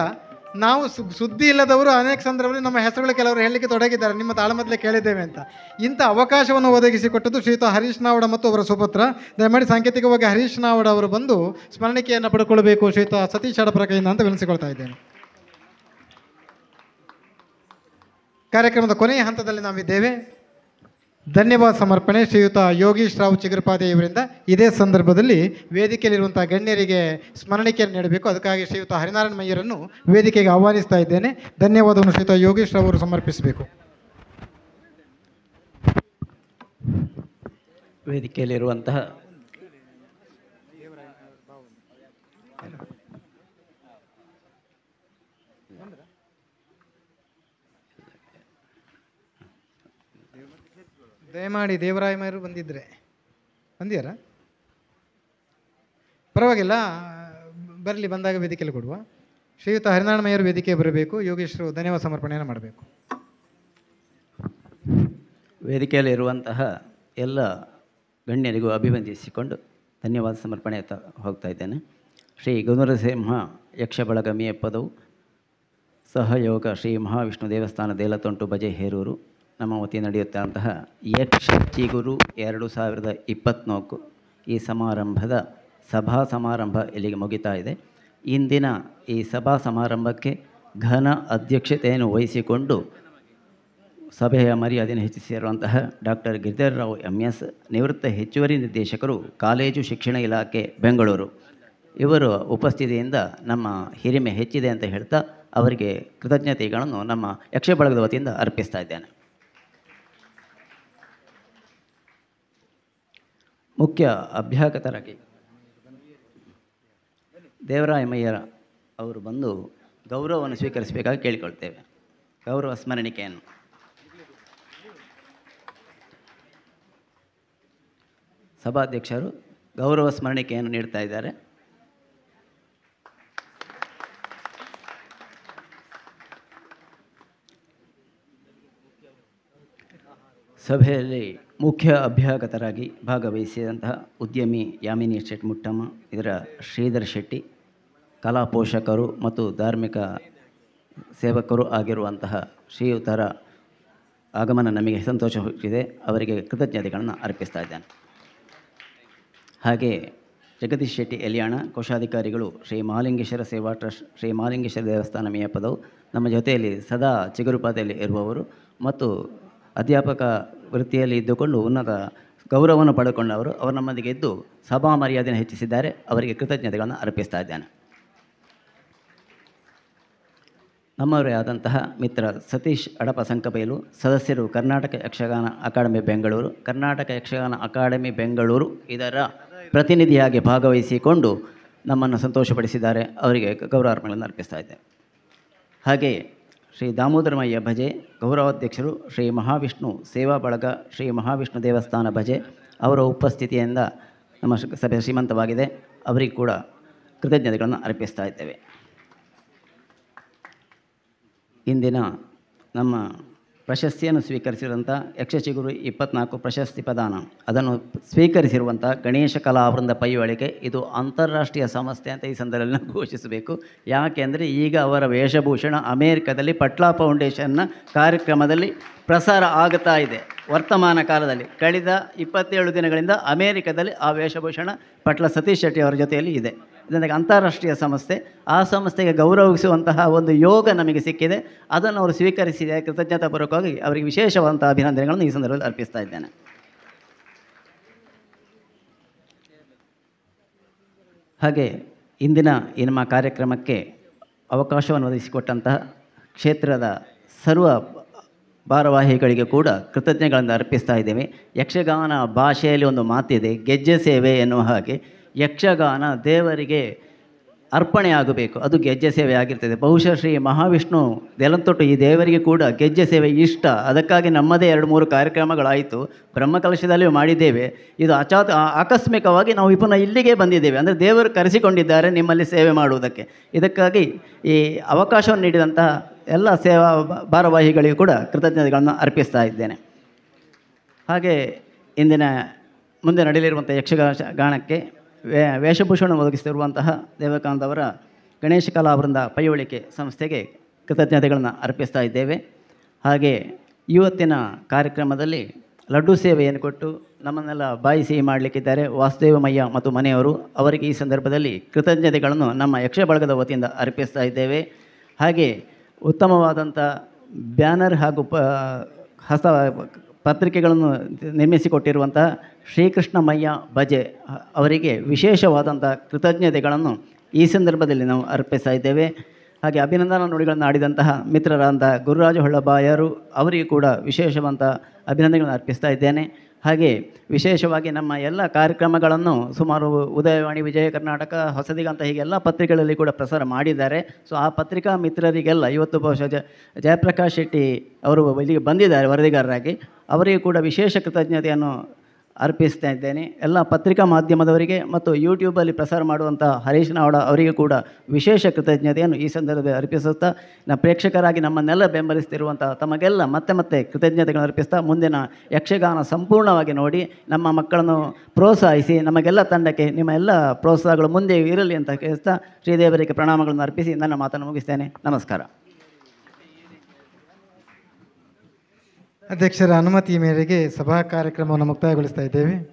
ನಾವು ಸುದ್ದಿ ಇಲ್ಲದವರು ಅನೇಕ ಸಂದರ್ಭದಲ್ಲಿ ನಮ್ಮ ಹೆಸರುಗಳು ಕೆಲವರು ಹೇಳಲಿಕ್ಕೆ ತೊಡಗಿದ್ದಾರೆ, ನಿಮ್ಮ ತಾಳಮದ್ದಲೆ ಕೇಳಿದ್ದೇವೆ ಅಂತ. ಇಂಥ ಅವಕಾಶವನ್ನು ಒದಗಿಸಿಕೊಟ್ಟದ್ದು ಶ್ರೀಯುತ ಹರೀಶ್ ನಾವಡ ಮತ್ತು ಅವರ ಸುಪುತ್ರ. ದಯಮಾಡಿ ಸಾಂಕೇತಿಕವಾಗಿ ಹರೀಶ್ ನಾವಡ ಅವರು ಬಂದು ಸ್ಮರಣಿಕೆಯನ್ನು ಪಡ್ಕೊಳ್ಬೇಕು ಶ್ರೀಯುತ ಸತೀಶ್ ಹಡಪರ ಕೈಯಿಂದ ಅಂತ ವಿನಿಸಿಕೊಳ್ತಾ ಇದ್ದೇನೆ. ಕಾರ್ಯಕ್ರಮದ ಕೊನೆಯ ಹಂತದಲ್ಲಿ ನಾವಿದ್ದೇವೆ. ಧನ್ಯವಾದ ಸಮರ್ಪಣೆ ಶ್ರೀಯುತ ಯೋಗೀಶ್ ರಾವ್ ಚಿಗುರುಪಾದೆ ಇವರಿಂದ. ಇದೇ ಸಂದರ್ಭದಲ್ಲಿ ವೇದಿಕೆಯಲ್ಲಿರುವಂಥ ಗಣ್ಯರಿಗೆ ಸ್ಮರಣಿಕೆಯನ್ನು ನೀಡಬೇಕು. ಅದಕ್ಕಾಗಿ ಶ್ರೀಯುತ ಹರಿನಾರಾಯಣ ಮಯ್ಯರನ್ನು ವೇದಿಕೆಗೆ ಆಹ್ವಾನಿಸ್ತಾ ಇದ್ದೇನೆ. ಧನ್ಯವಾದವನ್ನು ಶ್ರೀಯುತ ಯೋಗೀಶ್ ರಾವ್ ಅವರು ಸಮರ್ಪಿಸಬೇಕು. ವೇದಿಕೆಯಲ್ಲಿರುವಂತಹ ದಯಮಾಡಿ ದೇವರಾಯ ಮಯ್ಯರು ಬಂದಿಯಾರ ಪರವಾಗಿಲ್ಲ, ಬರಲಿ, ಬಂದಾಗ ವೇದಿಕೆಯಲ್ಲಿ ಕೊಡುವ. ಶ್ರೀಯುತ ಹರಿನಾರಾಯಣ ಮಯ್ಯರು ವೇದಿಕೆ ಬರಬೇಕು. ಯೋಗೇಶ್ವರು ಧನ್ಯವಾದ ಸಮರ್ಪಣೆಯನ್ನು ಮಾಡಬೇಕು. ವೇದಿಕೆಯಲ್ಲಿರುವಂತಹ ಎಲ್ಲ ಗಣ್ಯರಿಗೂ ಅಭಿವಂದಿಸಿಕೊಂಡು ಧನ್ಯವಾದ ಸಮರ್ಪಣೆ ಹೋಗ್ತಾ ಇದ್ದೇನೆ. ಶ್ರೀ ಗುರುನರಸಿಂಹ ಯಕ್ಷ ಬಳಗ ಮಿಯಪ್ಪದವು ಸಹಯೋಗ ಶ್ರೀ ಮಹಾವಿಷ್ಣು ದೇವಸ್ಥಾನ ದೇಲತೊಂಟು ಬಜೆ ಹೇರೂರು ನಮ್ಮ ವತಿಯಿಂದ ನಡೆಯುತ್ತಿರುವಂತಹ ಯಕ್ಷ ಚಿಗುರು 2024 ಈ ಸಮಾರಂಭದ ಸಭಾ ಸಮಾರಂಭ ಇಲ್ಲಿಗೆ ಮುಗಿತಾ ಇದೆ. ಇಂದಿನ ಈ ಸಭಾ ಸಮಾರಂಭಕ್ಕೆ ಘನ ಅಧ್ಯಕ್ಷತೆಯನ್ನು ವಹಿಸಿಕೊಂಡು ಸಭೆಯ ಮರ್ಯಾದೆಯನ್ನು ಹೆಚ್ಚಿಸಿರುವಂತಹ ಡಾಕ್ಟರ್ ಗಿರಿಧರ್ ರಾವ್ MS, ನಿವೃತ್ತ ಹೆಚ್ಚುವರಿ ನಿರ್ದೇಶಕರು, ಕಾಲೇಜು ಶಿಕ್ಷಣ ಇಲಾಖೆ, ಬೆಂಗಳೂರು. ಇವರ ಉಪಸ್ಥಿತಿಯಿಂದ ನಮ್ಮ ಹಿರಿಮೆ ಹೆಚ್ಚಿದೆ ಅಂತ ಹೇಳ್ತಾ ಅವರಿಗೆ ಕೃತಜ್ಞತೆಗಳನ್ನು ನಮ್ಮ ಯಕ್ಷ ಬಳಗದ ವತಿಯಿಂದ ಅರ್ಪಿಸ್ತಾ ಇದ್ದೇನೆ. ಮುಖ್ಯ ಅಭ್ಯಾಗತರಾಗಿ ದೇವರಾಯ ಮಯ್ಯರ ಅವರು ಬಂದು ಗೌರವವನ್ನು ಸ್ವೀಕರಿಸಬೇಕಾಗಿ ಕೇಳಿಕೊಳ್ತೇವೆ. ಗೌರವ ಸ್ಮರಣಿಕೆಯನ್ನು ಸಭಾಧ್ಯಕ್ಷರು ಗೌರವ ಸ್ಮರಣಿಕೆಯನ್ನು ನೀಡ್ತಾ ಇದ್ದಾರೆ. ಸಭೆಯಲ್ಲಿ ಮುಖ್ಯ ಅಭ್ಯಾಗತರಾಗಿ ಭಾಗವಹಿಸಿದಂತಹ ಉದ್ಯಮಿ ಯಾಮಿನಿ ಶೆಟ್ಟಿ ಮುಟ್ಟಮ್ಮ, ಇದರ ಶ್ರೀಧರ್ ಶೆಟ್ಟಿ, ಕಲಾ ಪೋಷಕರು ಮತ್ತು ಧಾರ್ಮಿಕ ಸೇವಕರು ಆಗಿರುವಂತಹ ಶ್ರೀಯುತರ ಆಗಮನ ನಮಗೆ ಸಂತೋಷವಿದೆ. ಅವರಿಗೆ ಕೃತಜ್ಞತೆಗಳನ್ನು ಅರ್ಪಿಸ್ತಾ ಇದ್ದೇನೆ. ಹಾಗೆ ಜಗದೀಶ್ ಶೆಟ್ಟಿ ಎಲಿಯಾಣ, ಕೋಶಾಧಿಕಾರಿಗಳು ಶ್ರೀ ಮಹಾಲಿಂಗೇಶ್ವರ ಸೇವಾ ಟ್ರಸ್ಟ್, ಶ್ರೀ ಮಹಾಲಿಂಗೇಶ್ವರ ದೇವಸ್ಥಾನ ಮಿಯಪದವು ನಮ್ಮ ಜೊತೆಯಲ್ಲಿ ಸದಾ ಚಿಗುರುಪಾದೆಯಲ್ಲಿ ಇರುವವರು ಮತ್ತು ಅಧ್ಯಾಪಕ ವೃತ್ತಿಯಲ್ಲಿ ಇದ್ದುಕೊಂಡು ಉನ್ನತ ಗೌರವವನ್ನು ಪಡೆದುಕೊಂಡವರು. ಅವರು ನಮ್ಮೊಂದಿಗೆ ಇದ್ದು ಸಭಾ ಮರ್ಯಾದೆಯನ್ನು ಹೆಚ್ಚಿಸಿದ್ದಾರೆ. ಅವರಿಗೆ ಕೃತಜ್ಞತೆಗಳನ್ನು ಅರ್ಪಿಸ್ತಾ ಇದ್ದೇನೆ. ನಮ್ಮವರೇ ಆದಂತಹ ಮಿತ್ರ ಸತೀಶ್ ಅಡಪ ಸಂಕಬೈಲು, ಸದಸ್ಯರು ಕರ್ನಾಟಕ ಯಕ್ಷಗಾನ ಅಕಾಡೆಮಿ ಬೆಂಗಳೂರು. ಕರ್ನಾಟಕ ಯಕ್ಷಗಾನ ಅಕಾಡೆಮಿ ಬೆಂಗಳೂರು ಇದರ ಪ್ರತಿನಿಧಿಯಾಗಿ ಭಾಗವಹಿಸಿಕೊಂಡು ನಮ್ಮನ್ನು ಸಂತೋಷಪಡಿಸಿದ್ದಾರೆ. ಅವರಿಗೆ ಗೌರವಾರ್ಪಣೆಗಳನ್ನು ಅರ್ಪಿಸ್ತಾ ಇದ್ದೇವೆ. ಹಾಗೆ ಶ್ರೀ ದಾಮೋದರಮಯ್ಯ ಭಜೆ ಗೌರವಾಧ್ಯಕ್ಷರು, ಶ್ರೀ ಮಹಾವಿಷ್ಣು ಸೇವಾ ಬಳಗ, ಶ್ರೀ ಮಹಾವಿಷ್ಣು ದೇವಸ್ಥಾನ ಭಜೆ, ಅವರ ಉಪಸ್ಥಿತಿಯಿಂದ ನಮ್ಮ ಸಭೆ ಶ್ರೀಮಂತವಾಗಿದೆ. ಅವರಿಗೆ ಕೂಡ ಕೃತಜ್ಞತೆಗಳನ್ನು ಅರ್ಪಿಸ್ತಾ ಇದ್ದೇವೆ. ಇಂದಿನ ನಮ್ಮ ಪ್ರಶಸ್ತಿಯನ್ನು ಸ್ವೀಕರಿಸಿರುವಂಥ ಯಕ್ಷಚಿಗುರು 24 ಪ್ರಶಸ್ತಿ ಪ್ರದಾನ ಅದನ್ನು ಸ್ವೀಕರಿಸಿರುವಂಥ ಗಣೇಶ ಕಲಾವೃಂದ ಪೈವಳಿಕೆ ಇದು ಅಂತಾರಾಷ್ಟ್ರೀಯ ಸಂಸ್ಥೆ ಅಂತ ಈ ಸಂದರ್ಭದಲ್ಲಿ ನಾವು ಘೋಷಿಸಬೇಕು. ಯಾಕೆಂದರೆ ಈಗ ಅವರ ವೇಷಭೂಷಣ ಅಮೇರಿಕದಲ್ಲಿ ಪಟ್ಲಾ ಫೌಂಡೇಶನ್ನ ಕಾರ್ಯಕ್ರಮದಲ್ಲಿ ಪ್ರಸಾರ ಆಗುತ್ತಾ ಇದೆ. ವರ್ತಮಾನ ಕಾಲದಲ್ಲಿ ಕಳೆದ 27 ದಿನಗಳಿಂದ ಅಮೇರಿಕದಲ್ಲಿ ಆ ವೇಷಭೂಷಣ ಪಟ್ಲ ಸತೀಶ್ ಶೆಟ್ಟಿ ಅವರ ಜೊತೆಯಲ್ಲಿ ಇದೆ. ಇದಕ್ಕೆ ಅಂತಾರಾಷ್ಟ್ರೀಯ ಸಂಸ್ಥೆ, ಆ ಸಂಸ್ಥೆಗೆ ಗೌರವಿಸುವಂತಹ ಒಂದು ಯೋಗ ನಮಗೆ ಸಿಕ್ಕಿದೆ. ಅದನ್ನು ಅವರು ಸ್ವೀಕರಿಸಿದೆ. ಕೃತಜ್ಞತಾಪೂರ್ವಕವಾಗಿ ಅವರಿಗೆ ವಿಶೇಷವಾದಂಥ ಅಭಿನಂದನೆಗಳನ್ನು ಈ ಸಂದರ್ಭದಲ್ಲಿ ಅರ್ಪಿಸ್ತಾ ಇದ್ದೇನೆ. ಹಾಗೆ ಇಂದಿನ ಈ ನಮ್ಮ ಕಾರ್ಯಕ್ರಮಕ್ಕೆ ಅವಕಾಶವನ್ನು ಒದಗಿಸಿಕೊಟ್ಟಂತಹ ಕ್ಷೇತ್ರದ ಸರ್ವ ಭಾರವಾಹಿಗಳಿಗೆ ಕೂಡ ಕೃತಜ್ಞತೆಗಳನ್ನು ಅರ್ಪಿಸ್ತಾ ಇದ್ದೇವೆ. ಯಕ್ಷಗಾನ ಭಾಷೆಯಲ್ಲಿ ಒಂದು ಮಾತಿದೆ, ಗೆಜ್ಜೆ ಸೇವೆ ಎನ್ನುವ ಹಾಗೆ ಯಕ್ಷಗಾನ ದೇವರಿಗೆ ಅರ್ಪಣೆಯಾಗಬೇಕು, ಅದು ಗೆಜ್ಜೆ ಸೇವೆ ಆಗಿರ್ತದೆ. ಬಹುಶಃ ಶ್ರೀ ಮಹಾವಿಷ್ಣು ದೆಲಂತೊಟ್ಟು ಈ ದೇವರಿಗೆ ಕೂಡ ಗೆಜ್ಜೆ ಸೇವೆ ಇಷ್ಟ. ಅದಕ್ಕಾಗಿ ನಮ್ಮದೇ 2-3 ಕಾರ್ಯಕ್ರಮಗಳಾಯಿತು. ಬ್ರಹ್ಮಕಲಶದಲ್ಲಿಯೂ ಮಾಡಿದ್ದೇವೆ. ಇದು ಆಕಸ್ಮಿಕವಾಗಿ ನಾವು ಪುನಃ ಇಲ್ಲಿಗೆ ಬಂದಿದ್ದೇವೆ. ಅಂದರೆ ದೇವರು ಕರೆಸಿಕೊಂಡಿದ್ದಾರೆ ನಿಮ್ಮಲ್ಲಿ ಸೇವೆ ಮಾಡುವುದಕ್ಕೆ. ಇದಕ್ಕಾಗಿ ಈ ಅವಕಾಶವನ್ನು ನೀಡಿದಂತಹ ಎಲ್ಲ ಸೇವಾ ಭಾರವಾಹಿಗಳಿಗೂ ಕೂಡ ಕೃತಜ್ಞತೆಗಳನ್ನು ಅರ್ಪಿಸ್ತಾ ಇದ್ದೇನೆ. ಹಾಗೆ ಇಂದಿನ ಮುಂದೆ ನಡೆಯಲಿರುವಂಥ ಯಕ್ಷಗಾನಕ್ಕೆ ವೇಷಭೂಷಣ ಒದಗಿಸುತ್ತಿರುವಂತಹ ದೇವಕಾಂತವರ ಗಣೇಶ ಕಲಾವೃಂದ ಪೈವಳಿಕೆ ಸಂಸ್ಥೆಗೆ ಕೃತಜ್ಞತೆಗಳನ್ನು ಅರ್ಪಿಸ್ತಾ ಇದ್ದೇವೆ. ಹಾಗೆ ಇವತ್ತಿನ ಕಾರ್ಯಕ್ರಮದಲ್ಲಿ ಲಡ್ಡು ಸೇವೆಯನ್ನು ಕೊಟ್ಟು ನಮ್ಮನ್ನೆಲ್ಲ ಬಾಯಿ ಸಿಹಿ ಮಾಡಲಿಕ್ಕಿದ್ದಾರೆ ವಾಸುದೇವಮಯ್ಯ ಮತ್ತು ಮನೆಯವರು. ಅವರಿಗೆ ಈ ಸಂದರ್ಭದಲ್ಲಿ ಕೃತಜ್ಞತೆಗಳನ್ನು ನಮ್ಮ ಯಕ್ಷ ಬಳಗದ ವತಿಯಿಂದ ಅರ್ಪಿಸ್ತಾ ಇದ್ದೇವೆ. ಹಾಗೆ ಉತ್ತಮವಾದಂಥ ಬ್ಯಾನರ್ ಹಾಗೂ ಪತ್ರಿಕೆಗಳನ್ನು ನಿರ್ಮಿಸಿಕೊಟ್ಟಿರುವಂತಹ ಶ್ರೀಕೃಷ್ಣಮಯ್ಯ ಭಜೆ ಅವರಿಗೆ ವಿಶೇಷವಾದಂಥ ಕೃತಜ್ಞತೆಗಳನ್ನು ಈ ಸಂದರ್ಭದಲ್ಲಿ ನಾವು ಅರ್ಪಿಸ್ತಾ ಇದ್ದೇವೆ. ಹಾಗೆ ಅಭಿನಂದನಾ ನುಡಿಗಳನ್ನು ಆಡಿದಂತಹ ಮಿತ್ರರಾದಂಥ ಗುರುರಾಜ ಹೊಳ್ಳಬಾಯರು ಅವರಿಗೂ ಕೂಡ ವಿಶೇಷವಾದಂಥ ಅಭಿನಂದನೆಗಳನ್ನು ಅರ್ಪಿಸ್ತಾ ಇದ್ದೇನೆ. ಹಾಗೆ ವಿಶೇಷವಾಗಿ ನಮ್ಮ ಎಲ್ಲ ಕಾರ್ಯಕ್ರಮಗಳನ್ನು ಸುಮಾರು ಉದಯವಾಣಿ, ವಿಜಯ ಕರ್ನಾಟಕ, ಹೊಸದಿಗಂತ ಹೀಗೆ ಎಲ್ಲ ಪತ್ರಿಕೆಗಳಲ್ಲಿ ಕೂಡ ಪ್ರಸಾರ ಮಾಡಿದ್ದಾರೆ. ಸೊ ಆ ಪತ್ರಿಕಾ ಮಿತ್ರರಿಗೆಲ್ಲ ಇವತ್ತು ಬಹುಶಃ ಜಯಪ್ರಕಾಶ್ ಶೆಟ್ಟಿ ಅವರು ಇಲ್ಲಿಗೆ ಬಂದಿದ್ದಾರೆ ವರದಿಗಾರರಾಗಿ. ಅವರಿಗೂ ಕೂಡ ವಿಶೇಷ ಕೃತಜ್ಞತೆಯನ್ನು ಅರ್ಪಿಸ್ತಾ ಇದ್ದೇನೆ. ಎಲ್ಲ ಪತ್ರಿಕಾ ಮಾಧ್ಯಮದವರಿಗೆ ಮತ್ತು ಯೂಟ್ಯೂಬಲ್ಲಿ ಪ್ರಸಾರ ಮಾಡುವಂಥ ಹರೀಶ್ ನಾವಡ ಅವರಿಗೂ ಕೂಡ ವಿಶೇಷ ಕೃತಜ್ಞತೆಯನ್ನು ಈ ಸಂದರ್ಭದಲ್ಲಿ ಅರ್ಪಿಸುತ್ತಾ ಪ್ರೇಕ್ಷಕರಾಗಿ ನಮ್ಮನ್ನೆಲ್ಲ ಬೆಂಬಲಿಸ್ತಿರುವಂಥ ತಮಗೆಲ್ಲ ಮತ್ತೆ ಕೃತಜ್ಞತೆಗಳನ್ನು ಅರ್ಪಿಸ್ತಾ ಮುಂದಿನ ಯಕ್ಷಗಾನ ಸಂಪೂರ್ಣವಾಗಿ ನೋಡಿ ನಮ್ಮ ಮಕ್ಕಳನ್ನು ಪ್ರೋತ್ಸಾಹಿಸಿ ನಮಗೆಲ್ಲ ತಂಡಕ್ಕೆ ನಿಮ್ಮ ಎಲ್ಲ ಪ್ರೋತ್ಸಾಹಗಳು ಮುಂದೆ ಇರಲಿ ಅಂತ ಕೇಳಿಸ್ತಾ ಶ್ರೀದೇವರಿಗೆ ಪ್ರಣಾಮಗಳನ್ನು ಅರ್ಪಿಸಿ ನನ್ನ ಮಾತನ್ನು ಮುಗಿಸ್ತೇನೆ. ನಮಸ್ಕಾರ. ಅಧ್ಯಕ್ಷರ ಅನುಮತಿ ಮೇರೆಗೆ ಸಭಾ ಕಾರ್ಯಕ್ರಮವನ್ನು ಮುಕ್ತಾಯಗೊಳಿಸ್ತಾ ಇದ್ದೇವೆ.